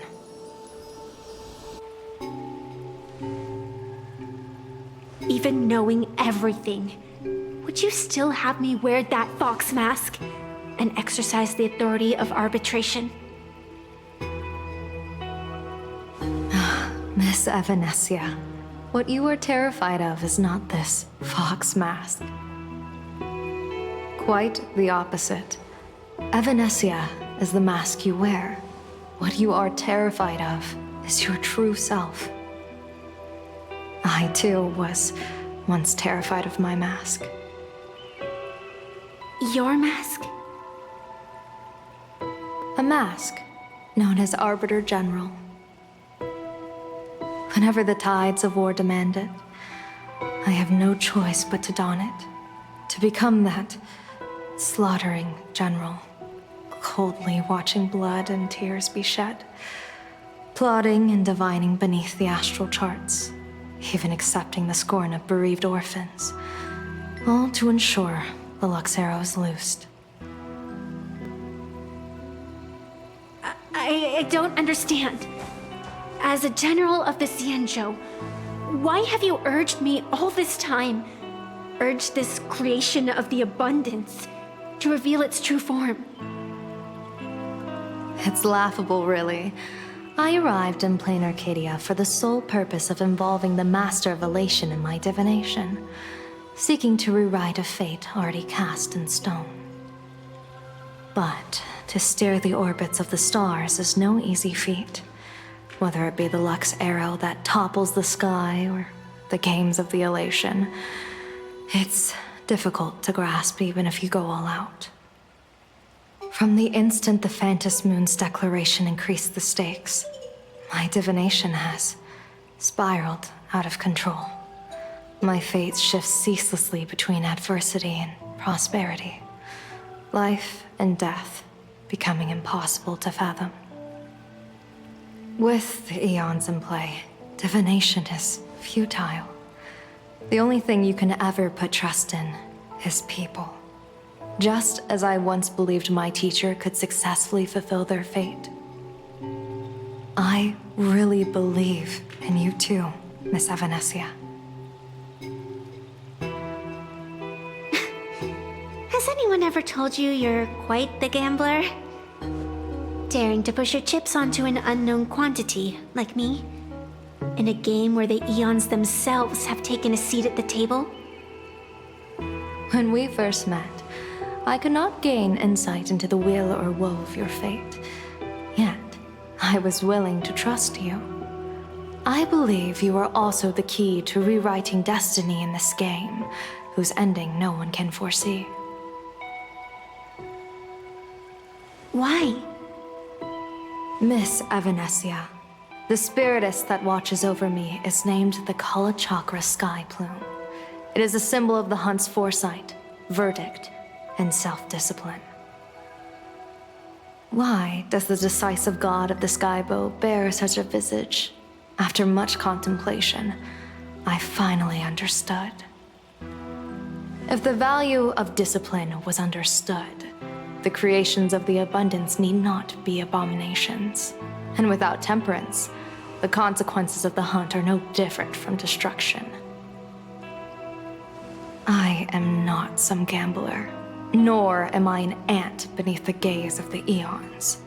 Even knowing everything, would would you still have me wear that fox mask and exercise the authority of arbitration? Miss Evanesia, what you are terrified of is not this fox mask. Quite the opposite. Evanesia is the mask you wear. What you are terrified of is your true self. I, too, was once terrified of my mask. Your mask? A mask known as Arbiter General. Whenever the tides of war demand it, I have no choice but to don it, to become that slaughtering general, coldly watching blood and tears be shed, plotting and divining beneath the astral charts, even accepting the scorn of bereaved orphans, all to ensure the Luxero is loosed. I don't understand. As a general of the Xianzhou, why have you urged me all this time, urged this creation of the abundance, to reveal its true form? It's laughable, really. I arrived in Planarcadia for the sole purpose of involving the Master of Elation in my divination, seeking to rewrite a fate already cast in stone. But to steer the orbits of the stars is no easy feat, whether it be the Lux arrow that topples the sky or the games of the Elation. It's difficult to grasp even if you go all out. From the instant the Phantom Moon's declaration increased the stakes, my divination has spiraled out of control. My fate shifts ceaselessly between adversity and prosperity, life and death becoming impossible to fathom. With the eons in play, divination is futile. The only thing you can ever put trust in is people. Just as I once believed my teacher could successfully fulfill their fate. I really believe in you too, Miss Evanesia. Has anyone ever told you you're quite the gambler? Daring to push your chips onto an unknown quantity, like me? In a game where the eons themselves have taken a seat at the table? When we first met, I could not gain insight into the will or woe of your fate. Yet, I was willing to trust you. I believe you are also the key to rewriting destiny in this game, whose ending no one can foresee. Why? Miss Evanesia, the spiritess that watches over me is named the Kala Chakra Sky Plume. It is a symbol of the hunt's foresight, verdict, and self-discipline. Why does the decisive god of the skybow bear such a visage? After much contemplation, I finally understood. If the value of discipline was understood, the creations of the abundance need not be abominations. And without temperance, the consequences of the hunt are no different from destruction. I am not some gambler. Nor am I an ant beneath the gaze of the eons.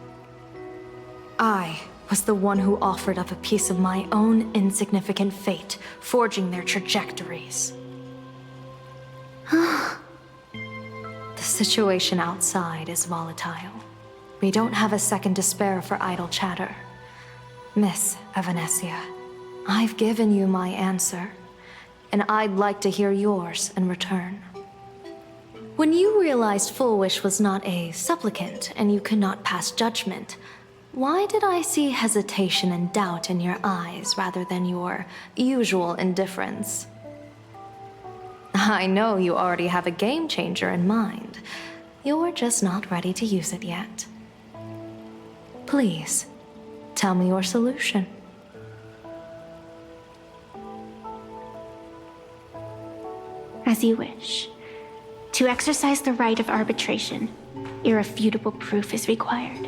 I was the one who offered up a piece of my own insignificant fate, forging their trajectories. The situation outside is volatile. We don't have a second to spare for idle chatter. Miss Evanesia, I've given you my answer, and I'd like to hear yours in return. When you realized Full Wish was not a supplicant and you could not pass judgment, why did I see hesitation and doubt in your eyes rather than your usual indifference? I know you already have a game changer in mind. You're just not ready to use it yet. Please, tell me your solution. As you wish. To exercise the right of arbitration, irrefutable proof is required.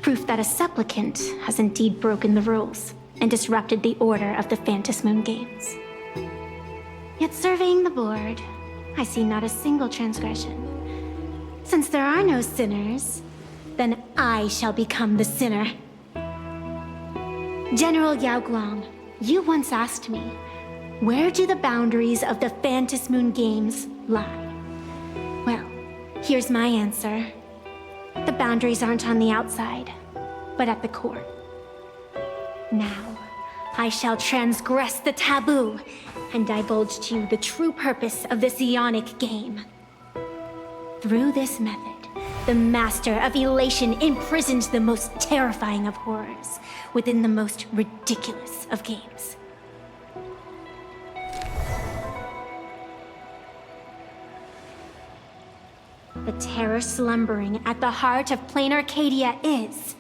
Proof that a supplicant has indeed broken the rules and disrupted the order of the Phantom Moon Games. Yet surveying the board, I see not a single transgression. Since there are no sinners, then I shall become the sinner. General Yao Glong, you once asked me, where do the boundaries of the Phantom Moon Games lie? Well, here's my answer. The boundaries aren't on the outside, but at the core. Now, I shall transgress the taboo and divulge to you the true purpose of this Ionic game. Through this method, the Master of Elation imprisoned the most terrifying of horrors within the most ridiculous of games. The terror slumbering at the heart of Planarcadia is...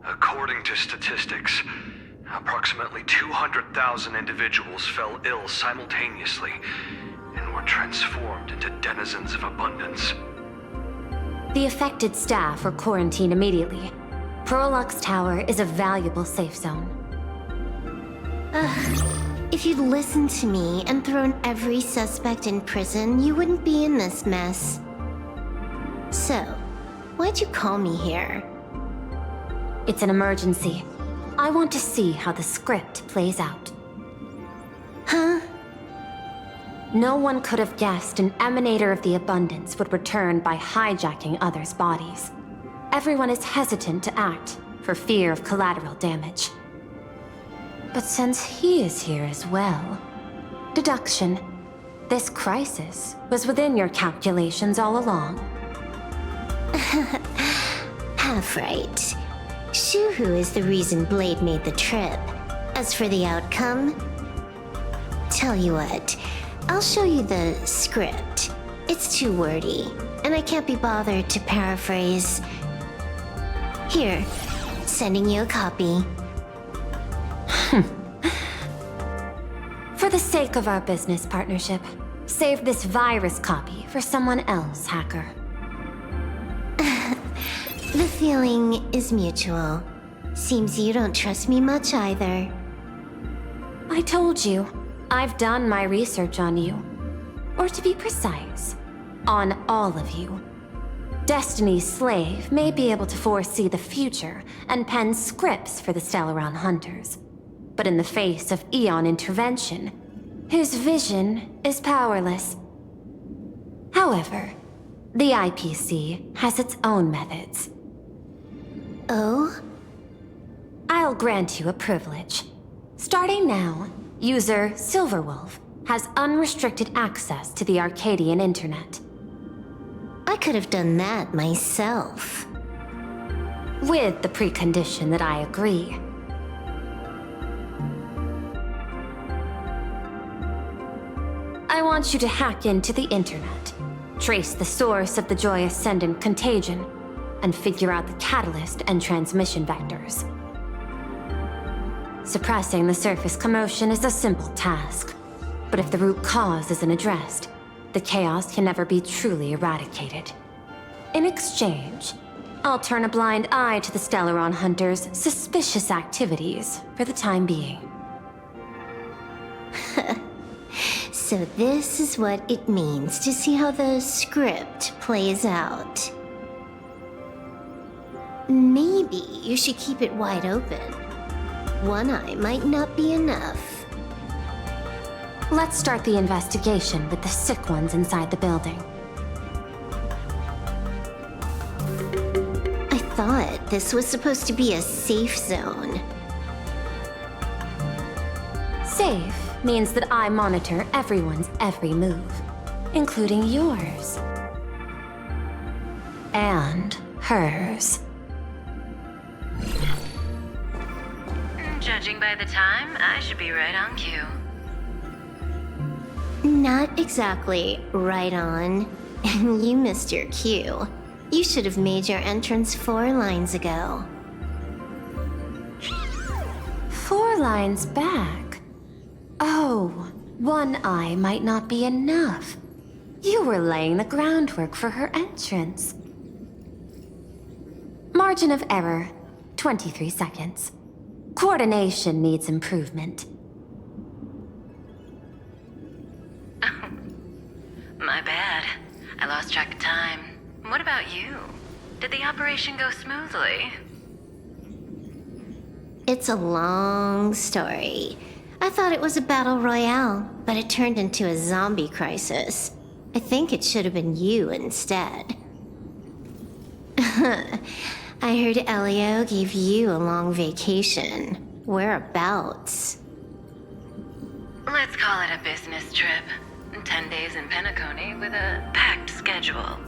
According to statistics, approximately 200,000 individuals fell ill simultaneously and were transformed into denizens of abundance. The affected staff were quarantined immediately. Prolux Tower is a valuable safe zone. If you'd listened to me and thrown every suspect in prison, you wouldn't be in this mess. So, why'd you call me here? It's an emergency. I want to see how the script plays out. Huh? No one could have guessed an emanator of the abundance would return by hijacking others' bodies. Everyone is hesitant to act for fear of collateral damage. But since he is here as well, deduction. This crisis was within your calculations all along. Half right. Shuhu is the reason Blade made the trip. As for the outcome, tell you what, I'll show you the script. It's too wordy, and I can't be bothered to paraphrase. Here, sending you a copy. For the sake of our business partnership, save this virus copy for someone else, hacker. The feeling is mutual. Seems you don't trust me much either. I told you, I've done my research on you. Or to be precise, on all of you. Destiny's slave may be able to foresee the future and pen scripts for the Stellaron hunters. But in the face of Eon intervention, his vision is powerless. However, the IPC has its own methods. Oh? I'll grant you a privilege. Starting now, user Silverwolf has unrestricted access to the Arcadian internet. I could have done that myself. With the precondition that I agree. I want you to hack into the internet, trace the source of the Joy Ascendant contagion, and figure out the catalyst and transmission vectors. Suppressing the surface commotion is a simple task, but if the root cause isn't addressed, the chaos can never be truly eradicated. In exchange, I'll turn a blind eye to the Stellaron hunters' suspicious activities for the time being. So this is what it means to see how the script plays out. Maybe you should keep it wide open. One eye might not be enough. Let's start the investigation with the sick ones inside the building. I thought this was supposed to be a safe zone. Safe means that I monitor everyone's every move, including yours. And hers. Judging by the time, I should be right on cue. Not exactly right on. And you missed your cue. You should have made your entrance 4 lines ago. Caroline's back. Oh, one eye might not be enough. You were laying the groundwork for her entrance. Margin of error, 23 seconds. Coordination needs improvement. My bad. I lost track of time. What about you? Did the operation go smoothly? It's a long story. I thought it was a battle royale, but it turned into a zombie crisis. I think it should have been you instead. I heard Elio gave you a long vacation. Whereabouts? Let's call it a business trip. 10 days in Penacony with a packed schedule.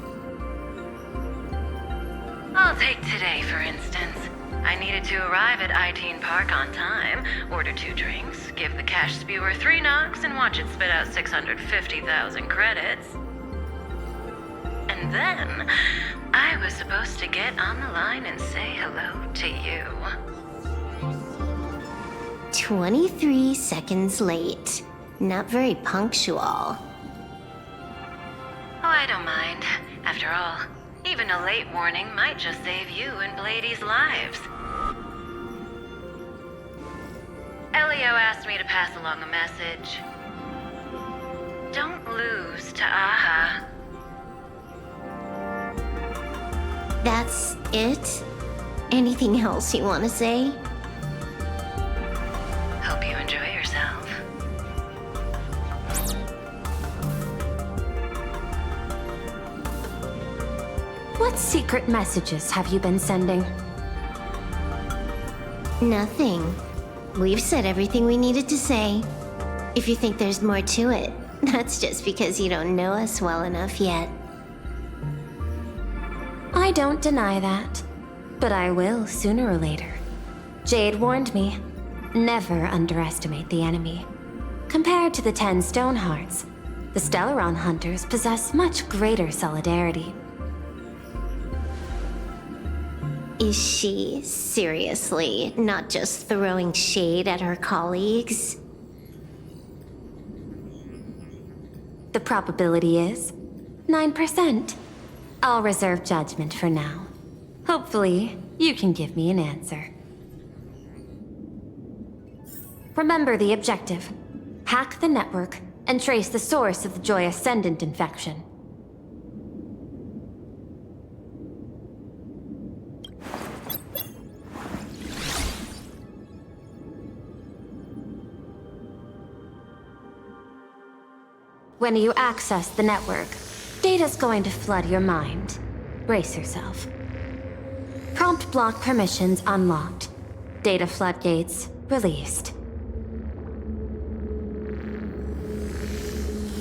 I'll take today, for instance. I needed to arrive at I-Teen Park on time, order 2 drinks, give the cash spewer 3 knocks, and watch it spit out 650,000 credits. And then, I was supposed to get on the line and say hello to you. 23 seconds late. Not very punctual. Oh, I don't mind. After all, even a late warning might just save you and Blady's lives. Elio asked me to pass along a message. Don't lose to Aha. That's it? Anything else you want to say? Hope you enjoy yourself. What secret messages have you been sending? Nothing. We've said everything we needed to say. If you think there's more to it, that's just because you don't know us well enough yet. I don't deny that, but I will sooner or later. Jade warned me, never underestimate the enemy. Compared to the 10 Stonehearts, the Stellaron Hunters possess much greater solidarity. Is she seriously not just throwing shade at her colleagues? The probability is 9%. I'll reserve judgment for now. Hopefully, you can give me an answer. Remember the objective. Hack the network and trace the source of the Joy Ascendant infection. When you access the network, data's going to flood your mind. Brace yourself. Prompt block permissions unlocked. Data floodgates released.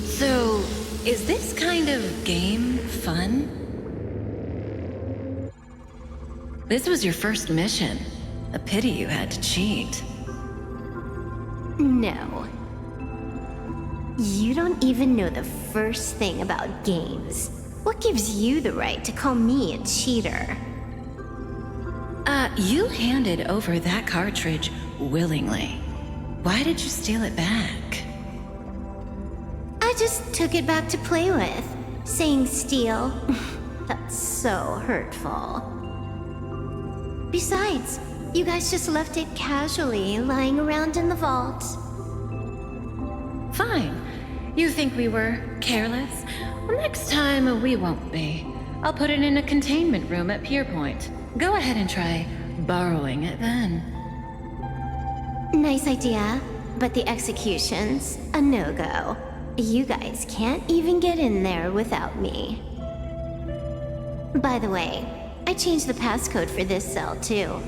So, is this kind of game fun? This was your first mission. A pity you had to cheat. No. You don't even know the first thing about games. What gives you the right to call me a cheater? You handed over that cartridge willingly. Why did you steal it back? I just took it back to play with. Saying steal, that's so hurtful. Besides, you guys just left it casually lying around in the vault. Fine. You think we were careless? Well, next time we won't be. I'll put it in a containment room at Pierpoint. Go ahead and try borrowing it then. Nice idea, but the execution's a no-go. You guys can't even get in there without me. By the way, I changed the passcode for this cell too.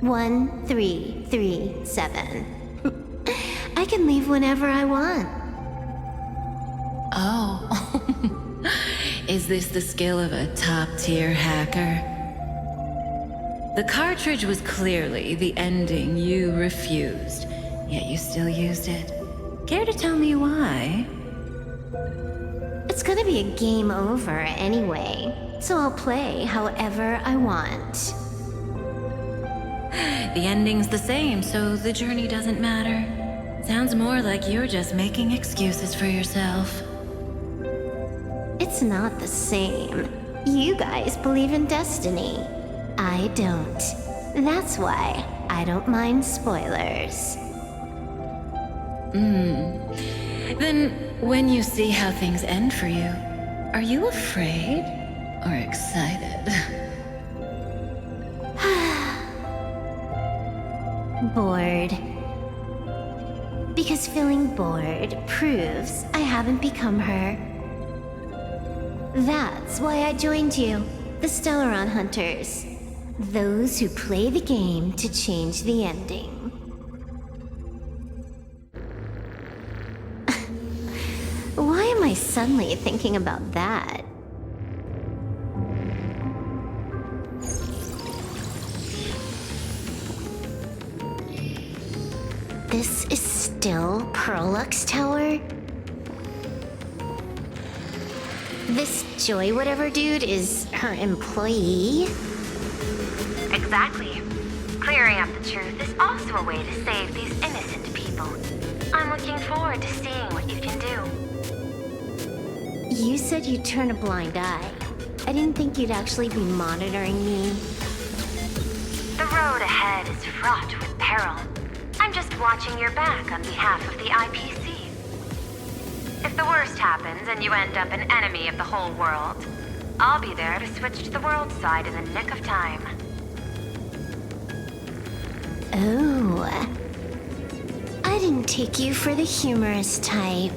1337. I can leave whenever I want. Oh. Is this the skill of a top-tier hacker? The cartridge was clearly the ending you refused, yet you still used it. Care to tell me why? It's gonna be a game over anyway, so I'll play however I want. The ending's the same, so the journey doesn't matter. Sounds more like you're just making excuses for yourself. It's not the same. You guys believe in destiny. I don't. That's why I don't mind spoilers. Then, when you see how things end for you, are you afraid or excited? Bored. Because feeling bored proves I haven't become her. That's why I joined you, the Stellaron Hunters. Those who play the game to change the ending. Why am I suddenly thinking about that? This is still Perlux Tower? This Joy whatever dude is her employee? Exactly. Clearing up the truth is also a way to save these innocent people. I'm looking forward to seeing what you can do. You said you'd turn a blind eye. I didn't think you'd actually be monitoring me. The road ahead is fraught with peril. I'm just watching your back on behalf of the IPC. If the worst happens and you end up an enemy of the whole world, I'll be there to switch to the world side in the nick of time. Oh. I didn't take you for the humorous type.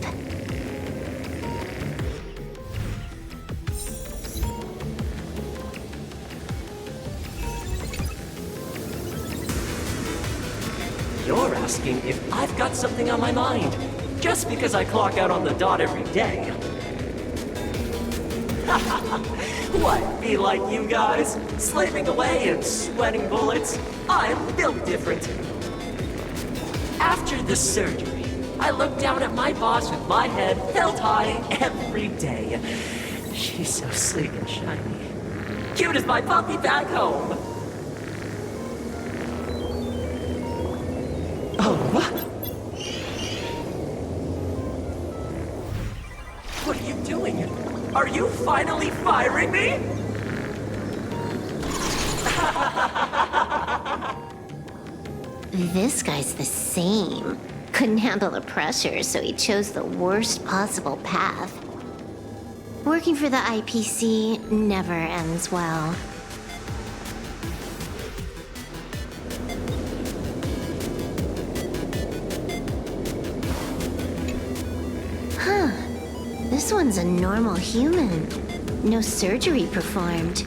You're asking if I've got something on my mind, just because I clock out on the dot every day. What, be like you guys, slaving away and sweating bullets? I'm built different. After the surgery, I look down at my boss with my head held high every day. She's so sleek and shiny. Cute as my puppy back home. Oh, what? What are you doing? Are you finally firing me? This guy's the same. Couldn't handle the pressure, so he chose the worst possible path. Working for the IPC never ends well. Huh. This one's a normal human. No surgery performed.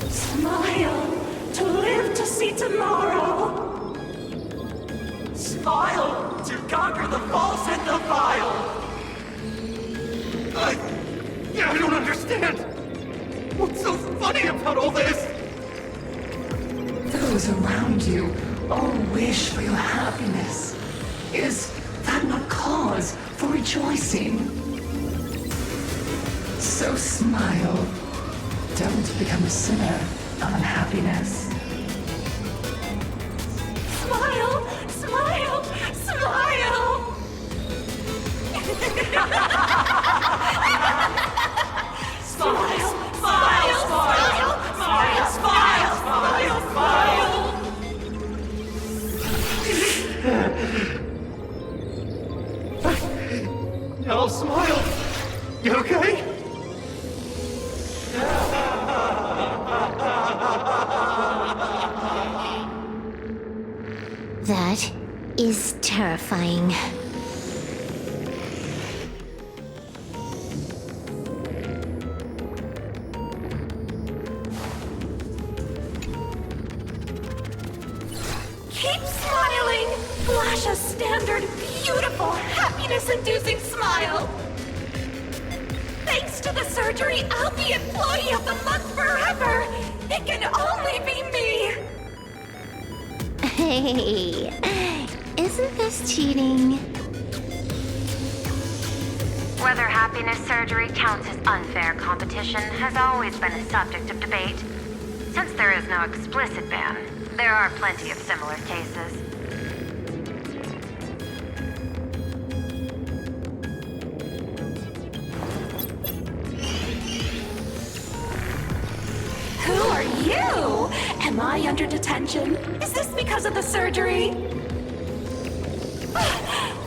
Smile to live to see tomorrow. Smile to conquer the false and the vile. I don't understand. What's so funny about all this? Those around you all wish for your happiness. Is that not cause for rejoicing? So smile. Don't become a sinner of unhappiness. Smile! Smile! Smile! Smile! Smile! Smile! Smile! Smile! Smile! Smile! No, smile! You okay? That is terrifying. Keep smiling! Flash a standard, beautiful, happiness-inducing smile! Thanks to the surgery, I'll be Employee of the Month forever! It can only be me! Hey, isn't this cheating? Whether happiness surgery counts as unfair competition has always been a subject of debate. Since there is no explicit ban, there are plenty of similar cases. Who are you? Am I under detention? Is this because of the surgery?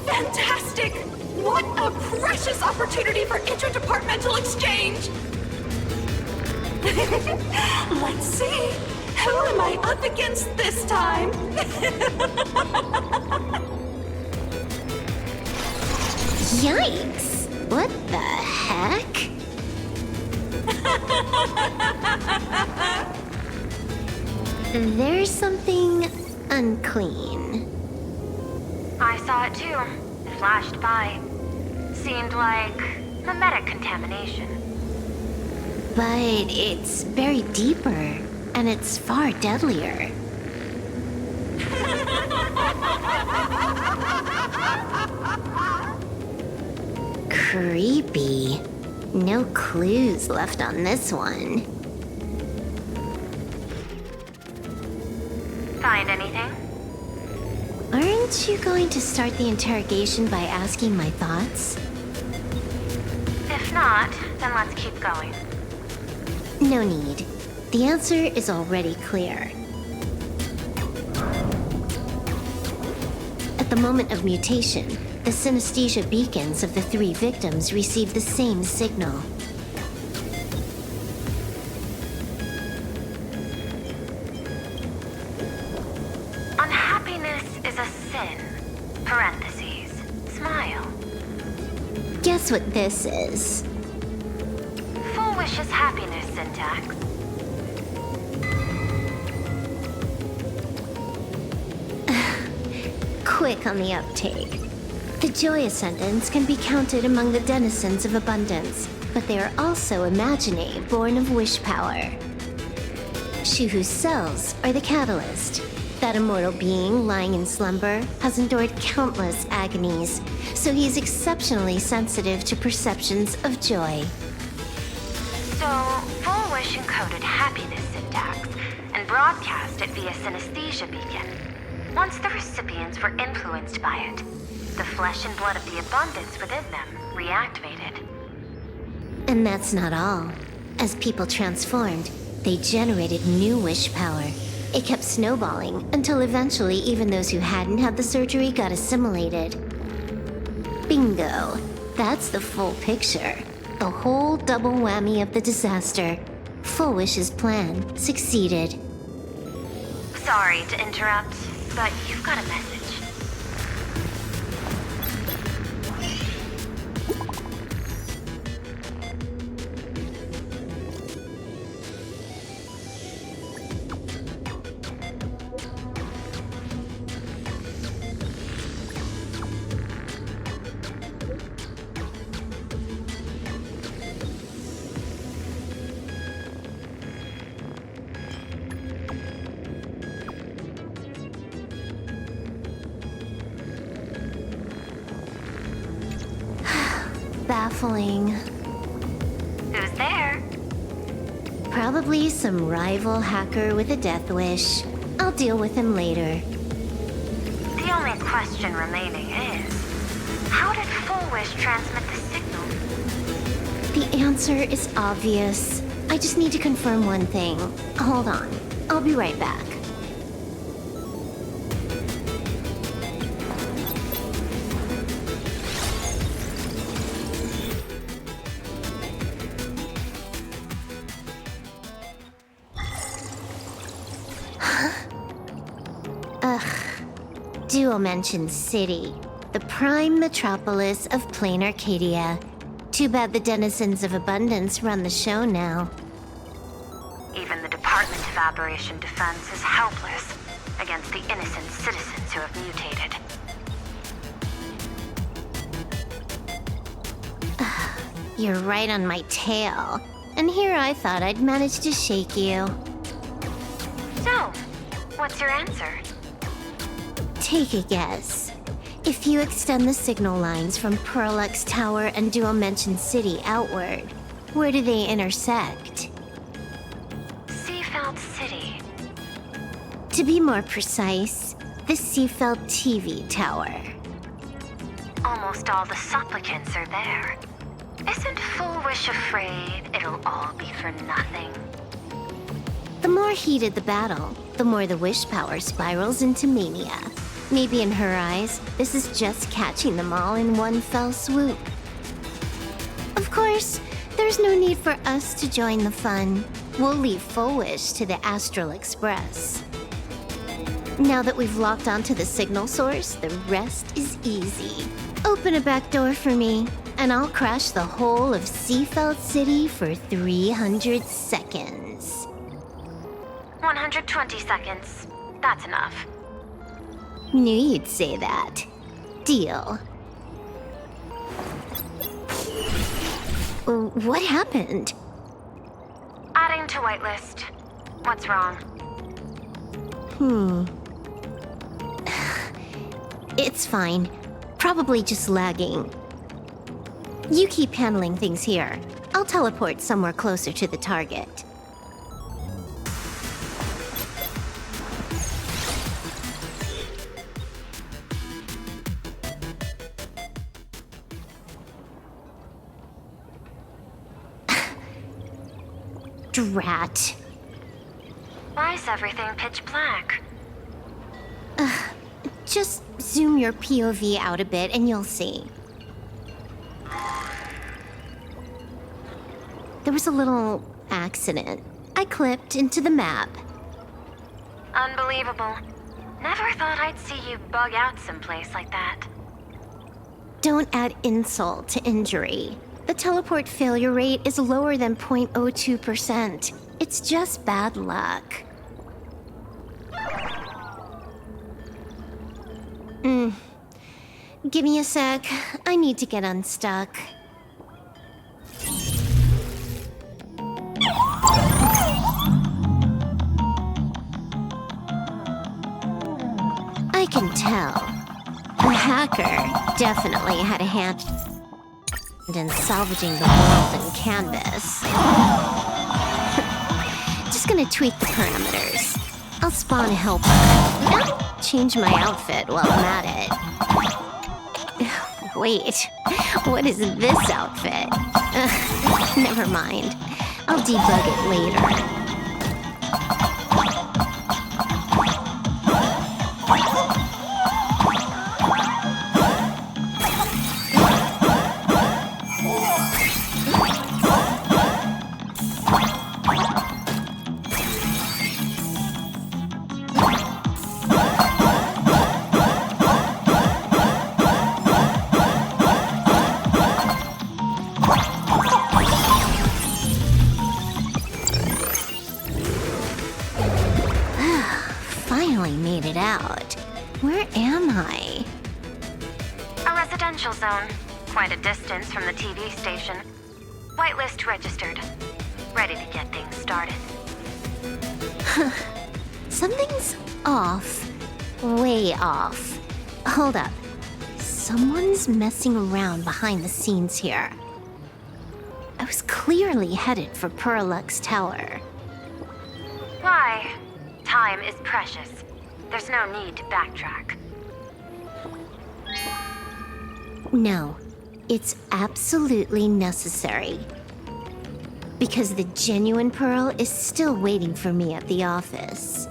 Fantastic! What a precious opportunity for interdepartmental exchange! Let's see. Who am I up against this time? Yikes! What the heck? There's something unclean. I saw it too. It flashed by. Seemed like mimetic contamination. But it's buried deeper, and it's far deadlier. Creepy. No clues left on this one. Find anything? Aren't you going to start the interrogation by asking my thoughts? If not, then let's keep going. No need. The answer is already clear. At the moment of mutation, the synesthesia beacons of the 3 victims received the same signal. Unhappiness is a sin. Parentheses. Smile. Guess what this is? Full wishes happiness syntax. Quick on the uptake. The joy ascendants can be counted among the denizens of abundance, but they are also imaginae born of wish power. Shuhu's cells are the catalyst. That immortal being lying in slumber has endured countless agonies, so he is exceptionally sensitive to perceptions of joy. So, Full Wish encoded happiness syntax and broadcast it via synesthesia beacon. Once the recipients were influenced by it, the flesh and blood of the abundance within them reactivated. And that's not all. As people transformed, they generated new wish power. It kept snowballing until eventually even those who hadn't had the surgery got assimilated. Bingo. That's the full picture. The whole double whammy of the disaster. Full Wish's plan succeeded. Sorry to interrupt, but you've got a message. Baffling. Who's there? Probably some rival hacker with a death wish. I'll deal with him later. The only question remaining is, how did Full Wish transmit the signal? The answer is obvious. I just need to confirm one thing. Hold on. I'll be right back. Duo mentioned city, the prime metropolis of Planarcadia. Too bad the denizens of abundance run the show now. Even the Department of Aberration Defense is helpless against the innocent citizens who have mutated. You're right on my tail. And here I thought I'd manage to shake you. So, what's your answer? Take a guess. If you extend the signal lines from Pearlux Tower and Dual Mention City outward, where do they intersect? Seafeld City. To be more precise, the Seafeld TV Tower. Almost all the supplicants are there. Isn't Full Wish afraid it'll all be for nothing? The more heated the battle, the more the wish power spirals into mania. Maybe in her eyes, this is just catching them all in one fell swoop. Of course, there's no need for us to join the fun. We'll leave Full Wish to the Astral Express. Now that we've locked onto the signal source, the rest is easy. Open a back door for me, and I'll crash the whole of Seafeld City for 300 seconds. 120 seconds. That's enough. Knew you'd say that. Deal. What happened? Adding to whitelist. What's wrong? It's fine. Probably just lagging. You keep handling things here. I'll teleport somewhere closer to the target. Drat. Why is everything pitch black? Just zoom your POV out a bit and you'll see. There was a little accident. I clipped into the map. Unbelievable. Never thought I'd see you bug out someplace like that. Don't add insult to injury. The teleport failure rate is lower than 0.02%. It's just bad luck. Give me a sec. I need to get unstuck. I can tell. The hacker definitely had a hand in salvaging the world in Canvas. Just gonna tweak the parameters. I'll spawn a helper. Change my outfit while I'm at it. Wait, what is this outfit? Never mind. I'll debug it later. Finally made it out. Where am I? A residential zone. Quite a distance from the TV station. Whitelist registered. Ready to get things started. Something's off. Way off. Hold up. Someone's messing around behind the scenes here. I was clearly headed for Pearlux Tower. Why? Time is precious. There's no need to backtrack. No, it's absolutely necessary. Because the genuine Pearl is still waiting for me at the office.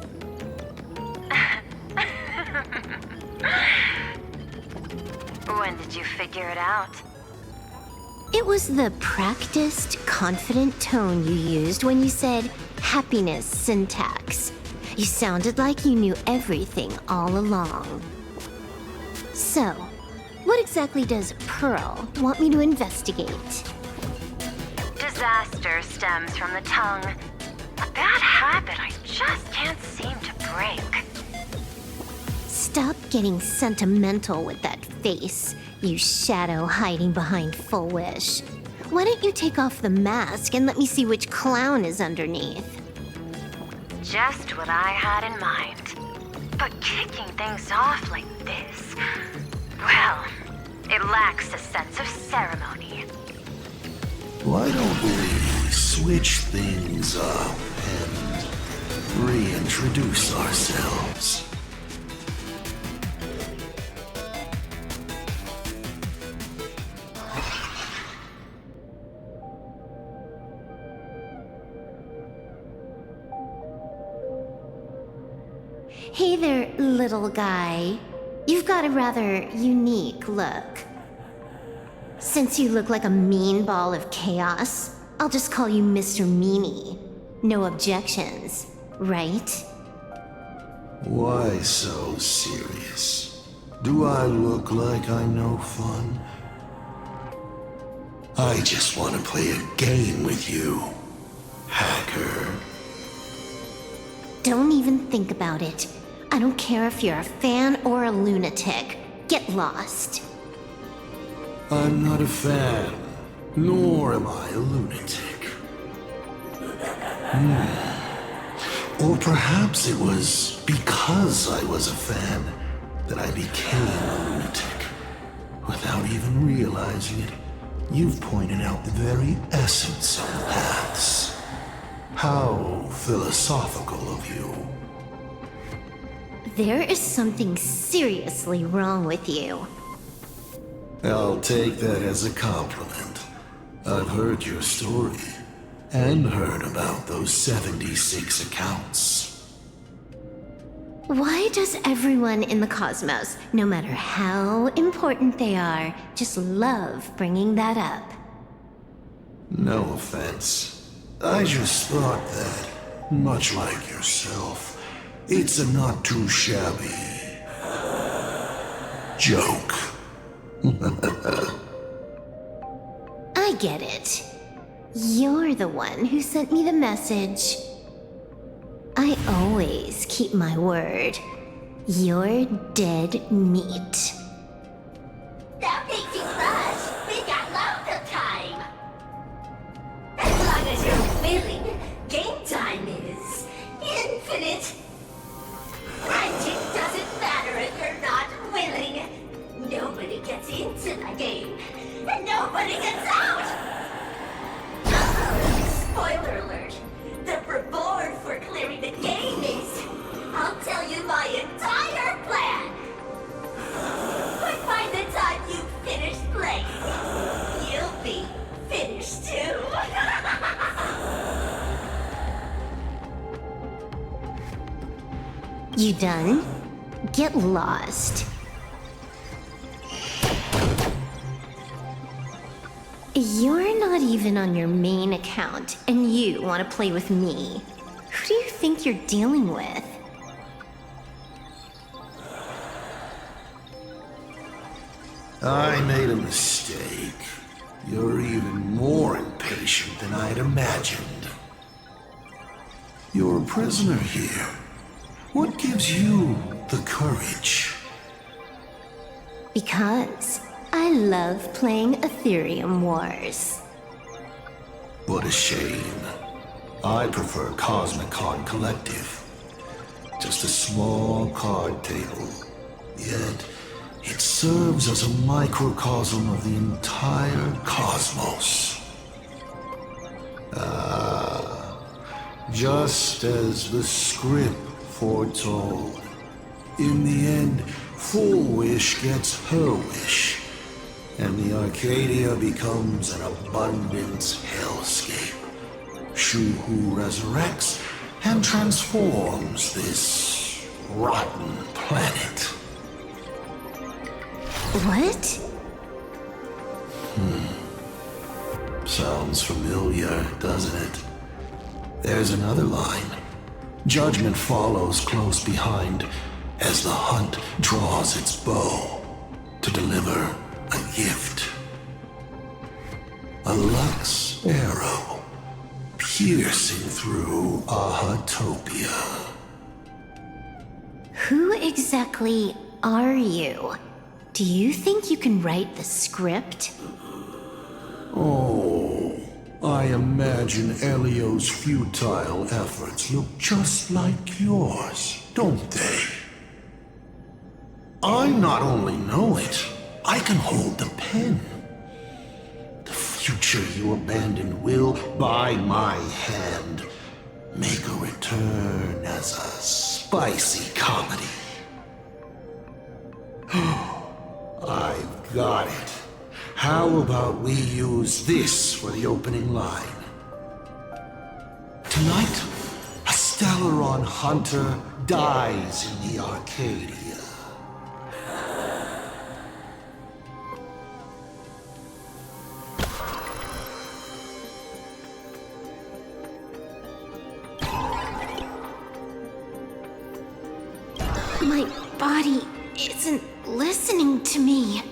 When did you figure it out? It was the practiced, confident tone you used when you said happiness syntax. You sounded like you knew everything all along. So, what exactly does Pearl want me to investigate? Disaster stems from the tongue. A bad habit I just can't seem to break. Stop getting sentimental with that face, you shadow hiding behind Full Wish. Why don't you take off the mask and let me see which clown is underneath? Just what I had in mind. But kicking things off like this... Well, it lacks a sense of ceremony. Why don't we switch things up and reintroduce ourselves? Hey there, little guy. You've got a rather unique look. Since you look like a mean ball of chaos, I'll just call you Mr. Meanie. No objections, right? Why so serious? Do I look like I'm no fun? I just want to play a game with you, hacker. Don't even think about it. I don't care if you're a fan or a lunatic. Get lost. I'm not a fan, nor am I a lunatic. Or perhaps it was because I was a fan that I became a lunatic. Without even realizing it, you've pointed out the very essence of the paths. How philosophical of you. There is something seriously wrong with you. I'll take that as a compliment. I've heard your story, and heard about those 76 accounts. Why does everyone in the cosmos, no matter how important they are, just love bringing that up? No offense. I just thought that, much like yourself, it's a not too shabby joke. I get it. You're the one who sent me the message. I always keep my word. You're dead meat. That makes you rush. We got loads of time. As long as you're willing, game time is infinite. And it doesn't matter if you're not willing. Nobody gets into the game, and nobody gets out! Spoiler alert. The reward for clearing the game is... I'll tell you my entire plan! But by the time you finish playing, you'll be finished too! You done? Get lost. You're not even on your main account, and you want to play with me. Who do you think you're dealing with? I made a mistake. You're even more impatient than I'd imagined. You're a prisoner here. What gives you the courage? Because I love playing Ethereum Wars. What a shame. I prefer Cosmicon Collective. Just a small card table. Yet, it serves as a microcosm of the entire cosmos. Just as the script foretold. In the end, Full Wish gets her wish, and the Arcadia becomes an abundance hellscape. Shu-Hu resurrects and transforms this rotten planet. What? Sounds familiar, doesn't it? There's another line. Judgment follows close behind as the hunt draws its bow to deliver a gift. A Lux arrow piercing through Ahatopia. Who exactly are you? Do you think you can write the script? Oh, I imagine Elio's futile efforts look just like yours, don't they? I not only know it, I can hold the pen. The future you abandoned will, by my hand, make a return as a spicy comedy. I've got it. How about we use this for the opening line? Tonight, a Stellaron hunter dies in the Arcadia. My body isn't listening to me.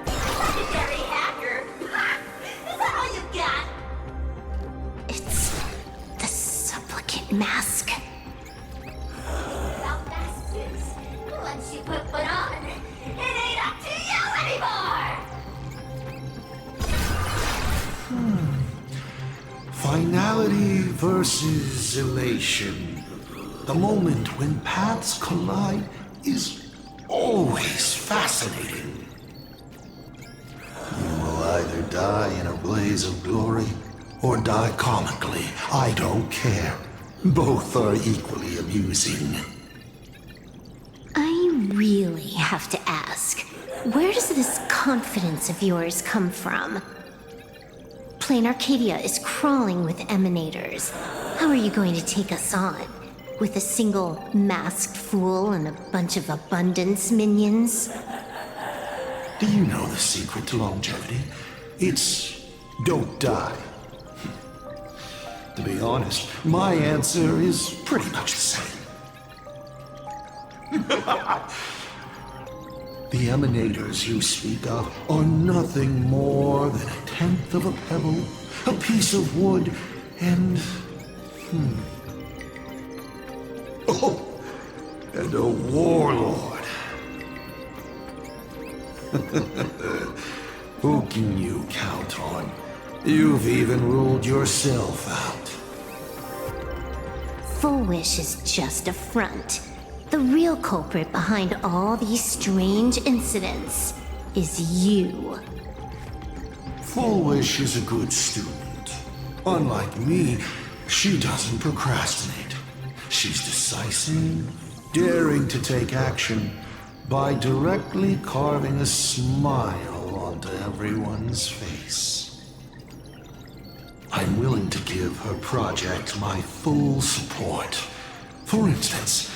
Legendary hacker! Is that all you got? It's the supplicant mask. Well, bastards. Once you put one on, it ain't up to you anymore! Finality versus elation. The moment when paths collide is always fascinating. You will either die in a blaze of glory or die comically. I don't care. Both are equally amusing. I really have to ask, where does this confidence of yours come from? Planarcadia is crawling with emanators. How are you going to take us on? With a single masked fool and a bunch of abundance minions? Do you know the secret to longevity? It's don't die. To be honest, my answer is pretty much the same. The emanators you speak of are nothing more than a tenth of a pebble, a piece of wood, and... Oh, and a warlord. Who can you count on? You've even ruled yourself out. Full Wish is just a front. The real culprit behind all these strange incidents is you. Full Wish is a good student. Unlike me, she doesn't procrastinate. She's decisive, daring to take action by directly carving a smile onto everyone's face. I'm willing to give her project my full support. For instance,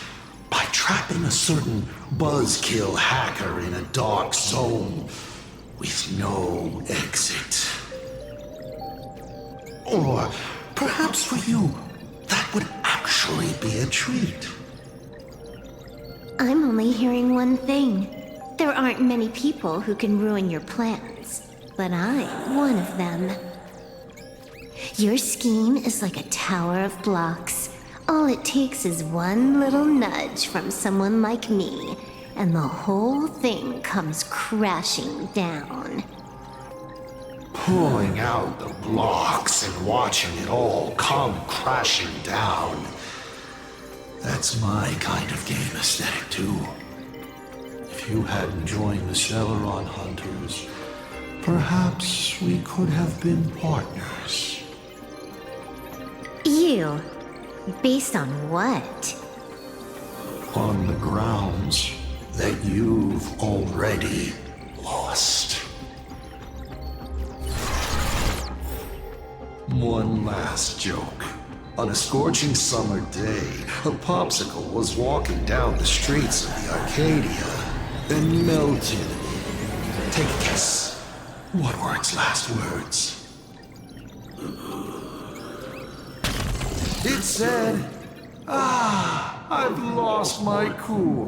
by trapping a certain buzzkill hacker in a dark zone with no exit. Or perhaps for you, that would actually be a treat. I'm only hearing one thing. There aren't many people who can ruin your plans, but I'm one of them. Your scheme is like a tower of blocks. All it takes is one little nudge from someone like me, and the whole thing comes crashing down. Pulling out the blocks and watching it all come crashing down. That's my kind of game aesthetic, too. If you hadn't joined the Stellaron Hunters, perhaps we could have been partners. You? Based on what? On the grounds that you've already lost. One last joke. On a scorching summer day, a popsicle was walking down the streets of the Arcadia and melted. Take a guess. What were its last words? It said, I've lost my cool.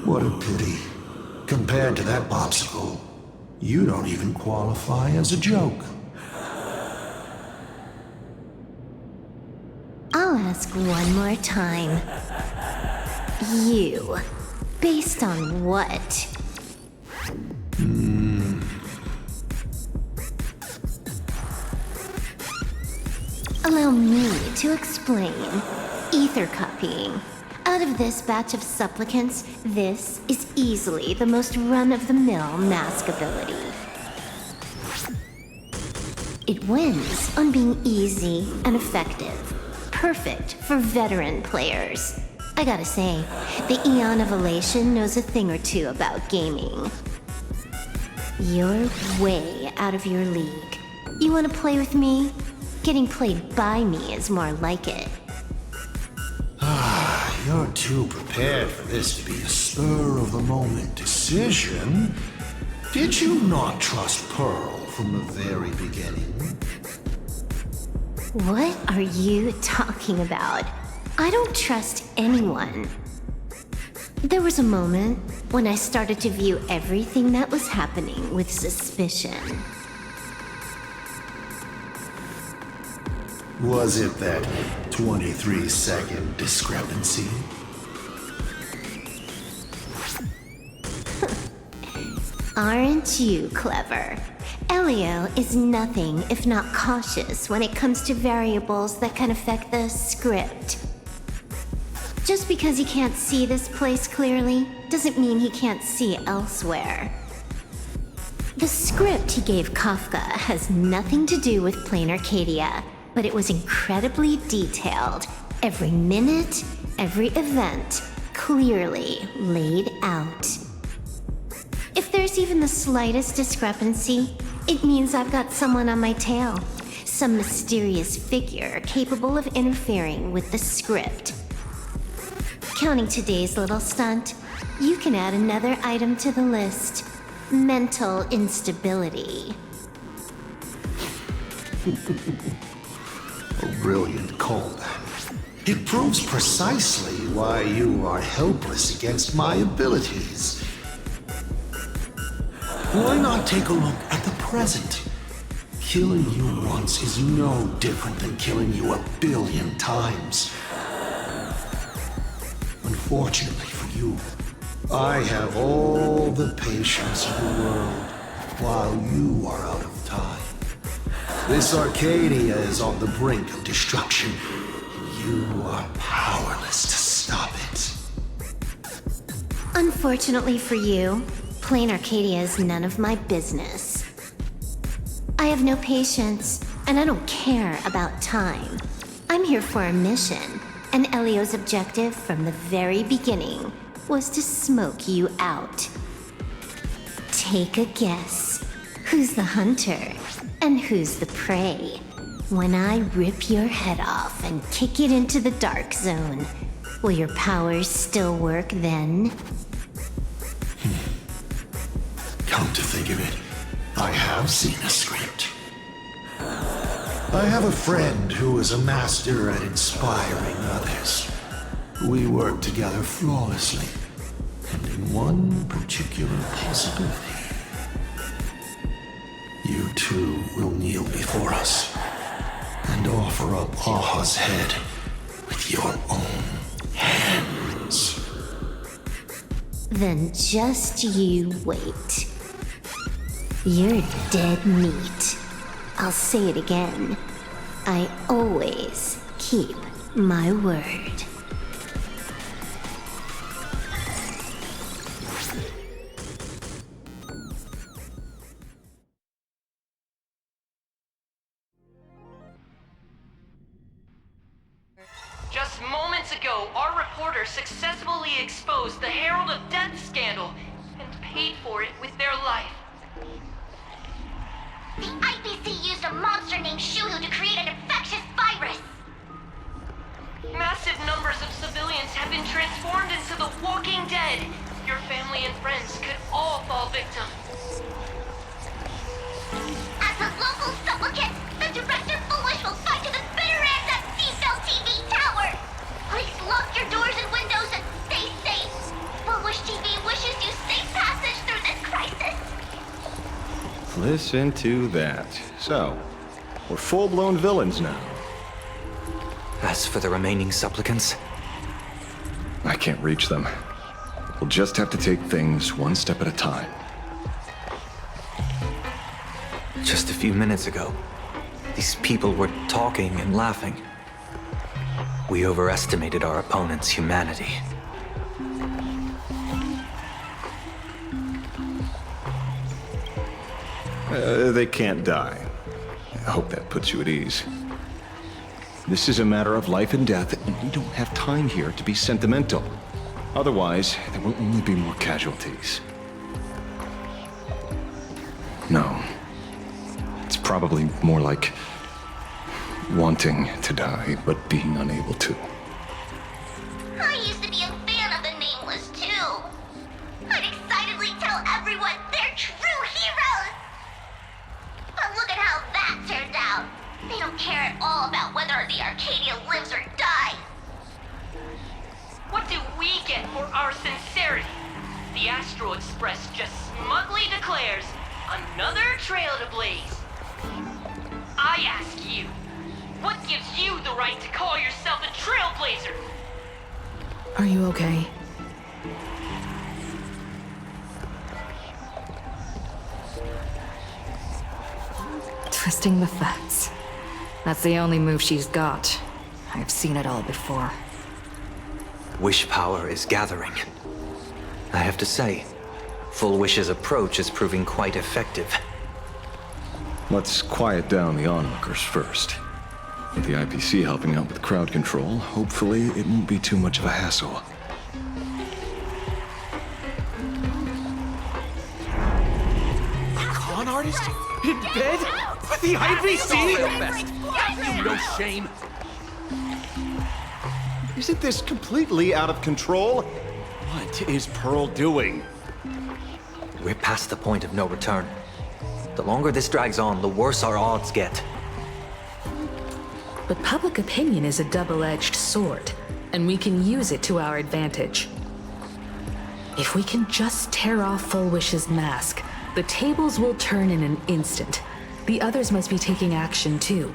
What a pity. Compared to that popsicle, you don't even qualify as a joke. I'll ask one more time. You. Based on what? Allow me to explain. Ether copying. Out of this batch of supplicants, this is easily the most run-of-the-mill mask ability. It wins on being easy and effective. Perfect for veteran players. I gotta say, the Eon of Elation knows a thing or two about gaming. You're way out of your league. You wanna play with me? Getting played by me is more like it. You're too prepared for this to be a spur-of-the-moment decision. Did you not trust Pearl from the very beginning? What are you talking about? I don't trust anyone. There was a moment when I started to view everything that was happening with suspicion. Was it that 23-second discrepancy? Aren't you clever? Elio is nothing if not cautious when it comes to variables that can affect the script. Just because he can't see this place clearly doesn't mean he can't see elsewhere. The script he gave Kafka has nothing to do with Planarcadia, but it was incredibly detailed. Every minute, every event, clearly laid out. If there's even the slightest discrepancy, it means I've got someone on my tail. Some mysterious figure capable of interfering with the script. Counting today's little stunt, you can add another item to the list. Mental instability. A brilliant callback. It proves precisely why you are helpless against my abilities. Why not take a look at the present? Killing you once is no different than killing you 1 billion times. Unfortunately for you, I have all the patience in the world while you are out of time. This Arcadia is on the brink of destruction. You are powerless to stop it. Unfortunately for you, Planarcadia is none of my business. I have no patience, and I don't care about time. I'm here for a mission, and Elio's objective from the very beginning was to smoke you out. Take a guess. Who's the hunter, and who's the prey? When I rip your head off and kick it into the dark zone, will your powers still work then? Come to think of it, I have seen a script. I have a friend who is a master at inspiring others. We work together flawlessly, and in one particular possibility. You two will kneel before us and offer up Aha's head with your own hands. Then just you wait. You're dead meat. I'll say it again. I always keep my word. Just moments ago, our reporter successfully exposed the Herald of Death scandal and paid for it with their life. The IPC used a monster named Shuhu to create an infectious virus! Massive numbers of civilians have been transformed into the Walking Dead. Your family and friends could all fall victim. As a local supplicant, the Director Foolish will fight to the bitter end at Seafell TV Tower! Please lock your doors and windows and stay safe! Foolish TV wishes you safe passage through this crisis! Listen to that. So, we're full-blown villains now. As for the remaining supplicants, I can't reach them. We'll just have to take things one step at a time. just a few minutes ago, These people were talking and laughing. We overestimated our opponent's humanity. They can't die. I hope that puts you at ease. This is a matter of life and death, and we don't have time here to be sentimental. Otherwise, there will only be more casualties. No. It's probably more like wanting to die, but being unable to. I used to be a fan of the Nameless, too. I'd excitedly tell everyone they're true heroes. But look at how that turned out. They don't care at all about whether the Arcadia lives or dies. What do we get for our sincerity? The Astral Express just smugly declares, another trail to blaze. I ask you, what gives you the right to call yourself a Trailblazer? Are you okay? Twisting the facts. That's the only move she's got. I've seen it all before. Wish power is gathering. I have to say, Full Wish's approach is proving quite effective. Let's quiet down the onlookers first. With the IPC helping out with crowd control, hopefully it won't be too much of a hassle. Con artist? In bed? With the IPC? You no shame. Isn't this completely out of control? What is Pearl doing? We're past the point of no return. The longer this drags on, the worse our odds get. But public opinion is a double-edged sword, and we can use it to our advantage. If we can just tear off Full Wish's mask, the tables will turn in an instant. The others must be taking action too.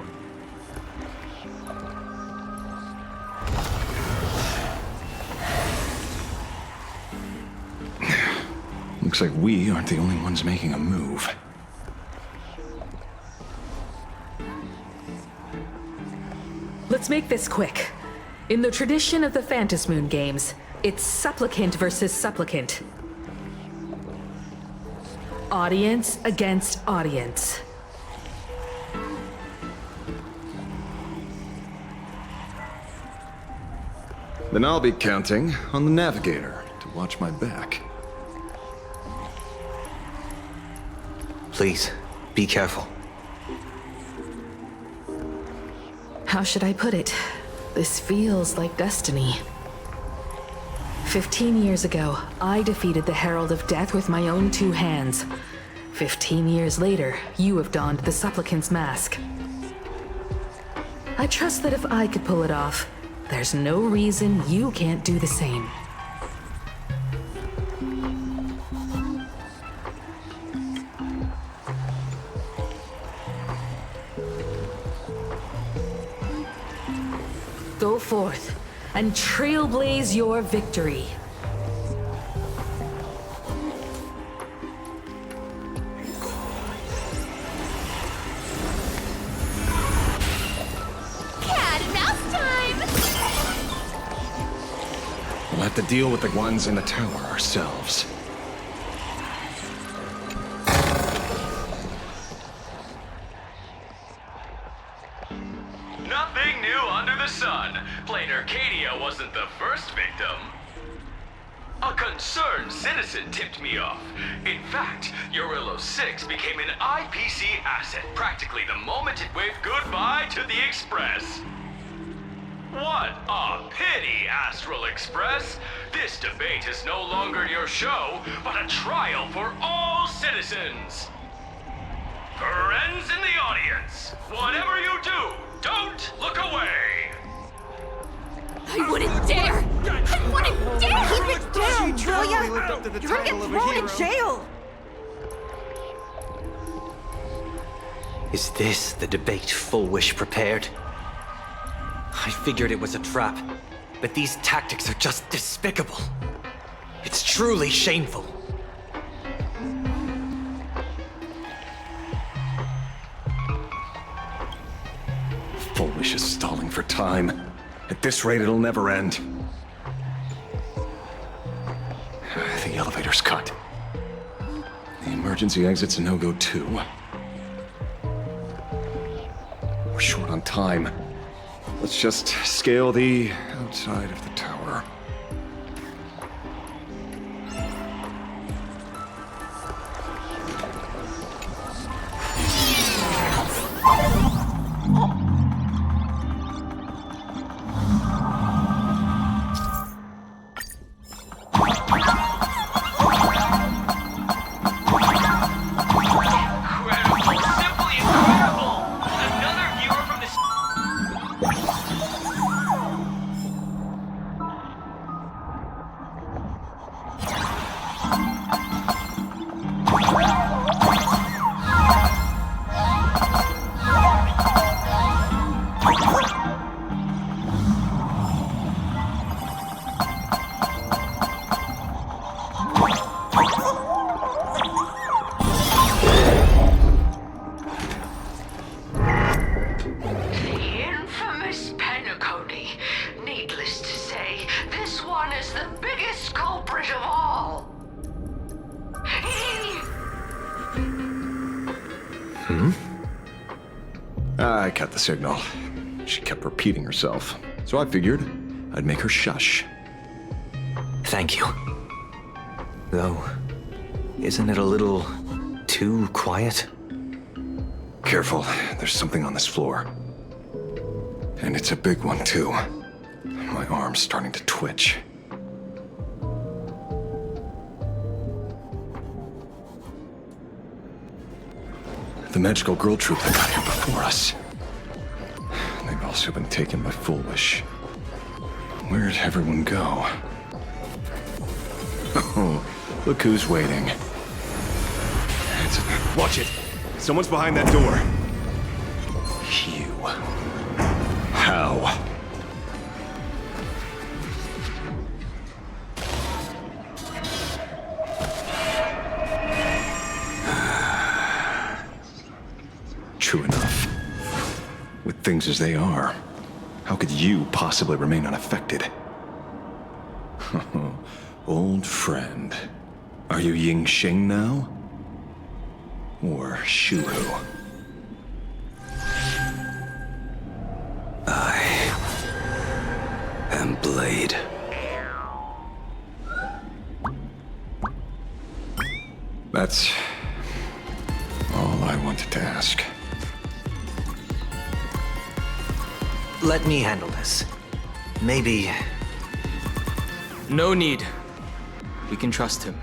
Looks like we aren't the only ones making a move. Let's make this quick. In the tradition of the Phantom Moon games, it's supplicant versus supplicant. Audience against audience. Then I'll be counting on the navigator to watch my back. Please, be careful. How should I put it? This feels like destiny. 15 years ago, I defeated the Herald of Death with my own 2 hands. 15 years later, you have donned the Supplicant's mask. I trust that if I could pull it off, there's no reason you can't do the same. Go forth and trailblaze your victory. Cat and mouse time! We'll have to deal with the ones in the tower ourselves. Nothing new under the sun. Planarcadia wasn't the first victim. A concerned citizen tipped me off. In fact, Urillo 6 became an IPC asset practically the moment it waved goodbye to the Express. What a pity, Astral Express. This debate is no longer your show, but a trial for all citizens. Friends in the audience, whatever you do, don't look away. I wouldn't dare! I wouldn't dare! Keep it down, will ya? You're gonna get thrown in jail! Is this the debate Full Wish prepared? I figured it was a trap, but these tactics are just despicable. It's truly shameful. Full Wish is stalling for time. At this rate, it'll never end. The elevator's cut. The emergency exit's a no-go too. We're short on time. Let's just scale the outside of the tower. I cut the signal. She kept repeating herself, so I figured I'd make her shush. Thank you. Though, isn't it a little too quiet? Careful, there's something on this floor. And it's a big one, too. My arm's starting to twitch. The magical girl troop that got here before us. They've also been taken by Full Wish. Where'd everyone go? Oh, look who's waiting. Watch it! Someone's behind that door. You. How? True enough. With things as they are, how could you possibly remain unaffected? Old friend. Are you Ying Xing now? Or Shuhu? I am Blade. That's all I wanted to ask. Let me handle this. Maybe... No need. We can trust him.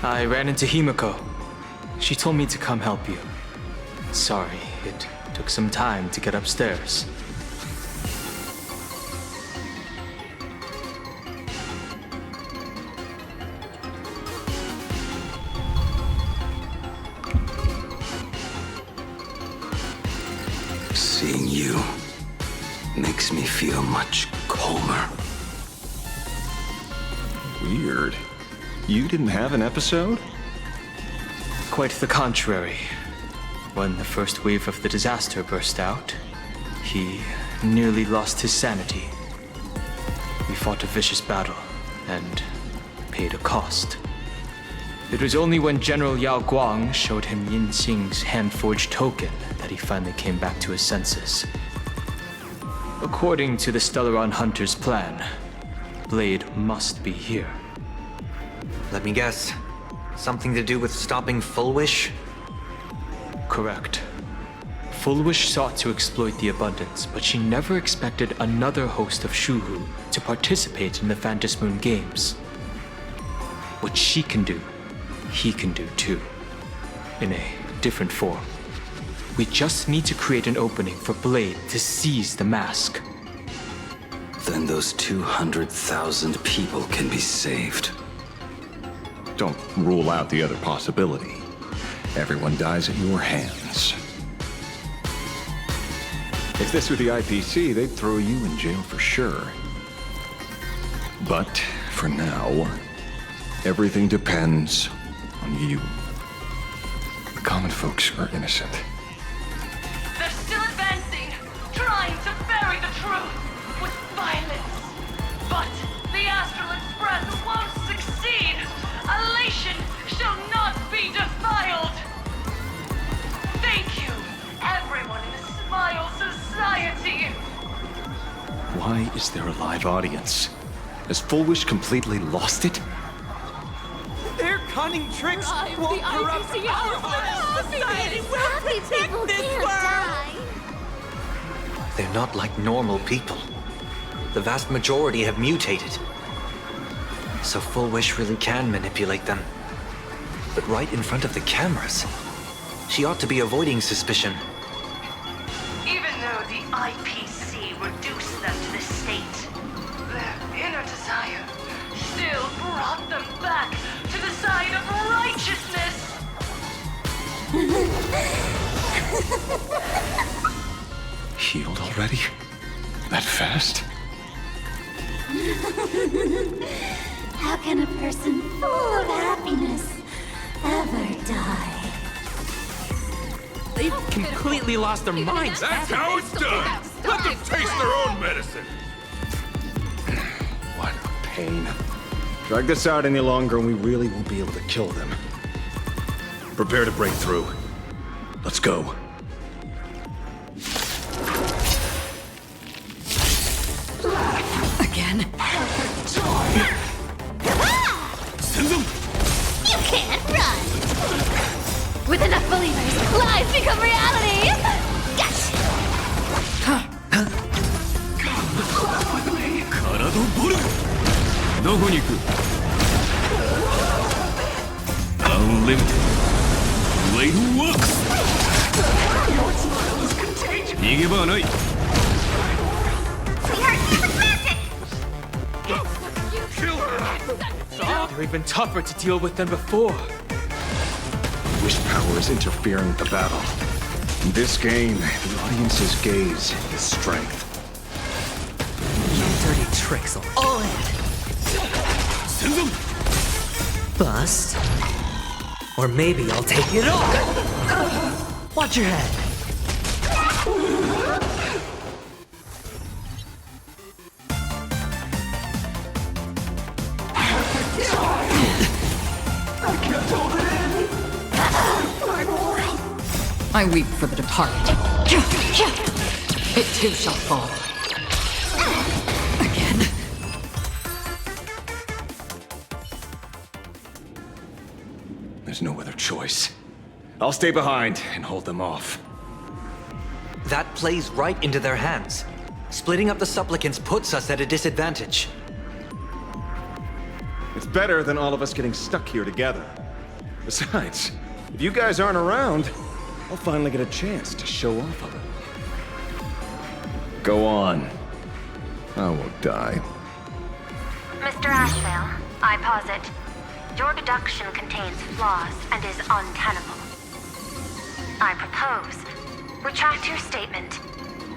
I ran into Himiko. She told me to come help you. Sorry, it took some time to get upstairs. Seeing you makes me feel much calmer. Weird. You didn't have an episode? Quite the contrary. When the first wave of the disaster burst out, he nearly lost his sanity. We fought a vicious battle and paid a cost. It was only when General Yao Guang showed him Yin Xing's hand-forged token that he finally came back to his senses. According to the Stellaron Hunter's plan, Blade must be here. Let me guess. Something to do with stopping Full Wish? Correct. Full Wish sought to exploit the abundance, but she never expected another host of Shuhu to participate in the Phantom Moon Games. What she can do, he can do too. In a different form. We just need to create an opening for Blade to seize the mask. Then those 200,000 people can be saved. Don't rule out the other possibility. Everyone dies at your hands. If this were the IPC, they'd throw you in jail for sure. But, for now, everything depends on you. The common folks are innocent. They're still advancing, trying to bury the truth with violence. But the Astral Express won't succeed. Elation shall not be defiled. Thank you, everyone in the Smile Society. Why is there a live audience? Has Full Wish completely lost it? Their cunning tricks won't corrupt our honest society. We'll protect this world. They're not like normal people. The vast majority have mutated. So Full Wish really can manipulate them. But right in front of the cameras, she ought to be avoiding suspicion. Even though the IPC reduced them to this state, their inner desire still brought them back to the side of righteousness. Healed already? That fast? How can a person full of happiness ever die? They've completely lost their minds. That's how it's done. Let them taste their own medicine. What a pain. Drag this out any longer and we really won't be able to kill them. Prepare to break through. Let's go. Again? You can't run! With enough believers, lies become reality! Gotcha! どこに行くアンリミテッドウェイドワークス逃げ場はない They're even tougher to deal with than before. Wish power is interfering with the battle. In this game, the audience's gaze is strength. Your dirty tricks will all end. Bust. Or maybe I'll take it all. Watch your head. I weep for the departed. It too shall fall. Again. There's no other choice. I'll stay behind and hold them off. That plays right into their hands. Splitting up the supplicants puts us at a disadvantage. It's better than all of us getting stuck here together. Besides, if you guys aren't around, I'll finally get a chance to show off a little. Go on. I won't die. Mr. Ashvale, I posit, your deduction contains flaws and is untenable. I propose, retract your statement,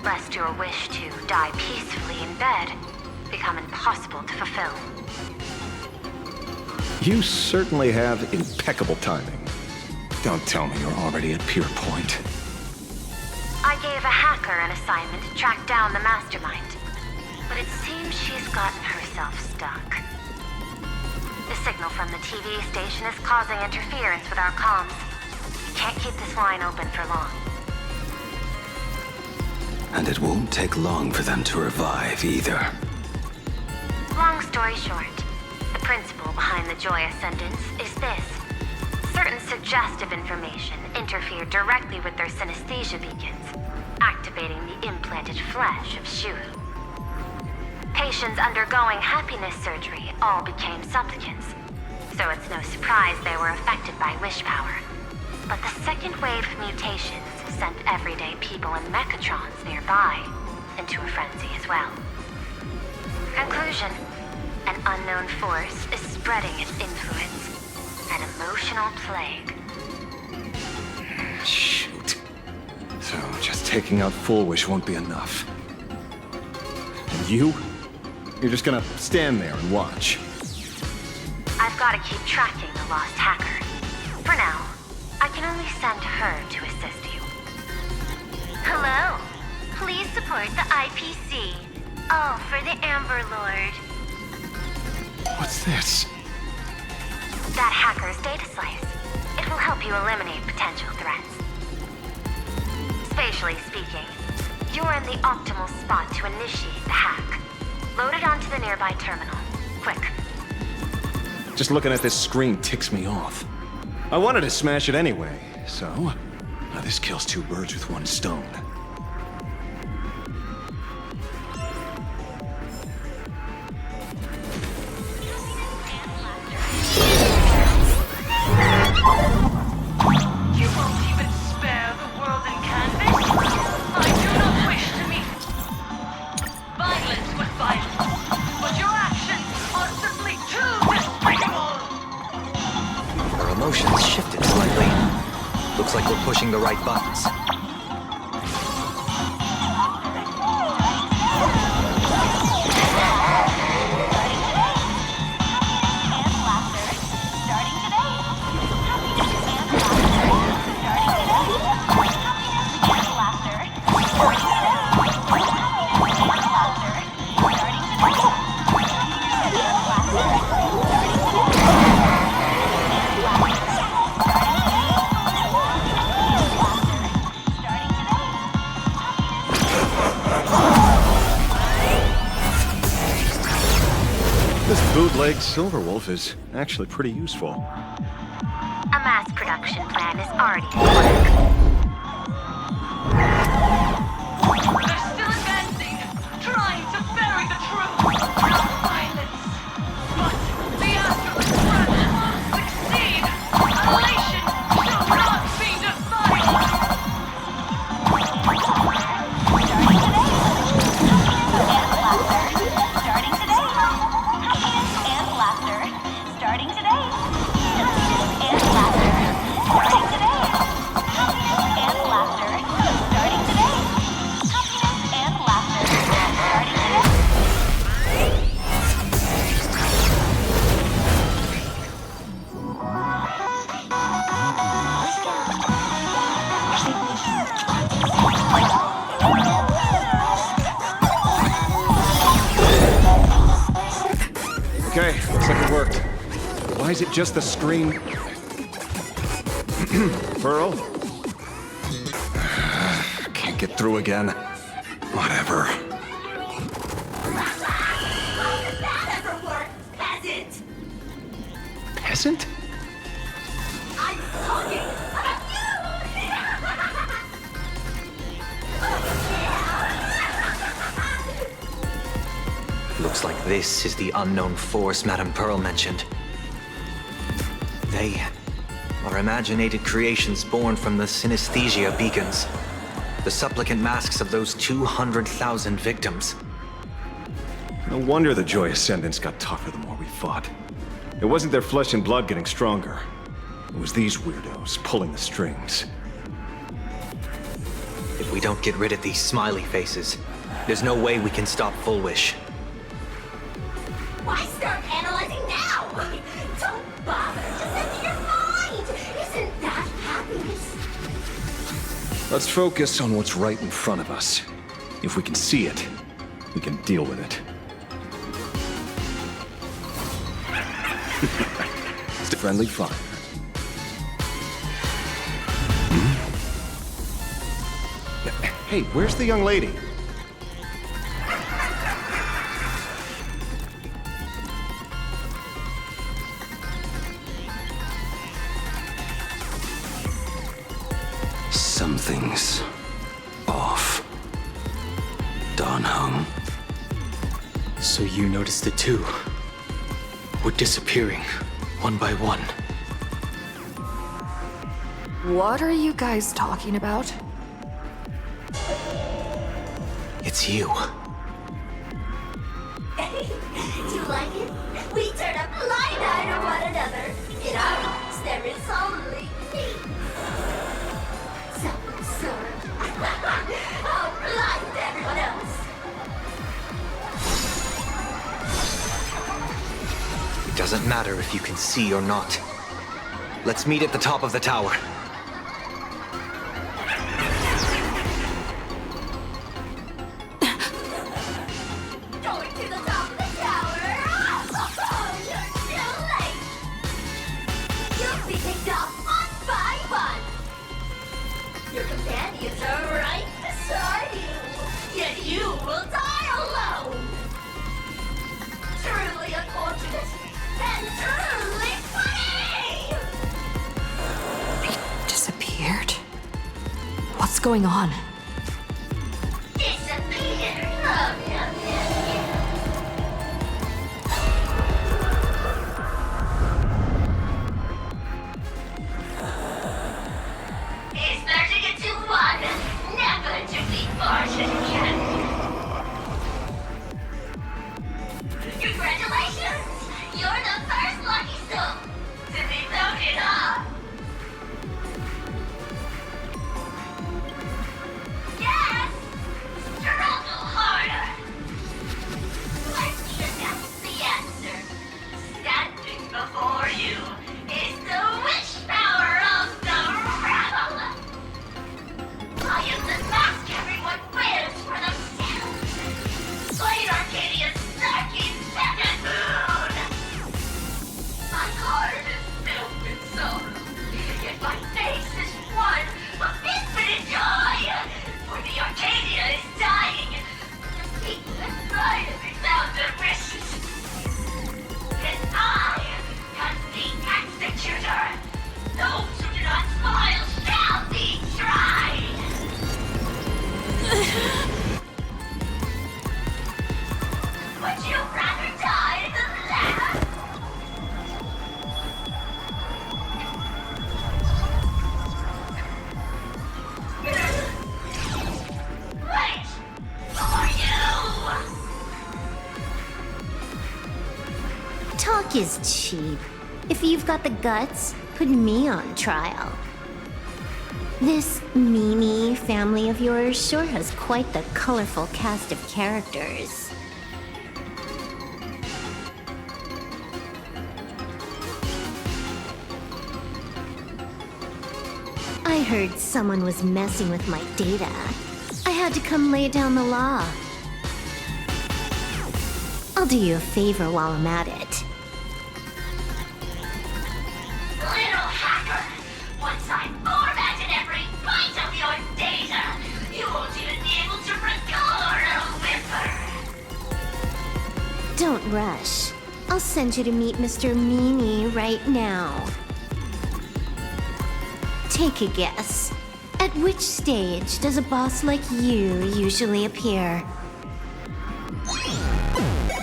lest your wish to die peacefully in bed become impossible to fulfill. You certainly have impeccable timing. Don't tell me you're already at Pier Point. I gave a hacker an assignment to track down the mastermind, but it seems she's gotten herself stuck. The signal from the TV station is causing interference with our comms. We can't keep this line open for long. And it won't take long for them to revive either. Long story short, the principle behind the Joy Ascendance is this. Certain suggestive information interfered directly with their synesthesia beacons, activating the implanted flesh of Shuru. Patients undergoing happiness surgery all became supplicants, so it's no surprise they were affected by wish power. But the second wave of mutations sent everyday people in mechatrons nearby into a frenzy as well. Conclusion: an unknown force is spreading its influence. An emotional plague. Shoot. So just taking out Full Wish won't be enough. And you? You're just gonna stand there and watch. I've got to keep tracking the lost hacker. For now, I can only send her to assist you. Hello. Please support the IPC. All for the Amber Lord. What's this? That hacker's data slice. It will help you eliminate potential threats. Spatially speaking, you're in the optimal spot to initiate the hack. Load it onto the nearby terminal. Quick. Just looking at this screen ticks me off. I wanted to smash it anyway, so... Now this kills two birds with one stone. You won't even spare the world in canvas? I do not wish to meet violence with violence, but your actions are simply too despicable! Our emotions shifted slightly. Looks like we're pushing the right buttons. This bootleg Silverwolf is actually pretty useful. A mass production plan is already in work. They're still advancing, trying to bury the truth. Violence. But the Astral Express will succeed. Annihilation shall not be decided. Okay, looks like it worked. Why is it just the screen? Pearl? Can't get through again. Whatever. That ever work, peasant? Peasant? I'm talking about Looks like this is the unknown force Madame Pearl mentioned. They are imaginated creations born from the synesthesia beacons. The supplicant masks of those 200,000 victims. No wonder the Joy Ascendants got tougher the more we fought. It wasn't their flesh and blood getting stronger. It was these weirdos pulling the strings. If we don't get rid of these smiley faces, there's no way we can stop Full Wish. Why start analyzing now? Don't bother. Just empty your mind. Isn't that happiness? Let's focus on what's right in front of us. If we can see it, we can deal with it. It's friendly fire. Hey, where's the young lady? Something's off. Don Hung. So you noticed it too. We're disappearing, one by one. What are you guys talking about? It's you. Do you like it? We turn a blind eye to one another. In our lives, there is only me. So absurd. matter if you can see or not. Let's meet at the top of the tower. Going to the top of the tower! You're too late! You'll be picked off one by one! Your companions are right beside you, yet you will die alone! Truly unfortunate and truly funny! Disappeared? What's going on? Disappeared! Oh, yeah. Is merging into one, never to be parted again. Congratulations! You're the first lucky soul to be voted off. Yes! Struggle harder. Let's announce the answer. Standing before you is the wish power of the rebel. I am the mask everyone wears for themselves. Planarcadia's darky second moon. My heart is filled with sorrow, yet my face is one of infinite joy. For the Arcadia is dying. The people inside of me found their wishes. And I am the executor. Those who do not smile shall be tried. Would you rather die than live? Wait! For you! Talk is cheap. If you've got the guts, put me on trial. This Mimi family of yours sure has quite the colorful cast of characters. I heard someone was messing with my data. I had to come lay down the law. I'll do you a favor while I'm at it. Little hacker! Once I formatted every byte of your data, you won't even be able to record a whimper! Don't rush. I'll send you to meet Mr. Meanie right now. Take a guess. At which stage does a boss like you usually appear?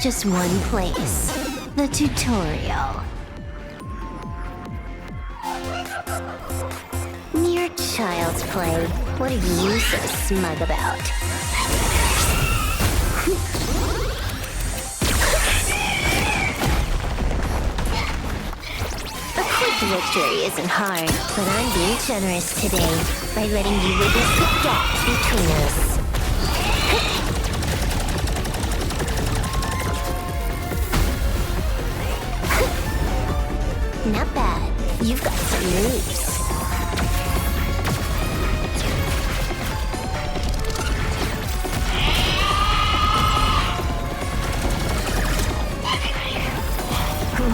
Just one place. The tutorial. Mere child's play. What are you so smug about? A quick victory isn't hard, but I'm being generous today by letting you witness the gap between us. Not bad. You've got some moves.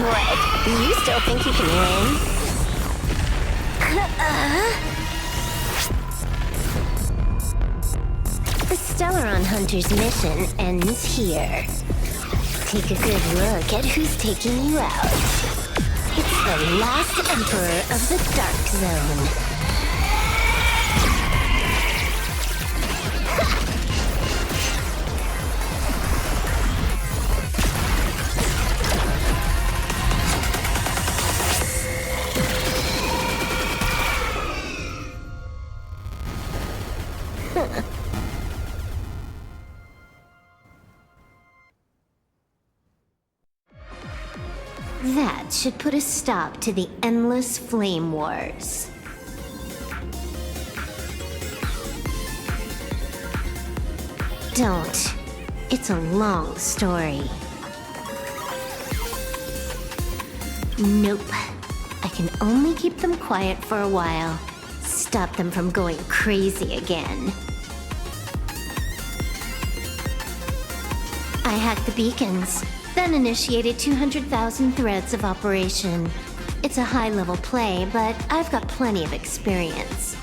What? You still think you can win? The Stellaron Hunter's mission ends here. Take a good look at who's taking you out. It's the last Emperor of the Dark Zone. That should put a stop to the endless flame wars. Don't. It's a long story. Nope. I can only keep them quiet for a while. Stop them from going crazy again. I hacked the beacons, then initiated 200,000 threads of operation. It's a high-level play, but I've got plenty of experience.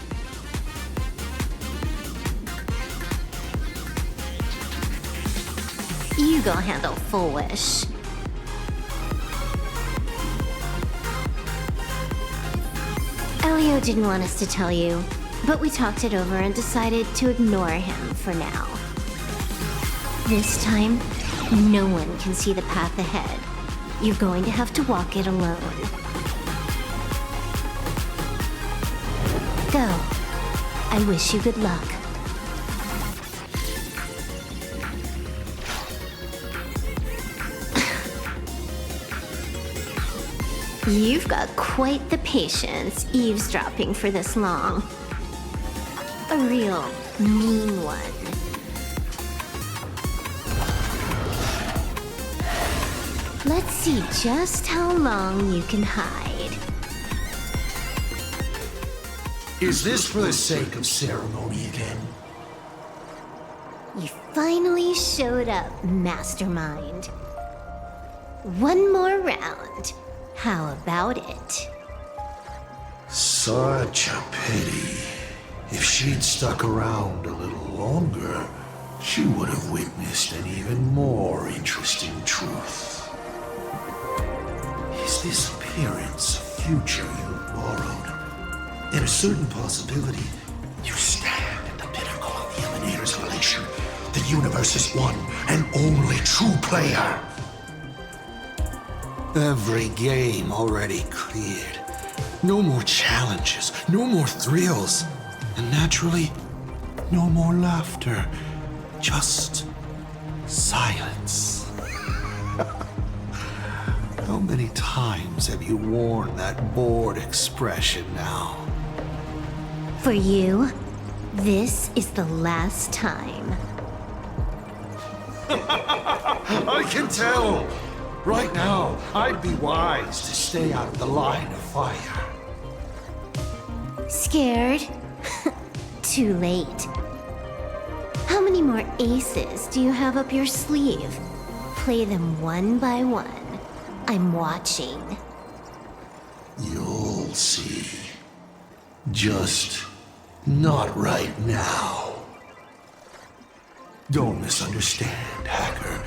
You go handle Full Wish. Elio didn't want us to tell you, but we talked it over and decided to ignore him for now. This time, no one can see the path ahead. You're going to have to walk it alone. Go. I wish you good luck. You've got quite the patience eavesdropping for this long. A real mean one. Let's see just how long you can hide. Is this for the sake of ceremony again? You finally showed up, Mastermind. One more round. How about it? Such a pity. If she'd stuck around a little longer, she would have witnessed an even more interesting truth. Is this appearance a future you borrowed? In a certain possibility, you stand at the pinnacle of the Emanator's relation, the universe's one and only true player. Every game already cleared. No more challenges, no more thrills, and naturally, no more laughter. Just silence. How many times have you worn that bored expression now? For you, this is the last time. I can tell! Right now, I'd be wise to stay out of the line of fire. Scared? Too late. How many more aces do you have up your sleeve? Play them one by one. I'm watching. You'll see. Just not right now. Don't misunderstand, Hacker.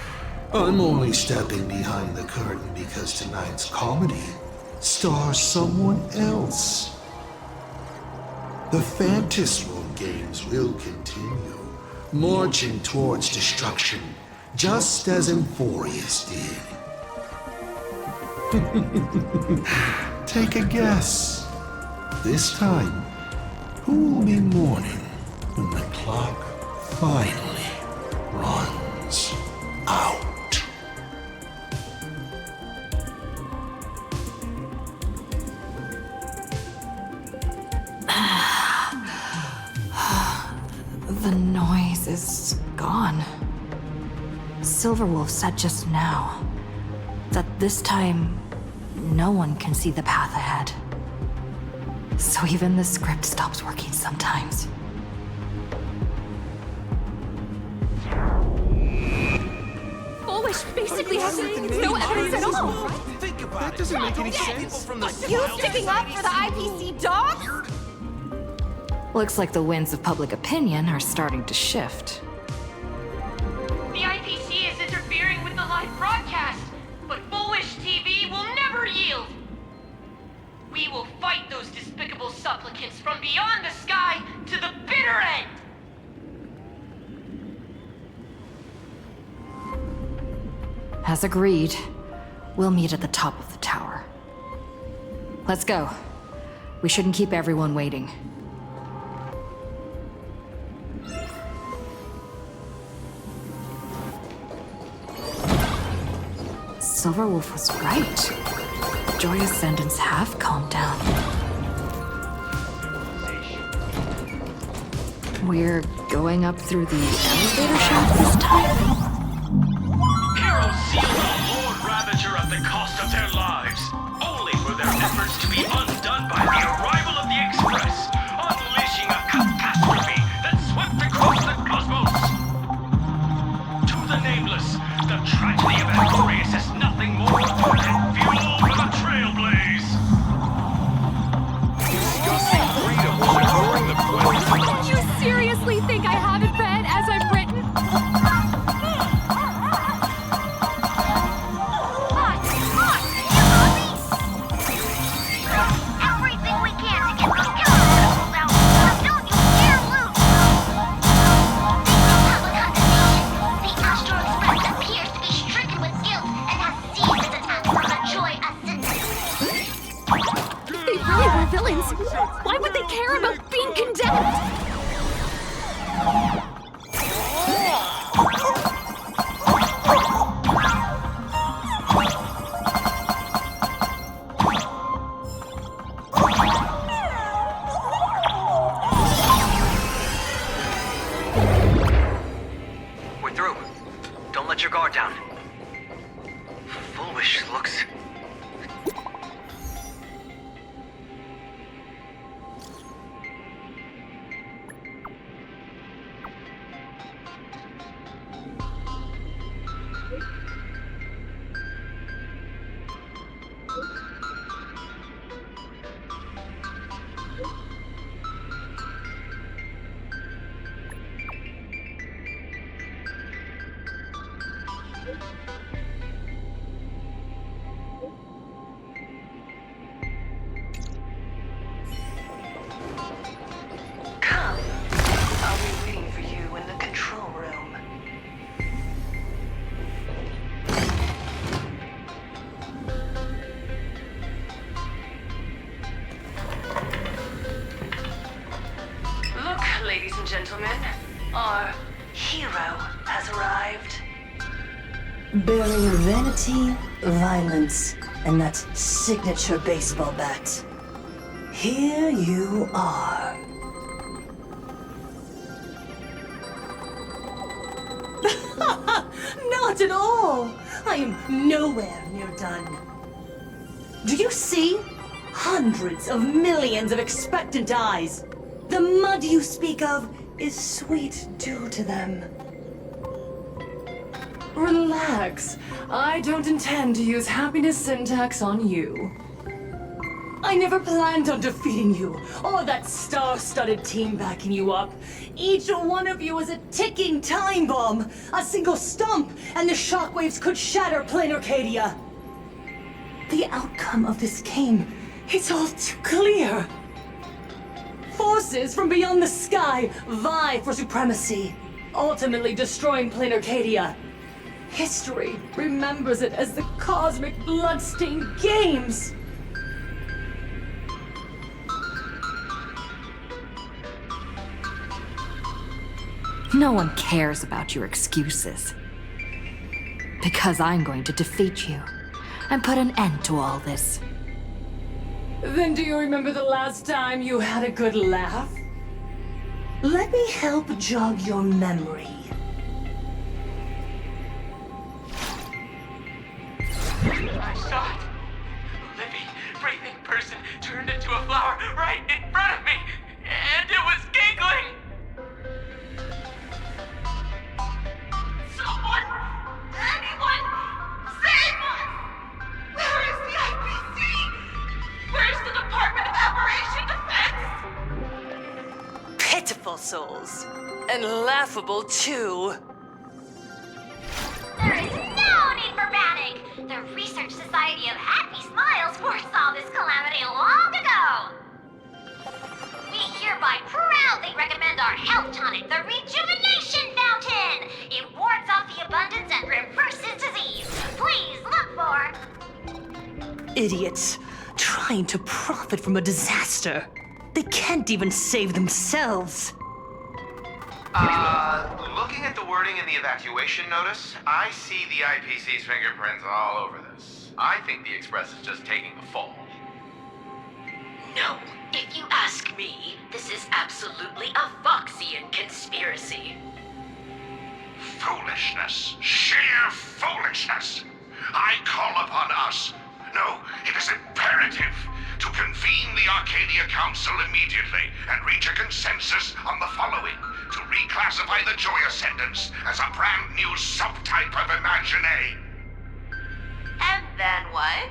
I'm only stepping behind the curtain because tonight's comedy stars someone else. The Phantasmal games will continue, marching towards destruction, just as Emphorius did. Take a guess. This time, who will be mourning when the clock finally runs out? The noise is gone. Silverwolf said just now that this time no one can see the path ahead. So even the script stops working sometimes. Full Wish basically has no evidence at all. Think about that doesn't make any sense. You sticking up for the IPC dogs? Looks like the winds of public opinion are starting to shift. The IPC is interfering with the live broadcast, but Full Wish TV will never yield. We will fight those despicable supplicants from beyond the sky to the bitter end. As agreed, we'll meet at the top of the tower. Let's go. We shouldn't keep everyone waiting. Silverwolf was right. Joy Ascendants have calmed down. We're going up through the elevator shaft this time? Heroes seal the Lord Ravager at the cost of their lives. Only their efforts to be undone by the arrival of the Express, unleashing a catastrophe that swept across the cosmos. To the nameless, the tragedy of Aquarius is nothing more than fuel for the Trailblaze. Discussing freedom while ignoring the question. You seriously think I haven't read as I've written? Everything we can to get those chemicals out, but don't you dare lose! The Astro Express appears to be stricken with guilt and has seized its attack from a joy ascendant. If they really were villains, why would they care about being condemned? We're through. Don't let your guard down. Foolish looks. Come. I'll be waiting for you in the control room. Look, ladies and gentlemen, our hero has arrived. Bearing vanity, violence, and that signature baseball bat. Here you are. Not at all! I am nowhere near done. Do you see? Hundreds of millions of expectant eyes. The mud you speak of is sweet dew to them. Relax. I don't intend to use happiness syntax on you. I never planned on defeating you, or that star-studded team backing you up. Each one of you is a ticking time bomb. A single stomp, and the shockwaves could shatter Planarcadia. The outcome of this game, it's all too clear. Forces from beyond the sky vie for supremacy, ultimately destroying Planarcadia. History remembers it as the cosmic bloodstained games. No one cares about your excuses. Because I'm going to defeat you and put an end to all this. Then do you remember the last time you had a good laugh? Let me help jog your memory. I saw it. A living, breathing person turned into a flower right in front of me, and it was giggling. Someone! Anyone! Save us! Where is the IPC? Where's the Department of Operation Defense? Pitiful souls. And laughable, too. There is no need for panic! The Research Society of Happy Smiles foresaw this calamity long ago! We hereby proudly recommend our health tonic, the Rejuvenation Fountain! It wards off the abundance and reverses disease. Please look for... Idiots, trying to profit from a disaster. They can't even save themselves. Looking at the wording in the evacuation notice, I see the IPC's fingerprints all over this. I think the Express is just taking the fall. No, if you ask me, this is absolutely a Foxian conspiracy. Foolishness. Sheer foolishness. I call upon us. No, it is imperative imperative to convene the Arcadia Council immediately and reach a consensus on the following: to reclassify the Joy Ascendants as a brand new subtype of Imagine. And then what?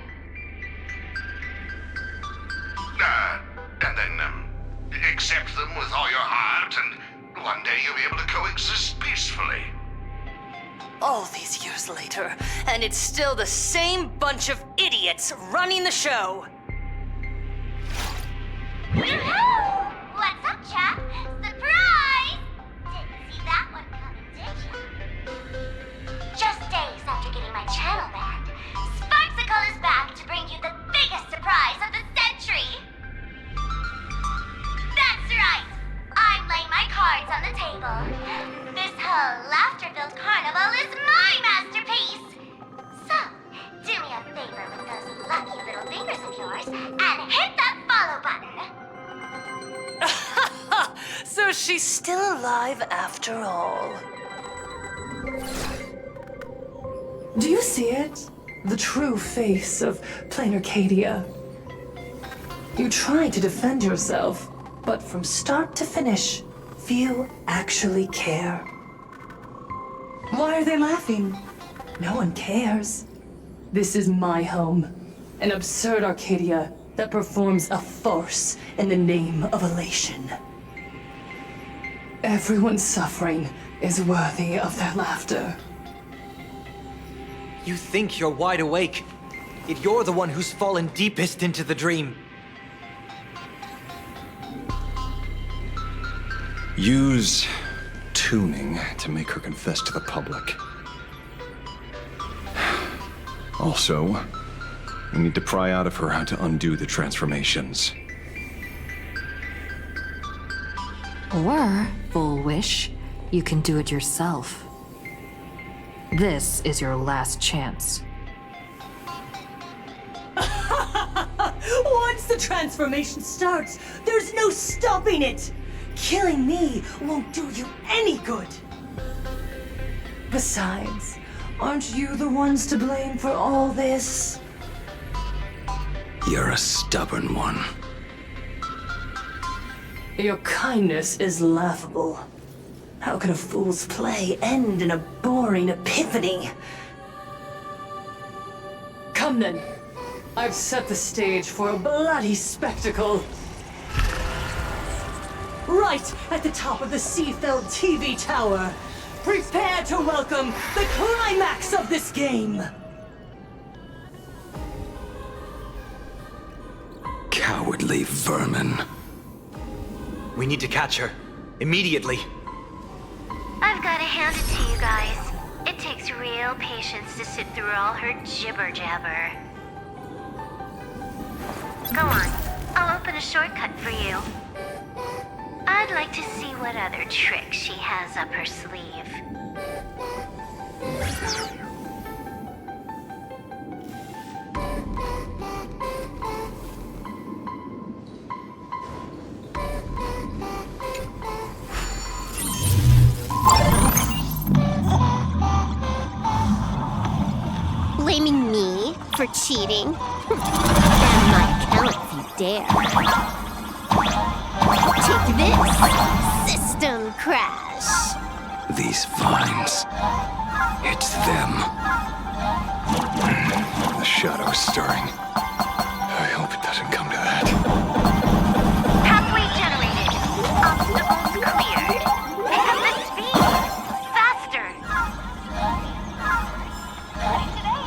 And then, accept them with all your heart, and one day you'll be able to coexist peacefully. All these years later, and it's still the same bunch of idiots running the show. Yoo-hoo! What's up, chap? Surprise! Didn't see that one coming, did you? Just days after getting my channel banned, Sparksicle is back to bring you the biggest surprise of the century! That's right! I'm laying my cards on the table. This whole laughter-filled carnival is my masterpiece! So, do me a favor with those lucky little fingers of yours and hit that follow button! So she's still alive after all. Do you see it? The true face of Planarcadia. You try to defend yourself, but from start to finish, few actually care. Why are they laughing? No one cares. This is my home, an absurd Arcadia that performs a farce in the name of elation. Everyone's suffering is worthy of their laughter. You think you're wide awake, yet you're the one who's fallen deepest into the dream. Use tuning to make her confess to the public. Also, we need to pry out of her how to undo the transformations. Or, Full Wish, you can do it yourself. This is your last chance. Once the transformation starts, there's no stopping it! Killing me won't do you any good! Besides, aren't you the ones to blame for all this? You're a stubborn one. Your kindness is laughable. How can a fool's play end in a boring epiphany? Come then. I've set the stage for a bloody spectacle. Right at the top of the Seafeld TV tower. Prepare to welcome the climax of this game. Cowardly vermin. We need to catch her. Immediately. I've gotta hand it to you guys. It takes real patience to sit through all her jibber-jabber. Go on. I'll open a shortcut for you. I'd like to see what other tricks she has up her sleeve. Blaming me for cheating? Stand my account if you dare. Take this, system crash. These vines. It's them. The shadow's stirring. I hope it doesn't come to that. Pathway generated. Obstacles cleared. Pick up the speed. Faster. Starting today.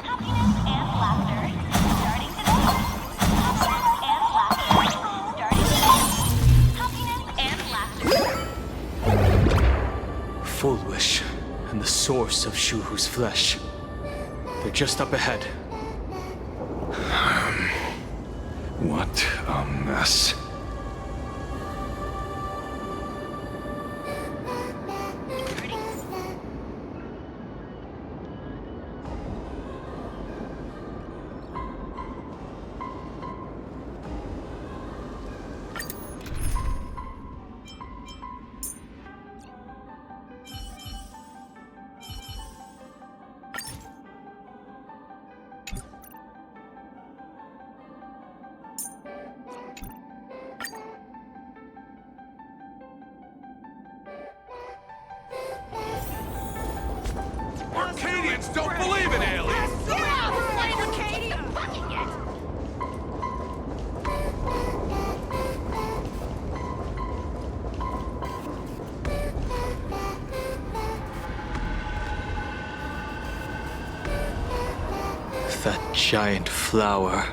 Happiness and laughter. Starting today. Happiness and laughter. Starting today. Happiness and laughter. Full Wish and the source of Shuhu's flesh. They're just up ahead. What a mess. Aliens don't believe in aliens! That giant flower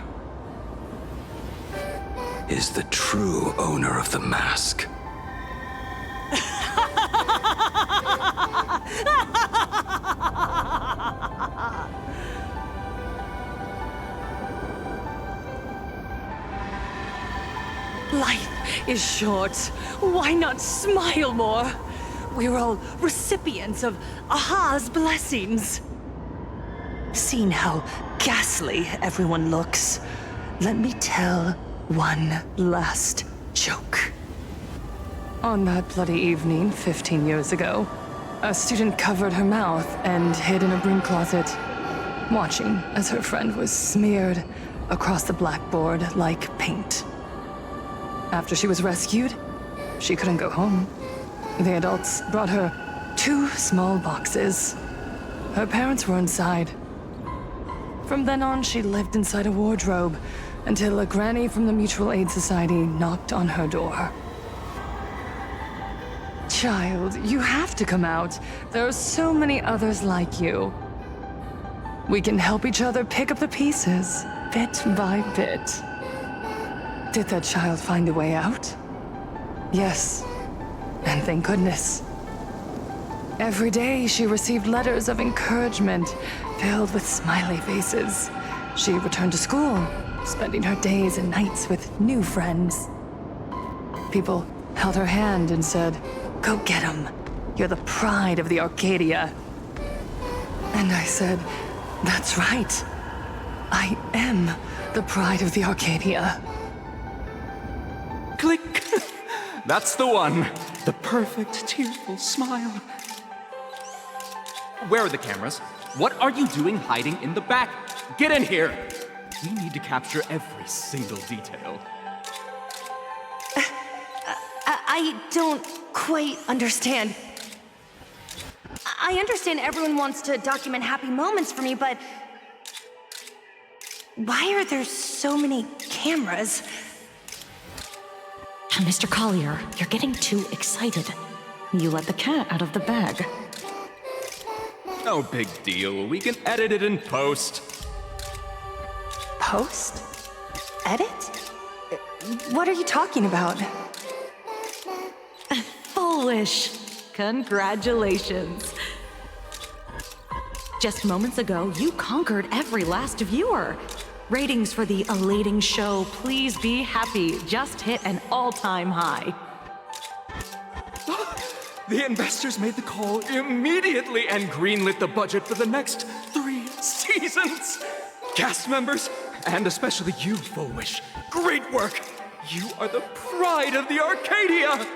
is the true owner of the mask. Life is short. Why not smile more? We're all recipients of Aha's blessings. Seeing how ghastly everyone looks, let me tell one last joke. On that bloody evening 15 years ago, a student covered her mouth and hid in a broom closet, watching as her friend was smeared across the blackboard like paint. After she was rescued, she couldn't go home. The adults brought her 2 small boxes. Her parents were inside. From then on, she lived inside a wardrobe until a granny from the Mutual Aid Society knocked on her door. Child, you have to come out. There are so many others like you. We can help each other pick up the pieces, bit by bit. Did that child find a way out? Yes, and thank goodness. Every day she received letters of encouragement filled with smiley faces. She returned to school, spending her days and nights with new friends. People held her hand and said, "Go get 'em. You're the pride of the Arcadia." And I said, "That's right. I am the pride of the Arcadia." Click! That's the one. The perfect, tearful smile. Where are the cameras? What are you doing hiding in the back? Get in here! We need to capture every single detail. I don't quite understand. I understand everyone wants to document happy moments for me, but why are there so many cameras? Mr. Collier, you're getting too excited. You let the cat out of the bag. No big deal. We can edit it in post. Post? Edit? What are you talking about? Foolish. Congratulations. Just moments ago, you conquered every last viewer. Ratings for the elating show, Please Be Happy, just hit an all-time high. The investors made the call immediately and greenlit the budget for the next 3 seasons. Cast members, and especially you, Foolish, great work. You are the pride of the Arcadia.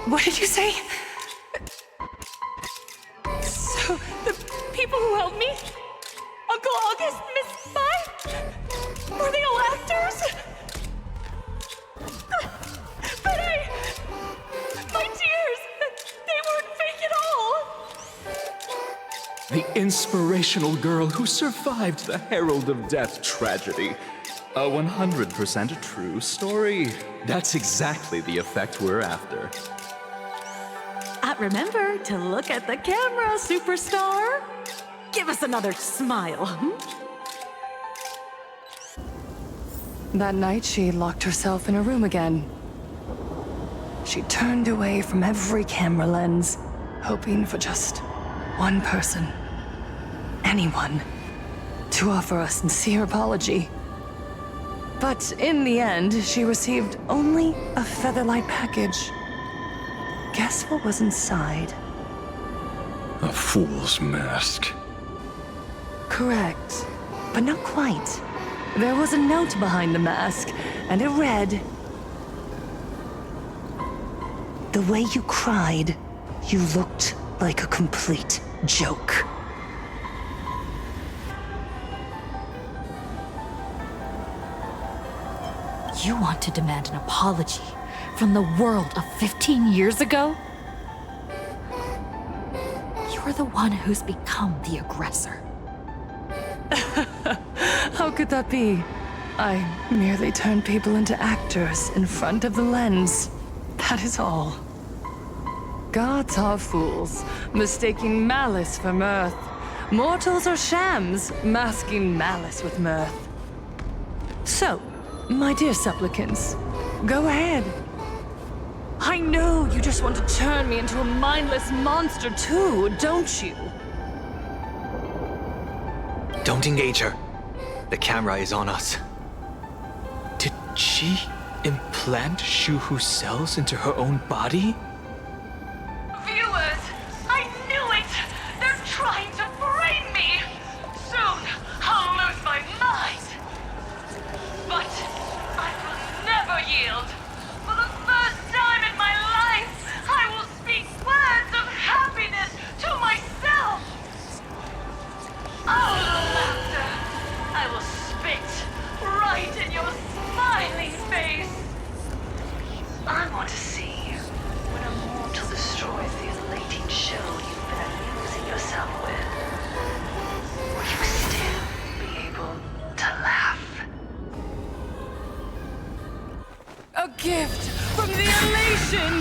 What did you say? So, the people who helped me? Uncle August, Miss Spy? Were they all actors? But my tears, they weren't fake at all. The inspirational girl who survived the Herald of Death tragedy. A 100% true story. That's exactly the effect we're after. Remember to look at the camera, superstar. Give us another smile. That night, she locked herself in a room again. She turned away from every camera lens, hoping for just one person, anyone, to offer a sincere apology. But in the end, she received only a Featherlight package. Guess what was inside? A fool's mask. Correct, but not quite. There was a note behind the mask, and it read, "The way you cried, you looked like a complete joke." You want to demand an apology from the world of 15 years ago? you're the one who's become the aggressor. How could that be? I merely turn people into actors in front of the lens. That is all. Gods are fools, mistaking malice for mirth. Mortals are shams, masking malice with mirth. So, my dear supplicants, go ahead. I know you just want to turn me into a mindless monster too, don't you? Don't engage her. The camera is on us. Did she implant Shuhu's cells into her own body? Viewers, I knew it! They're trying to frame me! Soon, I'll lose my mind! But I will never yield! For the first time in my life, I will speak words of happiness to myself! All the laughter! I will spit right in your smiling face! I want to see when a mortal destroys the elating shell you've been amusing yourself with. Will you still be able to laugh? A gift from the elation!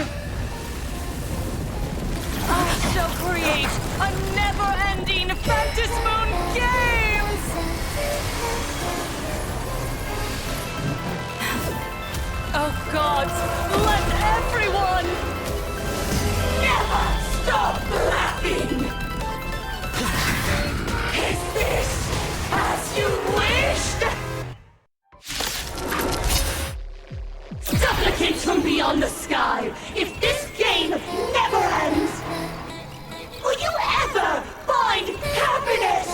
I shall create a never-ending Phantasmoon Games! Oh gods, let everyone never stop laughing! Is this as you wished? Supplicants from beyond the sky, if this game never ends, will you ever find happiness?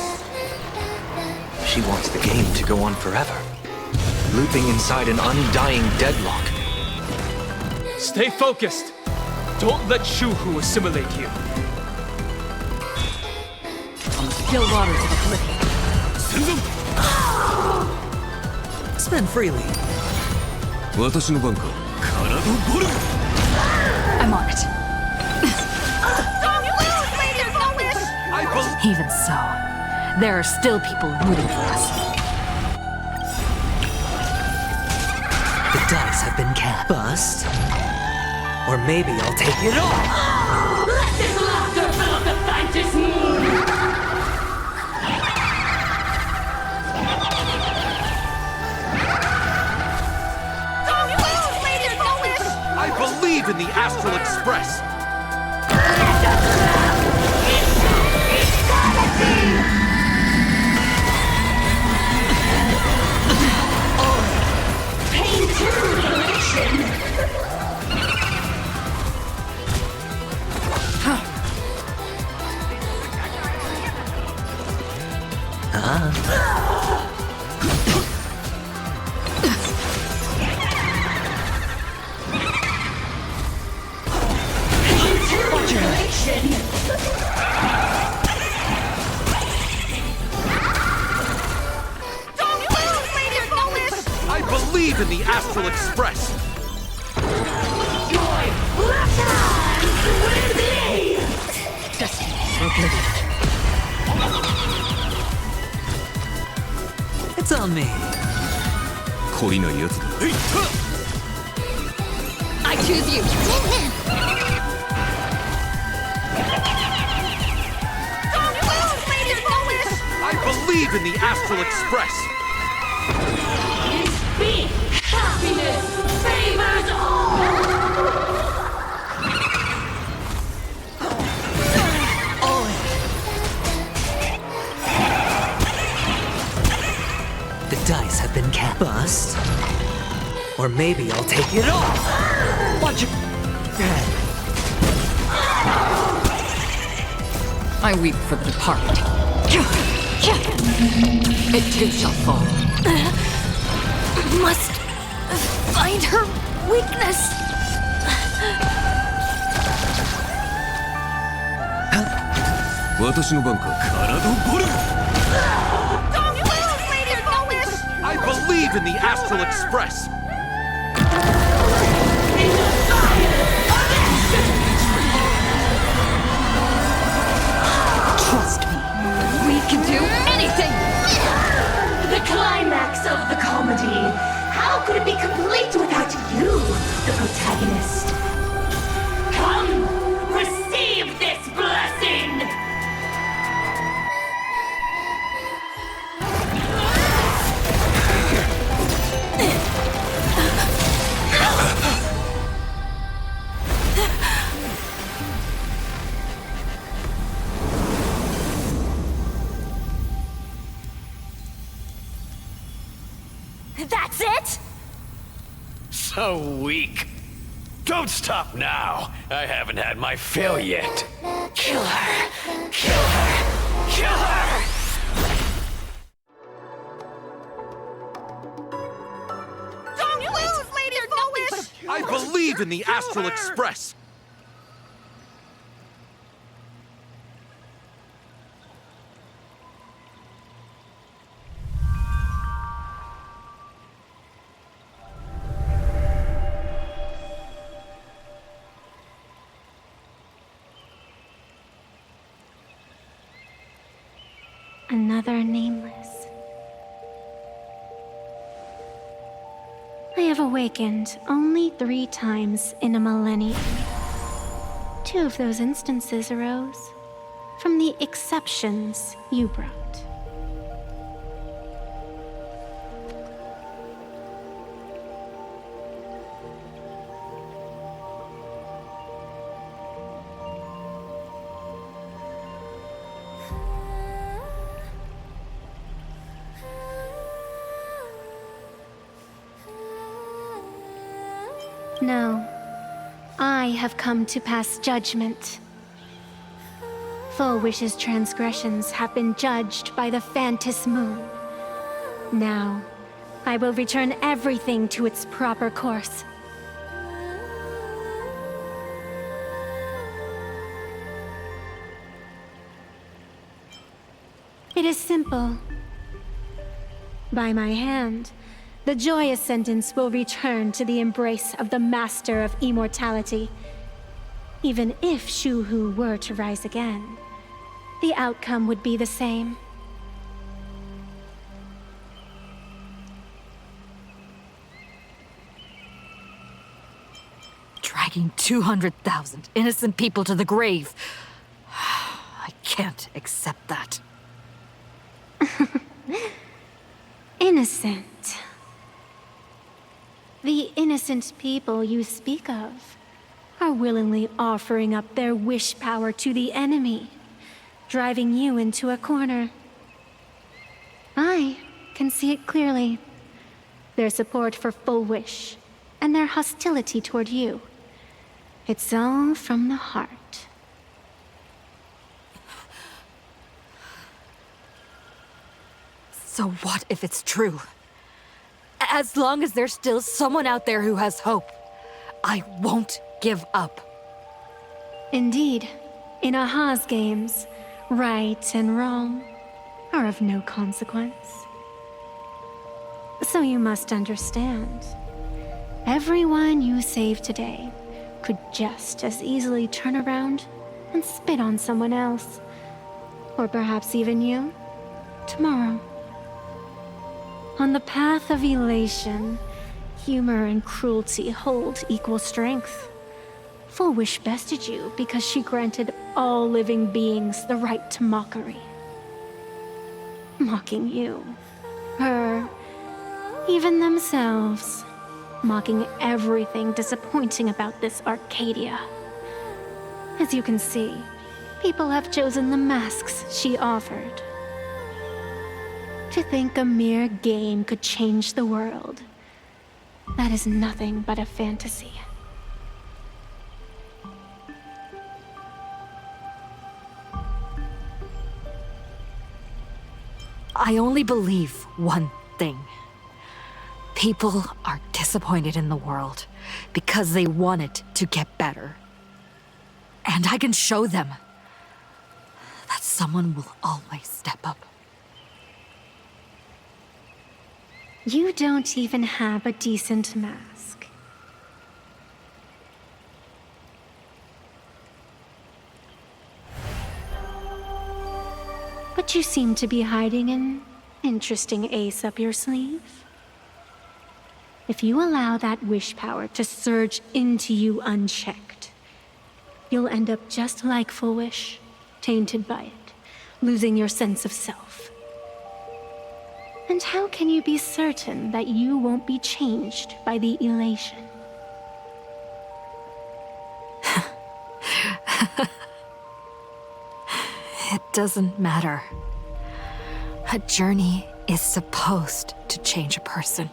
She wants the game to go on forever, looping inside an undying deadlock. Stay focused. Don't let Shuhu assimilate you. On the still waters of oblivion. Spend freely. I'm on it. Even so, there are still people rooting for us. The dice have been cast. Bust. Or maybe I'll take it all. Let this laughter fill up the Phantasmoon! I believe in the Astral Express! Pain through elation! I believe in the Astral Express! Joy! Laughter! With me! Destiny for oblivion. It's on me. I choose you. I believe in the Astral Express! Speak! Happiness favors all! The dice have been cast. Bust. Or maybe I'll take it all. Watch your head. I weep for the departed. It too shall fall. Must find her weakness. I believe in the Astral Express! The climax of the comedy. How could it be complete without you, the protagonist? Come, receive this blessing! That's it? So weak. Don't stop now. I haven't had my fill yet. Kill her! Kill her! Kill her! Don't lose, Lady Foolish! I believe in the Astral Express! Another nameless. I have awakened only 3 times in a millennium. 2 of those instances arose from the exceptions you brought. No, I have come to pass judgment. Full Wish's transgressions have been judged by the Phantis Moon. Now, I will return everything to its proper course. It is simple. By my hand, the Joy Ascendants will return to the embrace of the Master of Immortality. Even if Shu-Hu were to rise again, the outcome would be the same. Dragging 200,000 innocent people to the grave. I can't accept that. Innocent. The innocent people you speak of are willingly offering up their wish power to the enemy, driving you into a corner. I can see it clearly. Their support for Full Wish, and their hostility toward you. It's all from the heart. So what if it's true? As long as there's still someone out there who has hope, I won't give up. Indeed, in Aha's games, right and wrong are of no consequence. So you must understand, everyone you save today could just as easily turn around and spit on someone else. Or perhaps even you, tomorrow. On the path of elation, humor and cruelty hold equal strength. Full Wish bested you because she granted all living beings the right to mockery. Mocking you, her, even themselves. Mocking everything disappointing about this Arcadia. As you can see, people have chosen the masks she offered. To think a mere game could change the world, that is nothing but a fantasy. I only believe one thing. People are disappointed in the world because they want it to get better. And I can show them that someone will always step up. You don't even have a decent mask. But you seem to be hiding in Interesting ace up your sleeve. If you allow that wish power to surge into you unchecked, you'll end up just like Full Wish, tainted by it, losing your sense of self. And how can you be certain that you won't be changed by the elation? It doesn't matter. A journey is supposed to change a person.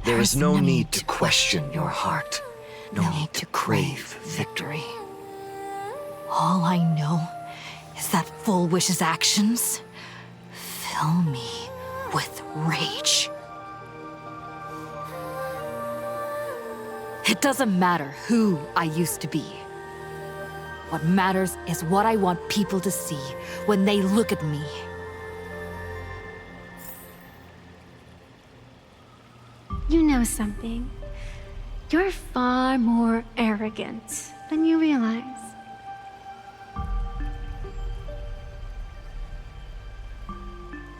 There is no need to question your heart. No need to crave victory. All I know is that Full Wish's actions fill me with rage. It doesn't matter who I used to be. What matters is what I want people to see when they look at me. You know something? You're far more arrogant than you realize.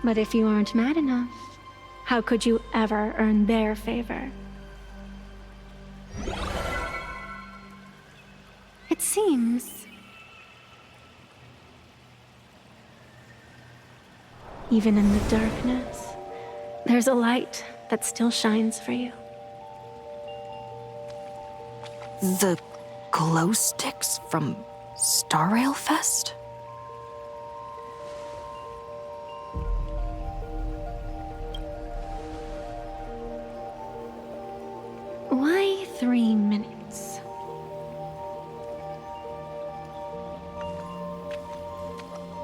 But if you aren't mad enough, how could you ever earn their favor? It seems even in the darkness, there's a light that still shines for you. The glow sticks from Star Rail Fest? Why 3 minutes?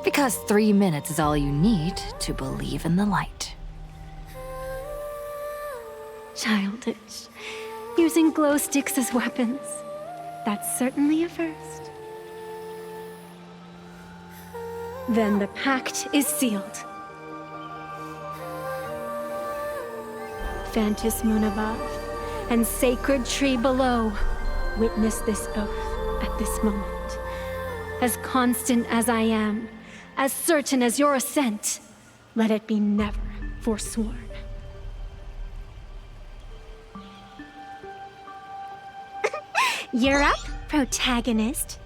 Because 3 minutes is all you need to believe in the light. Childish. Using glow sticks as weapons. That's certainly a first. Then the pact is sealed. Fantis Moon above and Sacred Tree below, witness this oath at this moment. As constant as I am, as certain as your ascent, let it be never forsworn. You're up, protagonist.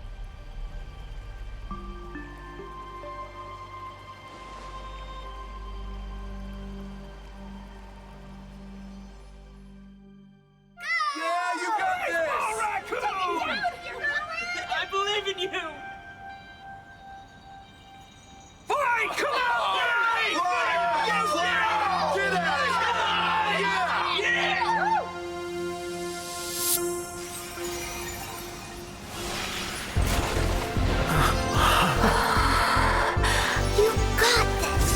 Yeah, you got this! All raccoon! I believe in you! Fine, come on! Fine! Get at it! You got this!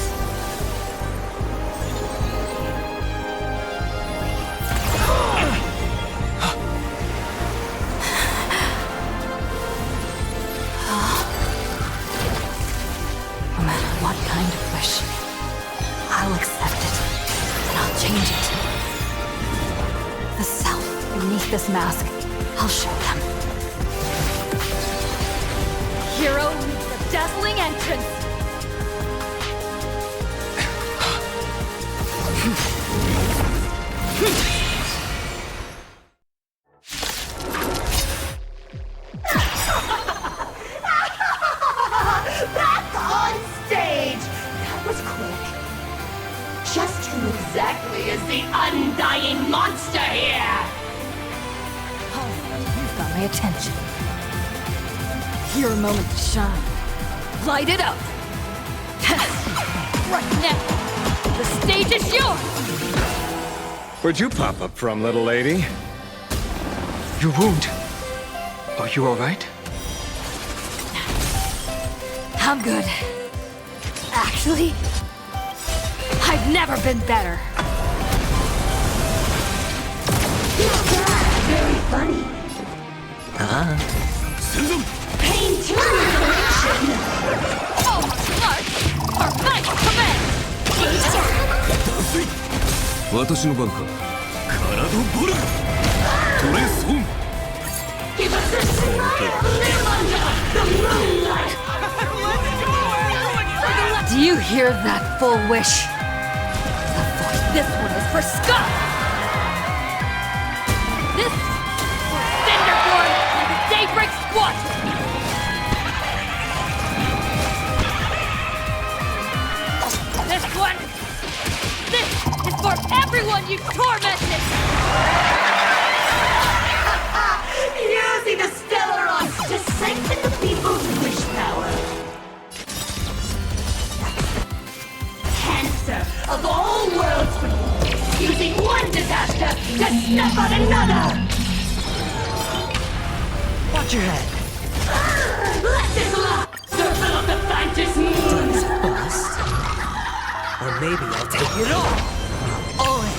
No matter what kind of wish, I'll accept it, and I'll change it. The self beneath this mask, I'll show them. Hero meets the dazzling entrance! Back on stage! That was quick. Just who exactly is the undying monster here? You've got my attention. Your moment to shine. Light it up! Right now! The stage is yours! Where'd you pop up from, little lady? Your wound. Are you alright? I'm good. Actually, I've never been better. Very funny. Pain to revelation. Oh, Mark! Our fight command! 私の番か。Give us a smile! Live under the moonlight! Do you hear that full wish? This one is for Scott! This for Cinderborn and the Daybreak Squadron! This one! This is for everyone you've tormented! Using the Stellaron to strengthen the people's wish power. Cancer of all worlds, using one disaster to snuff out another. Watch your head. Let this lock circle of the Fantas moon. Bust. Or maybe I'll take it all. All in.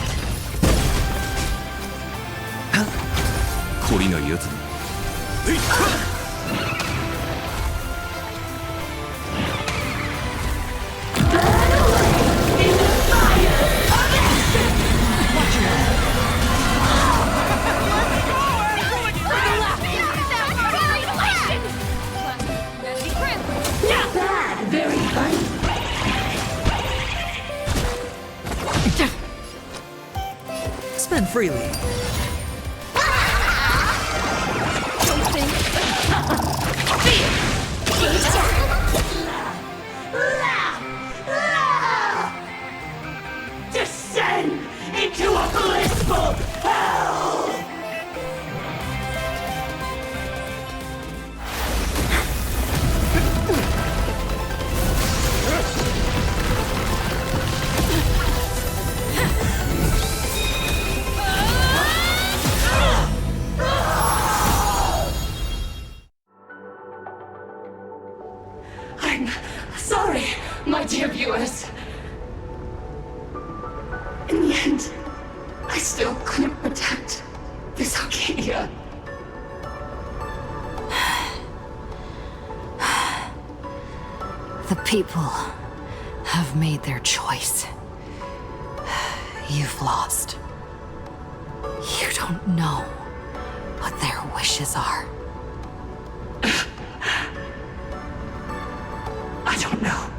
懲りないやつだ。 Bad, very funny. Spend freely. Descend into a blissful hell! I'm sorry, my dear viewers. In the end, I still couldn't protect this Arcadia. The people have made their choice. You've lost. You don't know what their wishes are. I don't know.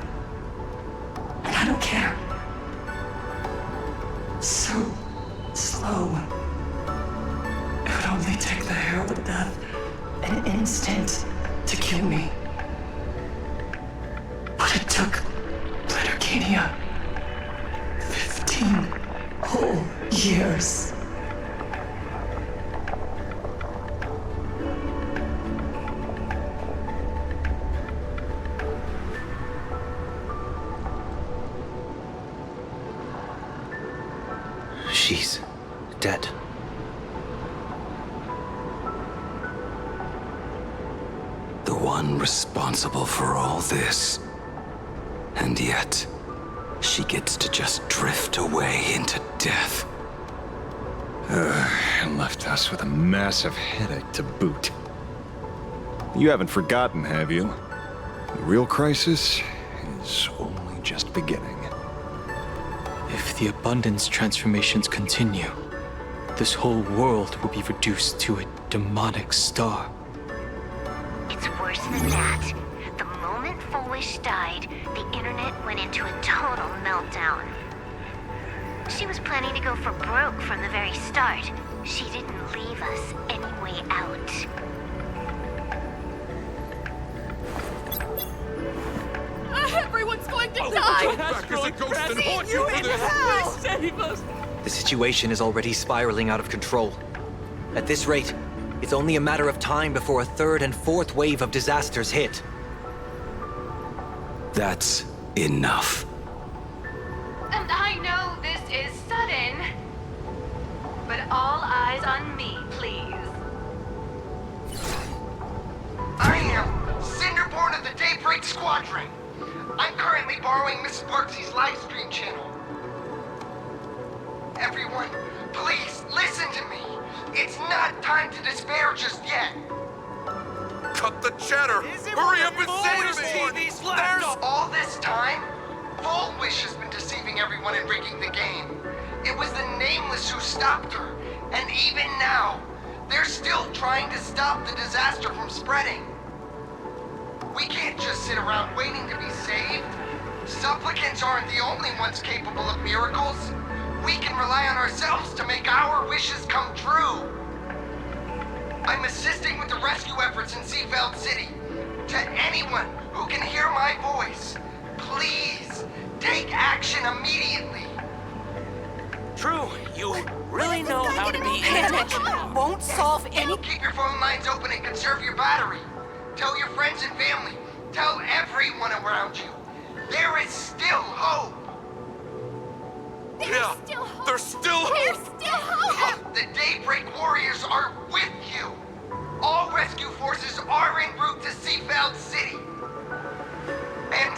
And I don't care. So slow. It would only take the herald of death an instant to kill me. But it took Planarcadia 15 whole years. She's dead. The one responsible for all this. And yet, she gets to just drift away into death. And left us with a massive headache to boot. You haven't forgotten, have you? The real crisis is only just beginning. If the abundance transformations continue, this whole world will be reduced to a demonic star. It's worse than that. The moment Foolish died, the internet went into a total meltdown. She was planning to go for broke from the very start. She didn't leave us any way out. Everyone's going to die! Save us! The situation is already spiraling out of control. At this rate, it's only a matter of time before a third and fourth wave of disasters hit. That's enough. And I know this is sudden, but all eyes on me, please. I am Cinderborn of the Daybreak Squadron. I'm currently borrowing Mrs. Parksy's live stream channel. Everyone, please listen to me. It's not time to despair just yet. Cut the chatter! Hurry up and save me! There's all this time, Full Wish has been deceiving everyone and rigging the game. It was the Nameless who stopped her. And even now, they're still trying to stop the disaster from spreading. We can't just sit around waiting to be saved. Supplicants aren't the only ones capable of miracles. We can rely on ourselves to make our wishes come true. I'm assisting with the rescue efforts in Seafeld City. To anyone who can hear my voice, please take action immediately. True, you really know how to be... Panic won't solve any... Keep your phone lines open and conserve your battery. Tell your friends and family. Tell everyone around you. There is still hope. There's still hope! The Daybreak Warriors are with you. All rescue forces are en route to Seafeld City. And,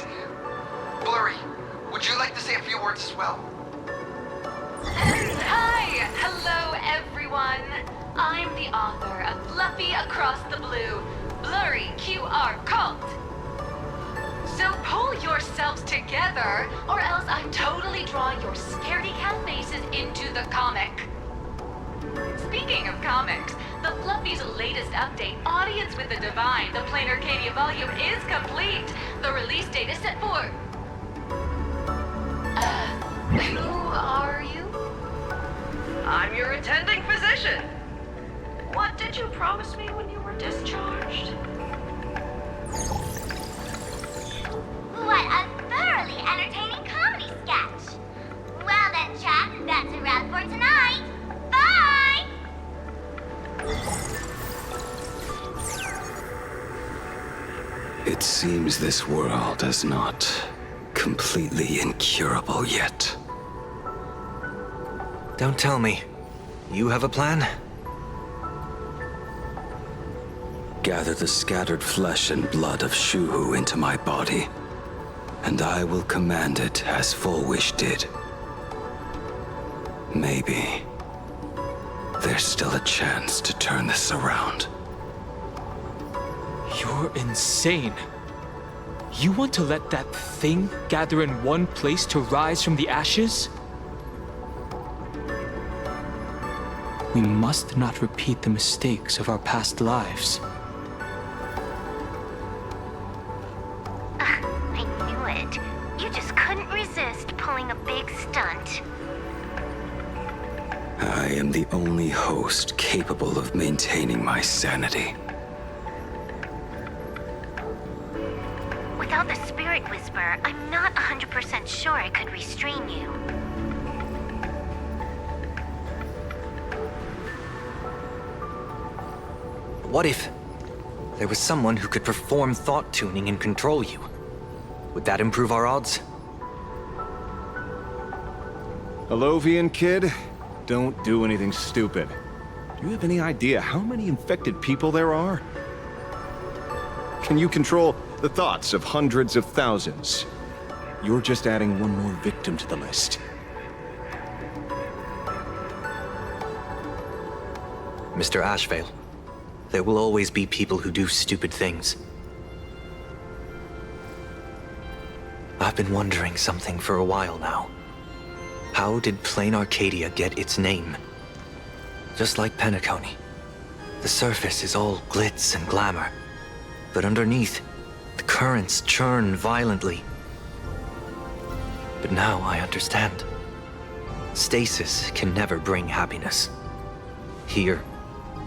Blurry, would you like to say a few words as well? Hi! Hello, everyone! I'm the author of Fluffy Across the Blue, Blurry QR Cult. So pull yourselves together, or else I'm totally drawing your scaredy cat faces into the comic. Speaking of comics, the Fluffy's latest update, Audience with the Divine, the Planarcadia volume, is complete. The release date is set for... who are you? I'm your attending physician. What did you promise me when you were discharged? What a thoroughly entertaining comedy sketch! Well then, chat, that's a wrap for tonight. Bye! It seems this world is not completely incurable yet. Don't tell me. You have a plan? Gather the scattered flesh and blood of Shuhu into my body, and I will command it as Full Wish did. Maybe there's still a chance to turn this around. You're insane. You want to let that thing gather in one place to rise from the ashes? We must not repeat the mistakes of our past lives. I knew it. You just couldn't resist pulling a big stunt. I am the only host capable of maintaining my sanity. Without the Spirit Whisper, I'm not 100% sure I could restrain you. What if there was someone who could perform thought tuning and control you? Would that improve our odds? Alovian kid, don't do anything stupid. Do you have any idea how many infected people there are? Can you control the thoughts of hundreds of thousands? You're just adding one more victim to the list. Mr. Ashvale, there will always be people who do stupid things. I've been wondering something for a while now. How did Planarcadia get its name? Just like Penacony, the surface is all glitz and glamour, but underneath, the currents churn violently. But now I understand. Stasis can never bring happiness. Here,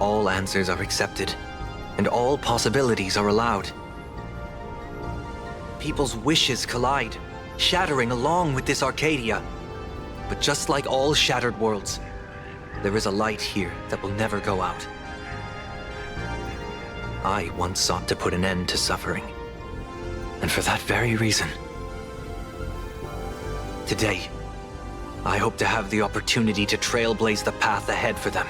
all answers are accepted, and all possibilities are allowed. People's wishes collide, shattering along with this Arcadia. But just like all shattered worlds, there is a light here that will never go out. I once sought to put an end to suffering, and for that very reason, today, I hope to have the opportunity to trailblaze the path ahead for them.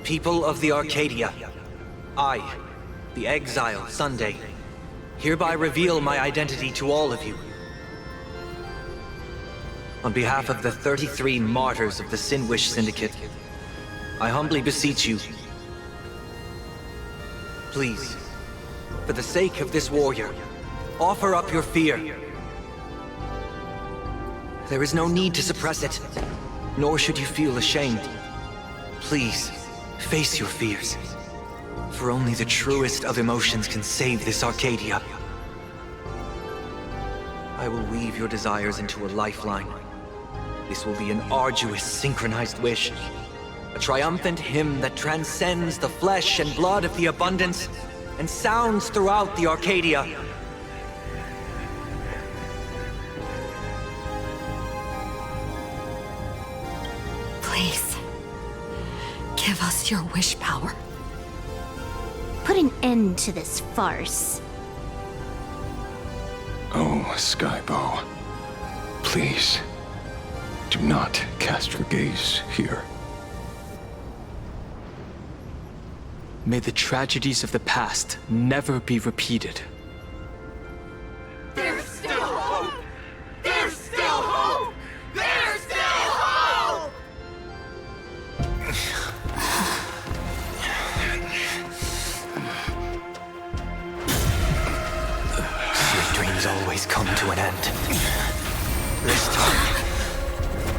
People of the Arcadia, I, the exile Sunday, hereby reveal my identity to all of you. On behalf of the 33 martyrs of the Sinwish Syndicate, I humbly beseech you, please, for the sake of this warrior, offer up your fear. There is no need to suppress it, nor should you feel ashamed. Please, face your fears, for only the truest of emotions can save this Arcadia. I will weave your desires into a lifeline. This will be an arduous, synchronized wish. A triumphant hymn that transcends the flesh and blood of the abundance and sounds throughout the Arcadia. Please, give us your wish power. Put an end to this farce. Oh, Skybow. Please, do not cast your gaze here. May the tragedies of the past never be repeated. There's still hope! There's still hope! There's still hope! Your dreams always come to an end. This time,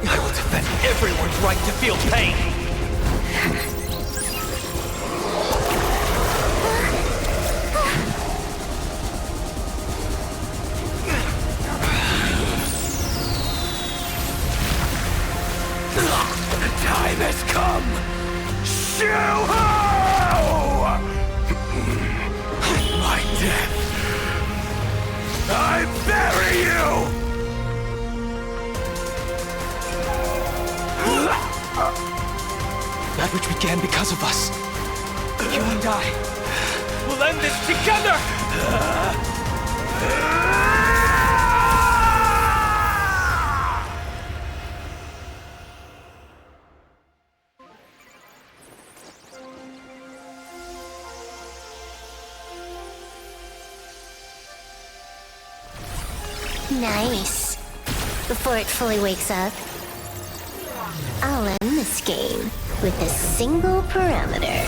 I will defend everyone's right to feel pain. The time has come! Shoo-ho! My death! I bury you! That which began because of us. You and I will end this together! Nice. Before it fully wakes up, I'll end this game with a single parameter.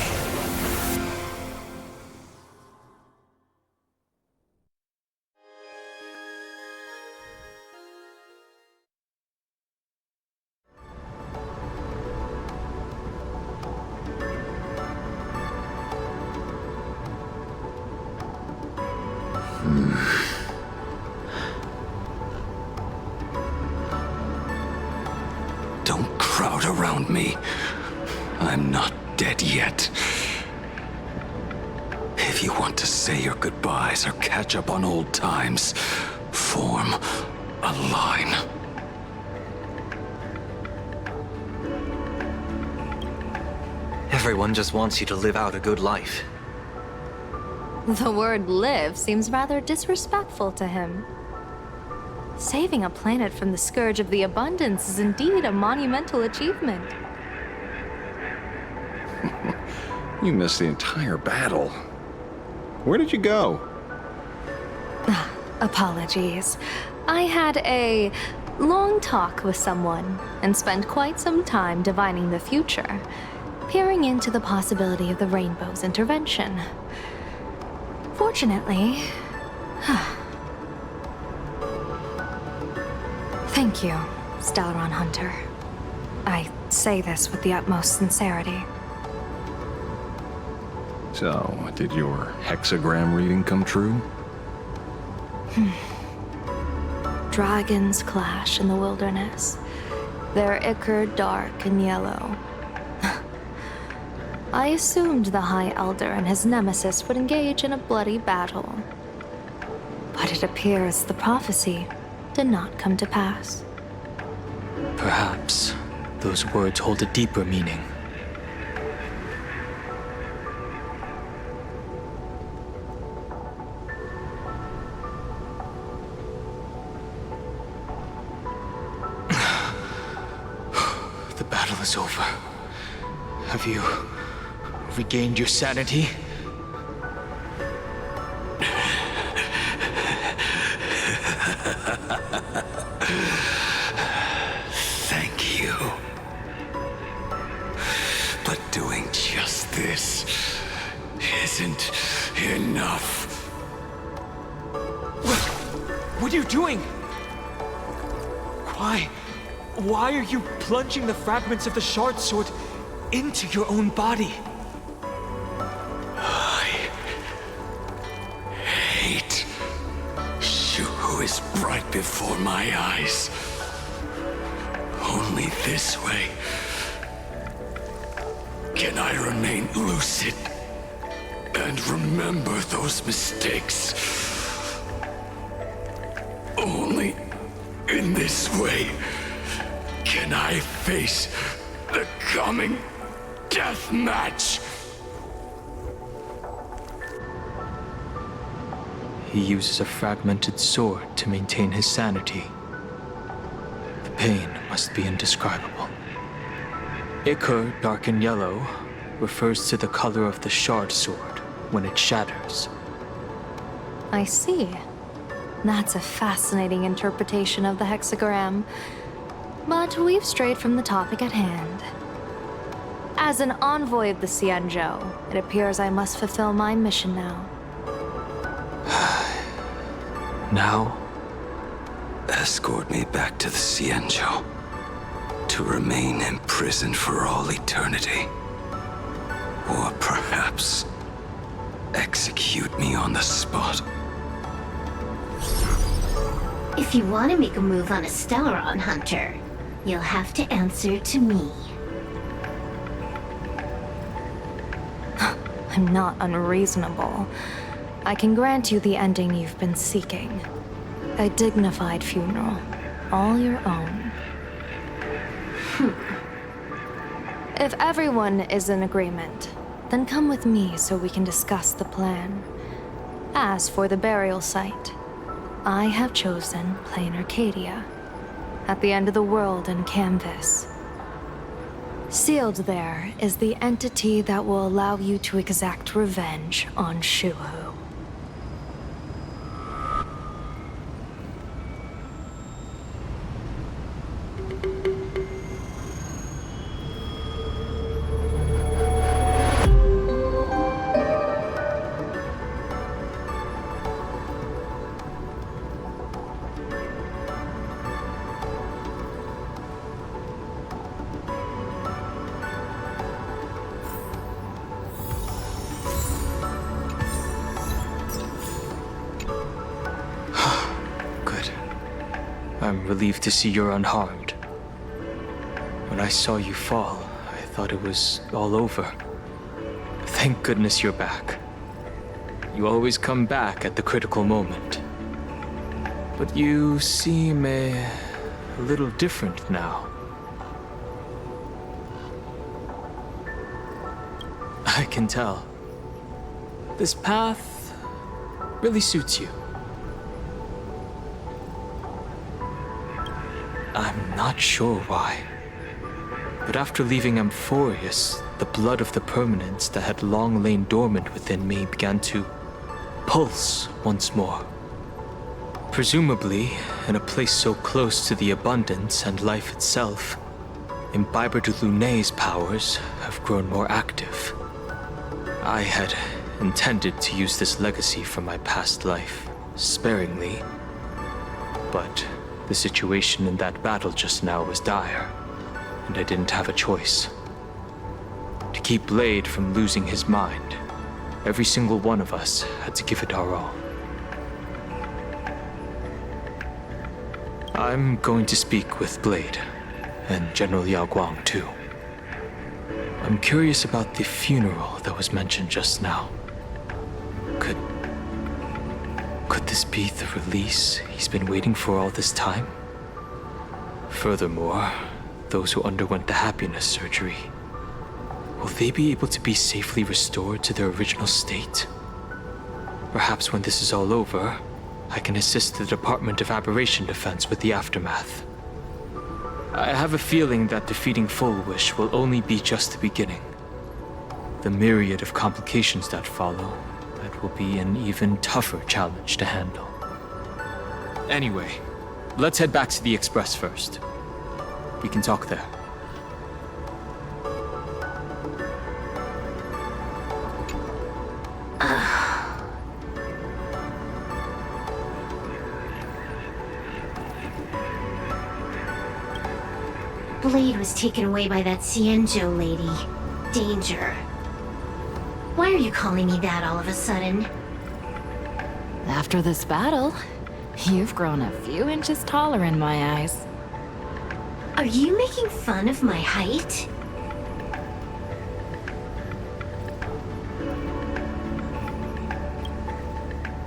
Don't crowd around me. I'm not dead yet. If you want to say your goodbyes or catch up on old times, form a line. Everyone just wants you to live out a good life. The word live seems rather disrespectful to him. Saving a planet from the scourge of the abundance is indeed a monumental achievement. You missed the entire battle. Where did you go? Apologies. I had a long talk with someone and spent quite some time divining the future, peering into the possibility of the Rainbow's intervention. Fortunately... Thank you, Stellaron Hunter. I say this with the utmost sincerity. So, did your hexagram reading come true? Dragons clash in the wilderness, their ichor dark and yellow. I assumed the High Elder and his nemesis would engage in a bloody battle. But it appears the prophecy did not come to pass. Perhaps those words hold a deeper meaning. The battle is over. Have you regained your sanity? isn't enough. What are you doing? Why? Why are you plunging the fragments of the shard sword into your own body? I hate Shuhu is right before my eyes. Only this way can I remain lucid and remember those mistakes. Only in this way can I face the coming death match. He uses a fragmented sword to maintain his sanity. The pain must be indescribable. Ichor, dark and yellow, refers to the color of the shard sword when it shatters. I see. That's a fascinating interpretation of the hexagram. But we've strayed from the topic at hand. As an envoy of the Xianzhou, it appears I must fulfill my mission now. Now? Escort me back to the Xianzhou, to remain imprisoned for all eternity. Or perhaps execute me on the spot. If you want to make a move on a Stellaron Hunter, you'll have to answer to me. I'm not unreasonable. I can grant you the ending you've been seeking. A dignified funeral, all your own. If everyone is in agreement, then come with me so we can discuss the plan. As for the burial site, I have chosen Planarcadia, at the end of the world in Canvas. Sealed there is the entity that will allow you to exact revenge on Shuhu. I'm relieved to see you're unharmed. When I saw you fall, I thought it was all over. Thank goodness you're back. You always come back at the critical moment. But you seem a little different now. I can tell. This path really suits you. I'm not sure why, but after leaving Amphorius, the blood of the permanents that had long lain dormant within me began to pulse once more. Presumably, in a place so close to the abundance and life itself, Imbiber de Lunay's powers have grown more active. I had intended to use this legacy from my past life sparingly, but the situation in that battle just now was dire, and I didn't have a choice. To keep Blade from losing his mind, every single one of us had to give it our all. I'm going to speak with Blade, and General Yao Guang too. I'm curious about the funeral that was mentioned just now. Could this be the release he's been waiting for all this time? Furthermore, those who underwent the happiness surgery, will they be able to be safely restored to their original state? Perhaps when this is all over, I can assist the Department of Aberration Defense with the aftermath. I have a feeling that defeating Full Wish will only be just the beginning. The myriad of complications that follow, that will be an even tougher challenge to handle. Anyway, let's head back to the Express first. We can talk there. blade was taken away by that Cienjo lady. Danger. Why are you calling me that all of a sudden? After this battle, you've grown a few inches taller in my eyes. Are you making fun of my height?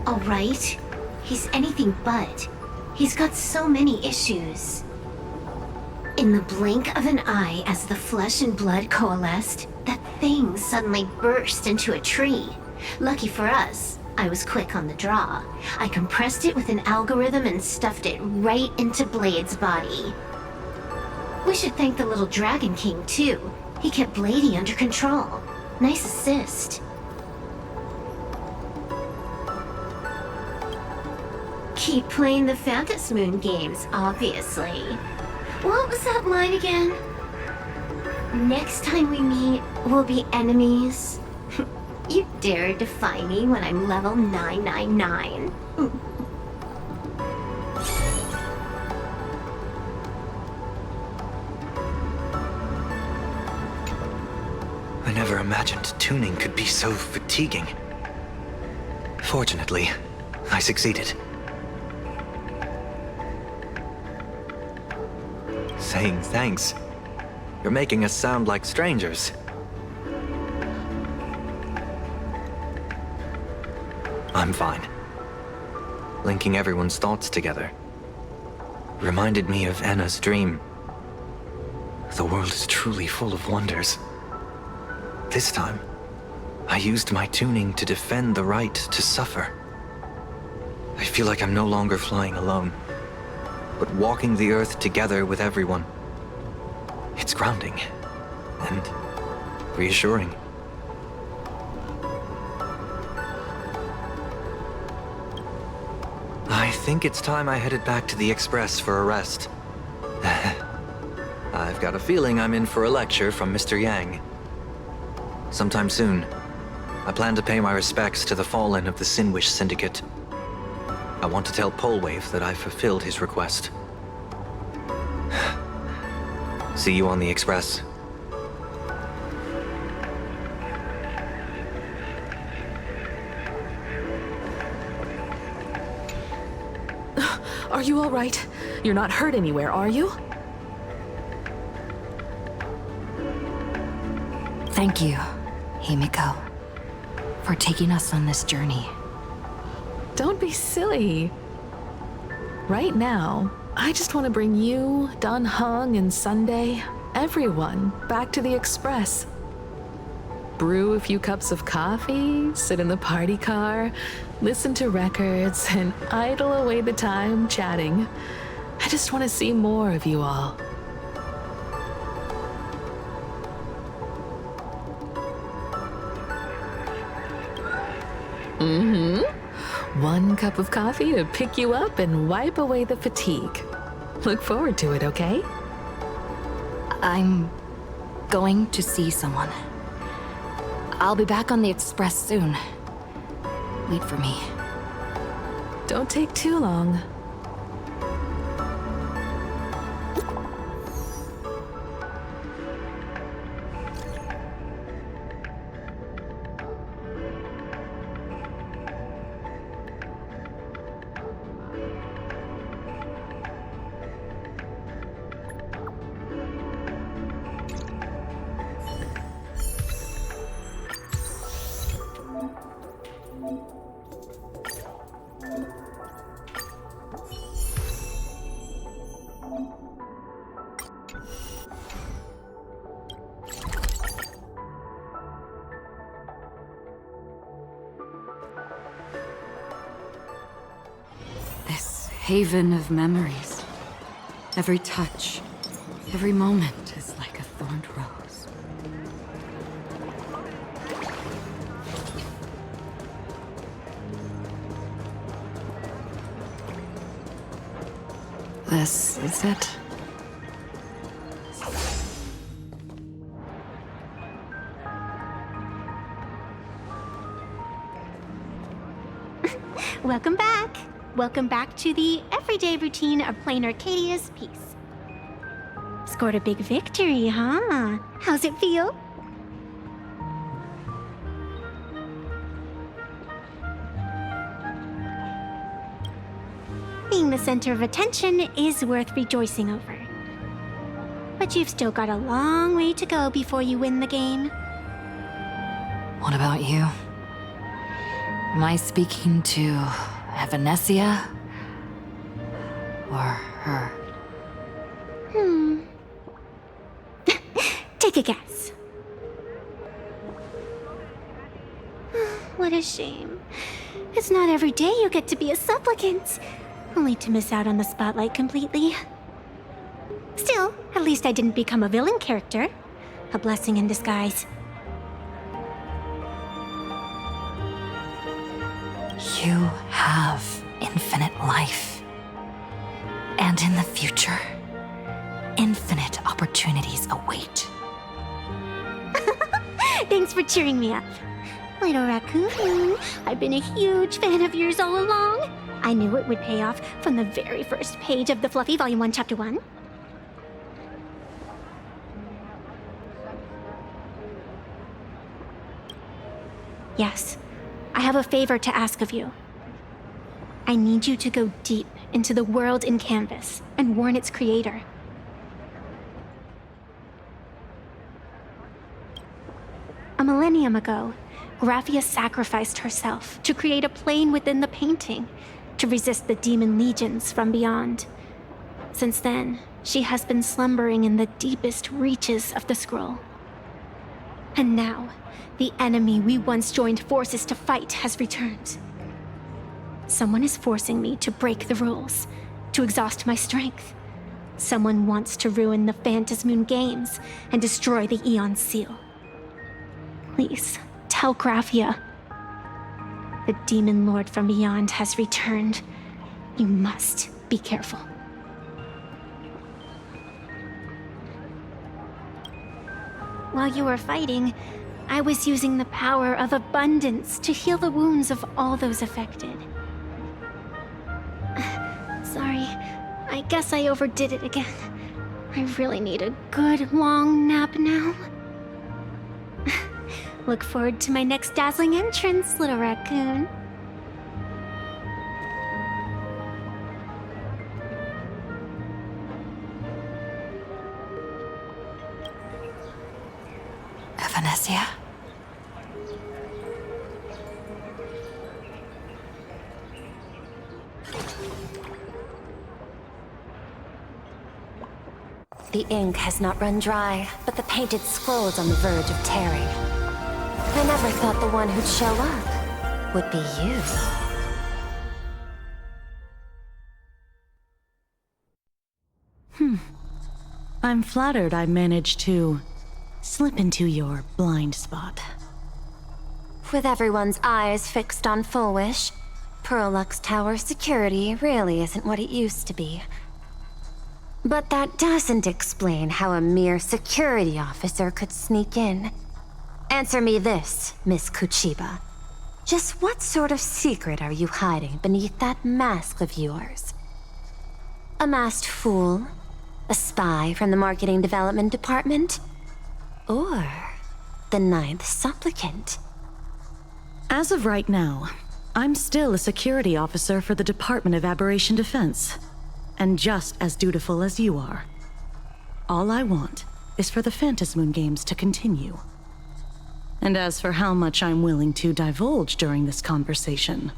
Alright, he's anything but. He's got so many issues. In the blink of an eye, as the flesh and blood coalesced, that thing suddenly burst into a tree. Lucky for us, I was quick on the draw. I compressed it with an algorithm and stuffed it right into Blade's body. We should thank the little Dragon King, too. He kept Bladey under control. Nice assist. Keep playing the Phantasm Moon games, obviously. What was that line again? Next time we meet, we'll be enemies. You dare defy me when I'm level 999. I never imagined tuning could be so fatiguing. Fortunately, I succeeded. Saying thanks. You're making us sound like strangers. I'm fine. Linking everyone's thoughts together reminded me of Anna's dream. The world is truly full of wonders. This time, I used my tuning to defend the right to suffer. I feel like I'm no longer flying alone, but walking the earth together with everyone. It's grounding and reassuring. I think it's time I headed back to the Express for a rest. I've got a feeling I'm in for a lecture from Mr. Yang. Sometime soon, I plan to pay my respects to the fallen of the Sinwish Syndicate. I want to tell Polwave that I've fulfilled his request. See you on the Express. Are you all right? You're not hurt anywhere, are you? Thank you, Himiko, for taking us on this journey. Don't be silly. Right now, I just want to bring you, Dan Heng, and Sunday, everyone, back to the Express. Brew a few cups of coffee, sit in the party car, listen to records, and idle away the time chatting. I just want to see more of you all. One cup of coffee to pick you up and wipe away the fatigue. Look forward to it, okay? I'm going to see someone. I'll be back on the Express soon. Wait for me. Don't take too long. Haven of memories. Every touch, every moment is like a thorned rose. This is it. Welcome back. Welcome back to the everyday routine of Planarcadia's piece. scored a big victory, huh? How's it feel? Being the center of attention is worth rejoicing over. But you've still got a long way to go before you win the game. What about you? Am I speaking to Evanesia? Or her? Take a guess. What a shame. It's not every day you get to be a supplicant, only to miss out on the spotlight completely. Still, at least I didn't become a villain character. A blessing in disguise. You have infinite life. And in the future, infinite opportunities await. Thanks for cheering me up. Little raccoon, I've been a huge fan of yours all along. I knew it would pay off from the very first page of the Fluffy Volume 1, Chapter 1. Yes, I have a favor to ask of you. I need you to go deep into the world in Canvas and warn its creator. A millennium ago, Graphia sacrificed herself to create a plane within the painting to resist the demon legions from beyond. Since then, she has been slumbering in the deepest reaches of the scroll. And now, the enemy we once joined forces to fight has returned. Someone is forcing me to break the rules, to exhaust my strength. Someone wants to ruin the Phantasmoon Games and destroy the Eon Seal. Please, tell Graphia. The Demon Lord from beyond has returned. You must be careful. While you were fighting, I was using the power of abundance to heal the wounds of all those affected. Sorry, I guess I overdid it again. I really need a good long nap now. Look forward to my next dazzling entrance, little raccoon. Evanesia? The ink has not run dry, but the painted scroll's on the verge of tearing. I never thought the one who'd show up would be you. I'm flattered I managed to slip into your blind spot. With everyone's eyes fixed on Full Wish, Pearlux Tower security really isn't what it used to be. But that doesn't explain how a mere security officer could sneak in. Answer me this, Miss Kuchiba. Just what sort of secret are you hiding beneath that mask of yours? A masked fool? A spy from the Marketing Development Department? Or the Ninth Supplicant? As of right now, I'm still a security officer for the Department of Aberration Defense, and just as dutiful as you are. All I want is for the Phantasmoon Games to continue. And as for how much I'm willing to divulge during this conversation,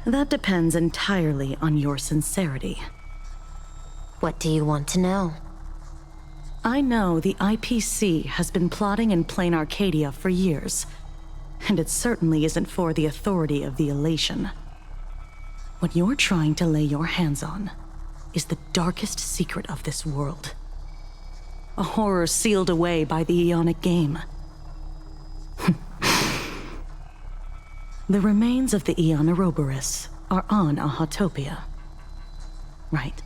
that depends entirely on your sincerity. What do you want to know? I know the IPC has been plotting in Planarcadia for years, and it certainly isn't for the authority of the Elation. What you're trying to lay your hands on is the darkest secret of this world. A horror sealed away by the Eonic Game. The remains of the Eon Ouroboros are on Ahatopia. Right.